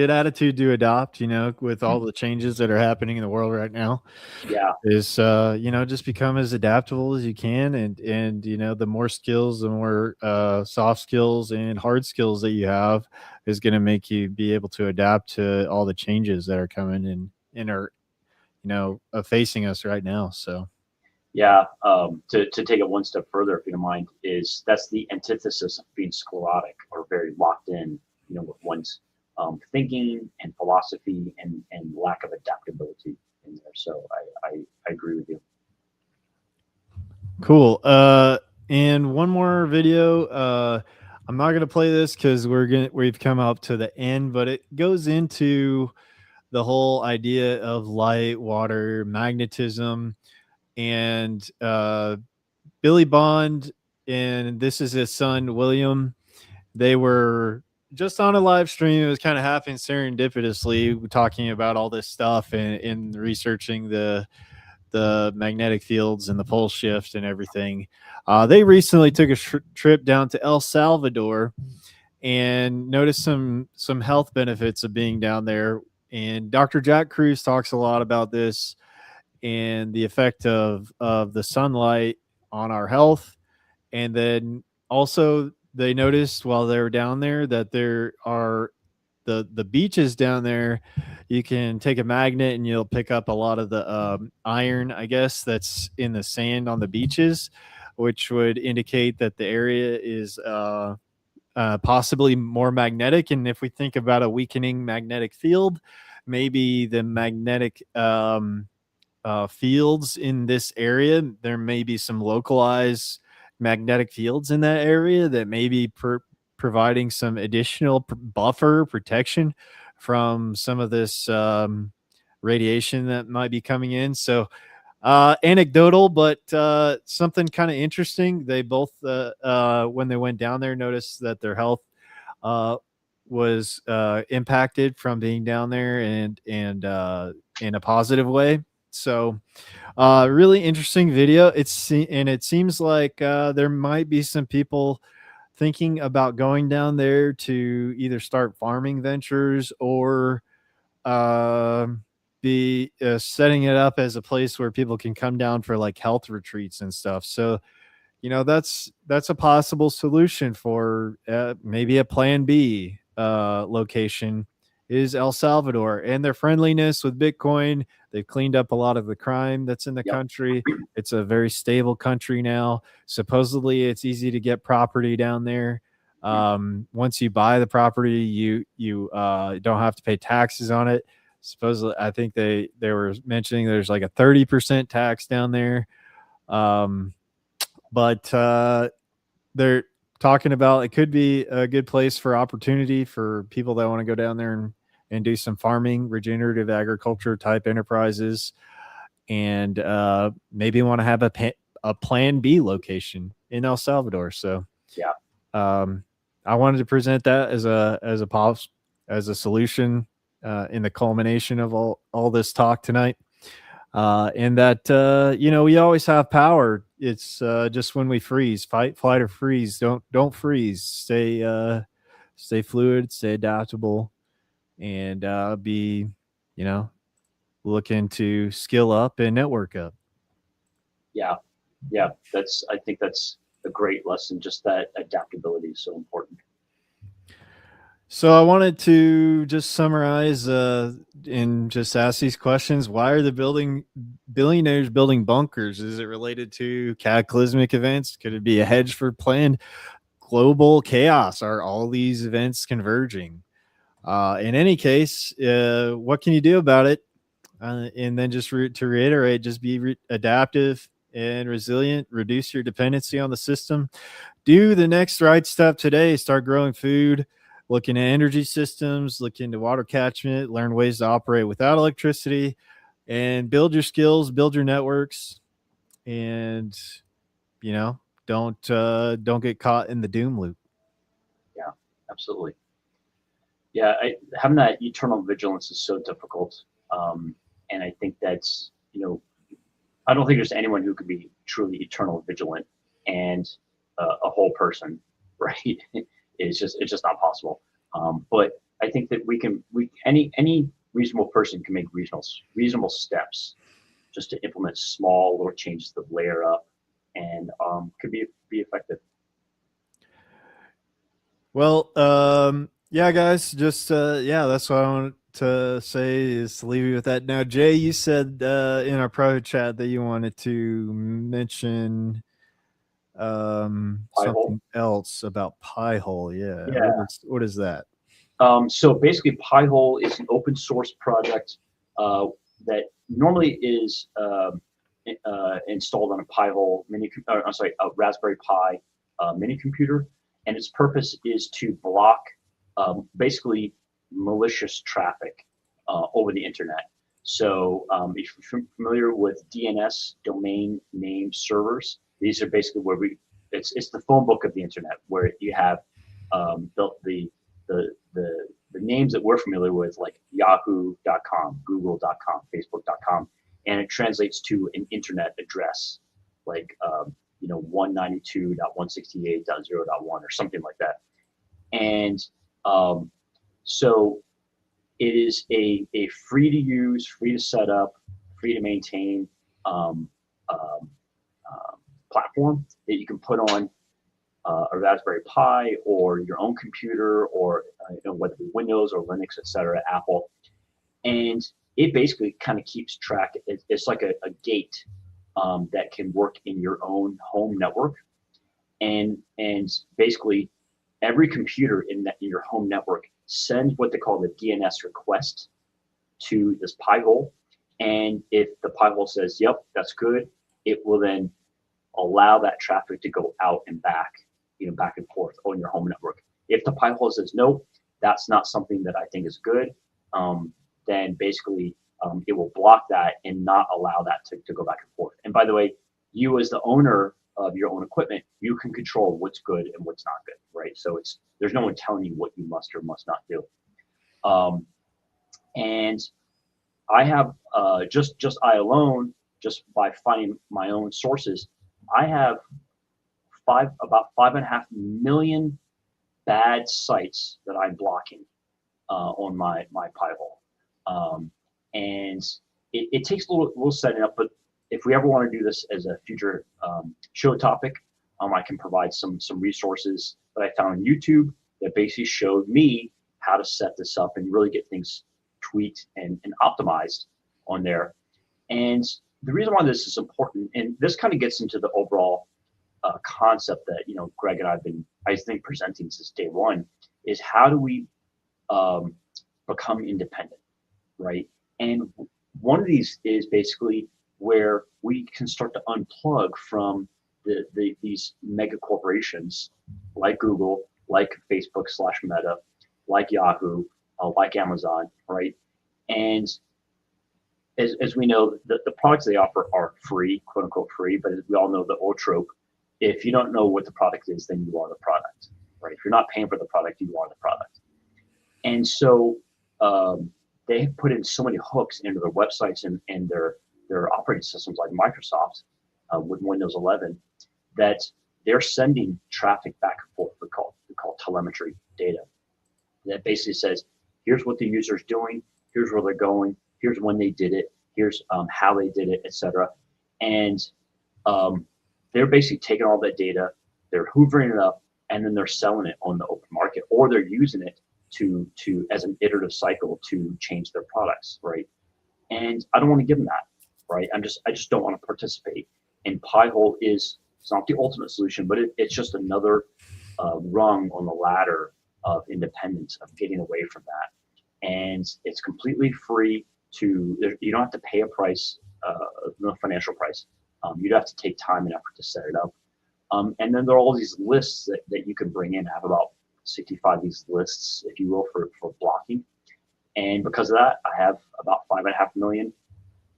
attitude to adopt, with all the changes that are happening in the world right now. Yeah. Is just become as adaptable as you can, and the more skills, the more soft skills and hard skills that you have is going to make you be able to adapt to all the changes that are coming and are facing us right now. So yeah, to take it one step further, if you don't mind, that's the antithesis of being sclerotic or very locked in, with one's thinking and philosophy and lack of adaptability in there. So I agree with you. Cool. And one more video. I'm not gonna play this because we've come up to the end, but it goes into the whole idea of light, water, magnetism, and Billy Bond, and this is his son William. They were just on a live stream. It was kind of happening serendipitously, talking about all this stuff and researching the magnetic fields and the pole shift and everything. They recently took a trip down to El Salvador and noticed some health benefits of being down there. And Dr. Jack Cruz talks a lot about this and the effect of the sunlight on our health. And then also they noticed while they were down there that there are the beaches down there. You can take a magnet and you'll pick up a lot of the iron, I guess, that's in the sand on the beaches, which would indicate that the area is possibly more magnetic. And if we think about a weakening magnetic field, maybe the magnetic fields in this area, there may be some localized magnetic fields in that area that may be providing some additional buffer protection from some of this radiation that might be coming in. So anecdotal, but something kind of interesting. They both when they went down there noticed that their health was impacted from being down there and in a positive way. So really interesting video. It seems like there might be some people thinking about going down there to either start farming ventures or be setting it up as a place where people can come down for like health retreats and stuff. So that's a possible solution for maybe a plan B location is El Salvador, and their friendliness with Bitcoin. They've cleaned up a lot of the crime that's in the country. It's a very stable country now. Supposedly it's easy to get property down there. Once you buy the property, you don't have to pay taxes on it. Supposedly, I think they were mentioning there's like a 30% tax down there. But they're talking about it could be a good place for opportunity for people that want to go down there and do some farming, regenerative agriculture type enterprises, and maybe want to have a plan B location in El Salvador. So yeah, I wanted to present that as a solution in the culmination of all this talk tonight. And that we always have power. It's just when we freeze, fight, flight, or freeze. Don't freeze. Stay fluid, stay adaptable, and be looking to skill up and network up. Yeah, Yeah, I think that's a great lesson. Just that adaptability is so important. So I wanted to just summarize and just ask these questions. Why are the billionaires building bunkers? Is it related to cataclysmic events? Could it be a hedge for planned global chaos? Are all these events converging? In any case, what can you do about it? And then just to reiterate, just be adaptive and resilient. Reduce your dependency on the system. Do the next right step today. Start growing food. Look into energy systems, look into water catchment, learn ways to operate without electricity, and build your skills, build your networks, and don't get caught in the doom loop. Yeah, absolutely. Yeah, having that eternal vigilance is so difficult, and I think that's I don't think there's anyone who could be truly eternal vigilant and a whole person, right? It's just not possible. But I think that any reasonable person can make reasonable steps just to implement small little changes that layer up and could be effective. Well, yeah, guys, just that's what I want to say is to leave you with that. Now, Jay, you said in our private chat that you wanted to mention something else about Pi-hole. Yeah. What is that? So basically, Pi-hole is an open source project that normally is installed on a Pi-hole a Raspberry Pi mini computer, and its purpose is to block basically malicious traffic over the internet. So if you're familiar with DNS, domain name servers, these are basically where it's the phone book of the internet, where you have the names that we're familiar with, like yahoo.com, google.com, facebook.com, and it translates to an internet address like 192.168.0.1 or something like that. And so it is a free to use, free to set up, free to maintain platform that you can put on a Raspberry Pi or your own computer, or whether it be Windows or Linux, etc., Apple. And it basically kind of keeps track. It's like a gate that can work in your own home network. And basically every computer in your home network sends what they call the DNS request to this Pi-hole. And if the Pi-hole says, yep, that's good, it will then allow that traffic to go out and back, back and forth on your home network. If the Pi-hole says, nope, that's not something that I think is good, then basically it will block that and not allow that to go back and forth. And by the way, you as the owner of your own equipment, you can control what's good and what's not good, right? So there's no one telling you what you must or must not do. And I have just I alone, just by finding my own sources, I have about 5.5 million bad sites that I'm blocking on my Pi-hole. And it takes a little setting up, but if we ever want to do this as a future show topic, I can provide some resources that I found on YouTube that basically showed me how to set this up and really get things tweaked and optimized on there. And the reason why this is important, and this kind of gets into the overall concept that Greg and I've been, I think, presenting since day one, is how do we become independent, right? And one of these is basically where we can start to unplug from these mega corporations like Google, like Facebook/Meta, like Yahoo, like Amazon, right? And as we know, the products they offer are free, quote unquote free, but as we all know the old trope, if you don't know what the product is, then you are the product, right? If you're not paying for the product, you are the product. And so they have put in so many hooks into their websites and their operating systems like Microsoft with Windows 11 that they're sending traffic back and forth. We call telemetry data that basically says, here's what the user's doing, here's where they're going, here's when they did it, here's how they did it, etc. And they're basically taking all that data, they're hoovering it up, and then they're selling it on the open market, or they're using it to as an iterative cycle to change their products, right? And I don't want to give them that, right? I just don't want to participate. And Pi-hole it's not the ultimate solution, but it's just another rung on the ladder of independence, of getting away from that. And it's completely free you don't have to pay a price, no financial price. You'd have to take time and effort to set it up. And then there are all these lists that you can bring in. I have about 65 of these lists, if you will, for blocking. And because of that, I have about 5.5 million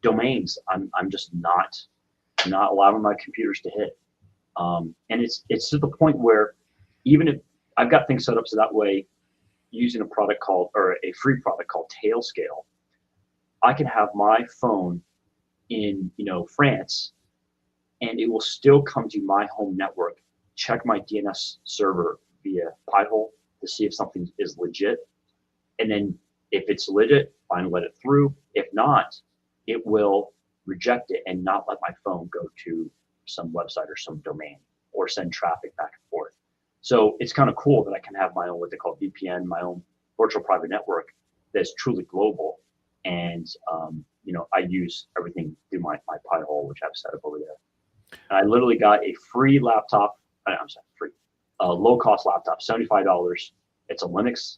domains. I'm just not allowing my computers to hit. And it's to the point where even if I've got things set up so that way, using a free product called Tailscale, I can have my phone in France, and it will still come to my home network, check my DNS server via Pi-hole to see if something is legit, and then if it's legit, fine, let it through. If not, it will reject it and not let my phone go to some website or some domain or send traffic back and forth. So it's kind of cool that I can have my own, what they call VPN, my own virtual private network that's truly global. And, I use everything through my Pi-hole, which I've set up over there. And I literally got a free laptop, low-cost laptop, $75. It's a Linux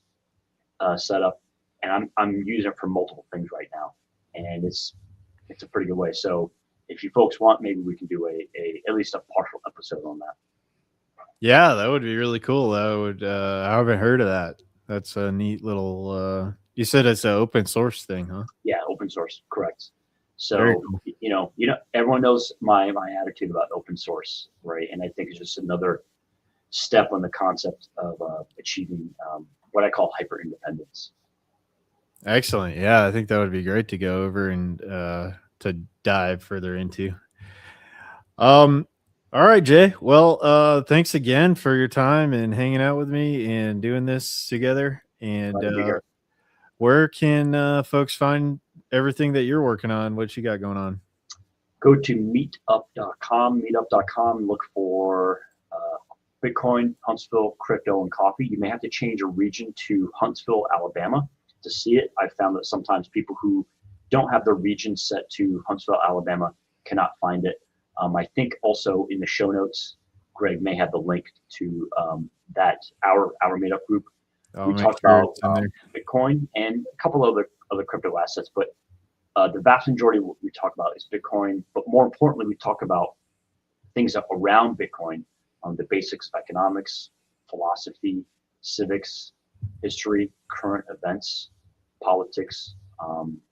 setup, and I'm using it for multiple things right now. And it's a pretty good way. So if you folks want, maybe we can do at least a partial episode on that. Yeah, that would be really cool. I haven't heard of that. That's a neat little. You said it's an open source thing, huh? Yeah, open source, correct. So cool. Everyone knows my attitude about open source, right? And I think it's just another step on the concept of achieving what I call hyper independence. Excellent. Yeah, I think that would be great to go over and to dive further into. All right, Jay. Well, thanks again for your time and hanging out with me and doing this together. And where can folks find everything that you're working on? What you got going on? Go to meetup.com, look for Bitcoin, Huntsville, crypto, and coffee. You may have to change your region to Huntsville, Alabama to see it. I found that sometimes people who don't have their region set to Huntsville, Alabama cannot find it. I think also in the show notes, Greg may have the link to that our meetup group. We talked about Bitcoin and a couple other crypto assets, but the vast majority of what we talk about is Bitcoin. But more importantly, we talk about things around Bitcoin, the basics of economics, philosophy, civics, history, current events, politics,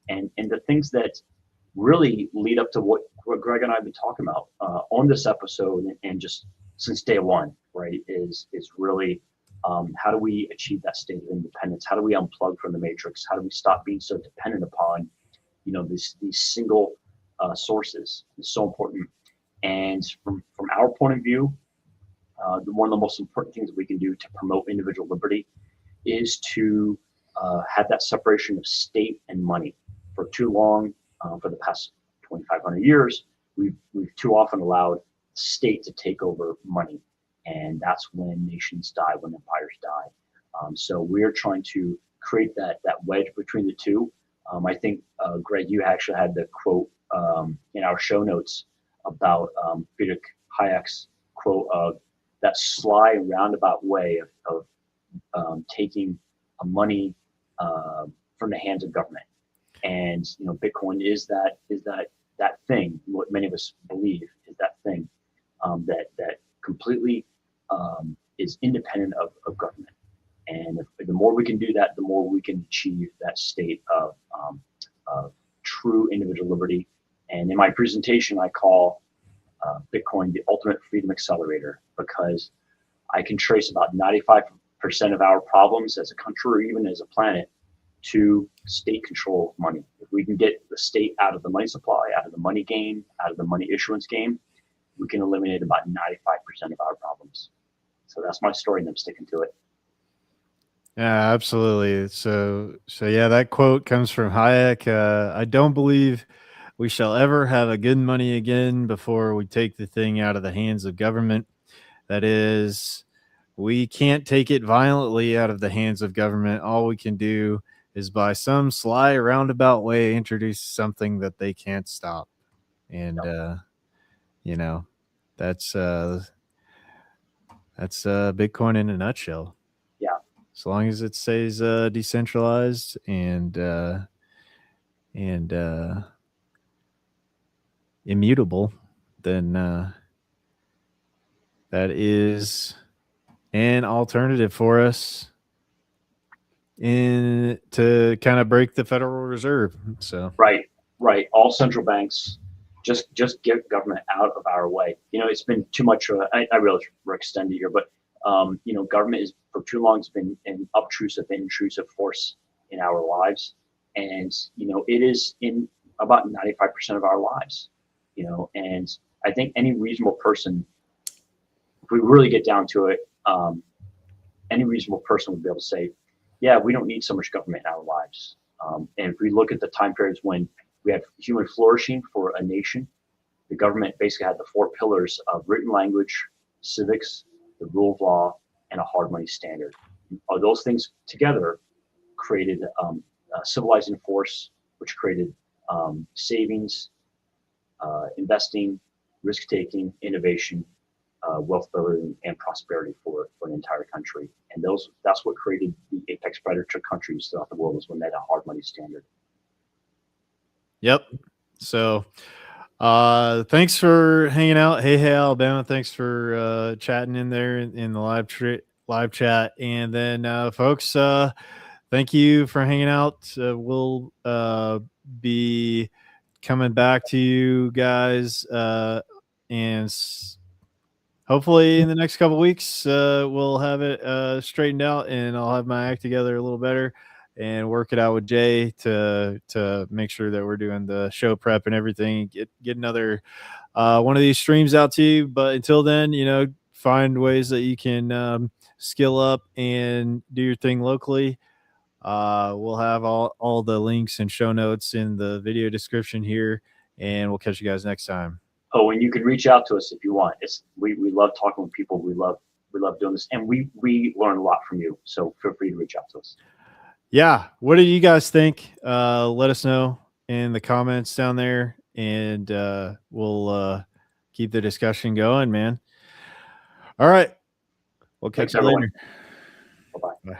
and the things that really lead up to what Greg and I have been talking about on this episode and just since day one, right, is really how do we achieve that state of independence? How do we unplug from the matrix? How do we stop being so dependent upon, these single sources? It's so important. And from our point of view, one of the most important things that we can do to promote individual liberty is to have that separation of state and money. For too long, for the past 2,500 years, we've too often allowed state to take over money. And that's when nations die, when empires die. So we're trying to create that wedge between the two. I think, Greg, you actually had the quote in our show notes about Friedrich Hayek's quote of that sly roundabout way of taking money from the hands of government. And Bitcoin is that thing. What many of us believe is that thing that completely is independent of government. And the more we can do that, the more we can achieve that state of true individual liberty. And in my presentation, I call Bitcoin the ultimate freedom accelerator, because I can trace about 95% of our problems as a country or even as a planet to state control of money. If we can get the state out of the money supply, out of the money game, out of the money issuance game, we can eliminate about 95% of our problems. So that's my story, and I'm sticking to it. Yeah, absolutely. So yeah, that quote comes from Hayek. I don't believe we shall ever have a good money again before we take the thing out of the hands of government. That is, we can't take it violently out of the hands of government. All we can do is by some sly roundabout way introduce something that they can't stop. And you know, that's Bitcoin in a nutshell. Yeah. As long as it stays decentralized and immutable, then that is an alternative for us to kind of break the Federal Reserve. So right. All central banks just get government out of our way. You know, it's been too much. I realize we're extended here, but you know, government is for too long has been an obtrusive, intrusive force in our lives, and you know, it is in about 95% of our lives. You know, and I think any reasonable person, if we really get down to it, any reasonable person would be able to say, yeah, we don't need so much government in our lives. And if we look at the time periods when we had human flourishing for a nation, the government basically had the 4 pillars of written language, civics, the rule of law, and a hard money standard. All those things together created a civilizing force, which created savings, investing, risk-taking, innovation, wealth building, and prosperity for an entire country. And that's what created the apex predator countries throughout the world, was when they had a hard money standard. Yep. So thanks for hanging out. Hey, Alabama. Thanks for chatting in there in the live chat. And then folks, thank you for hanging out. We'll be coming back to you guys and hopefully in the next couple of weeks we'll have it straightened out, and I'll have my act together a little better and work it out with Jay to make sure that we're doing the show prep and everything. Get another one of these streams out to you. But until then, you know, find ways that you can skill up and do your thing locally. We'll have all the links and show notes in the video description here, and we'll catch you guys next time. Oh, and you can reach out to us if you want. We love talking with people. We love doing this, and we learn a lot from you. So feel free to reach out to us. Yeah. What do you guys think? Let us know in the comments down there, and we'll keep the discussion going, man. All right. We'll catch you later. Bye-bye. Bye.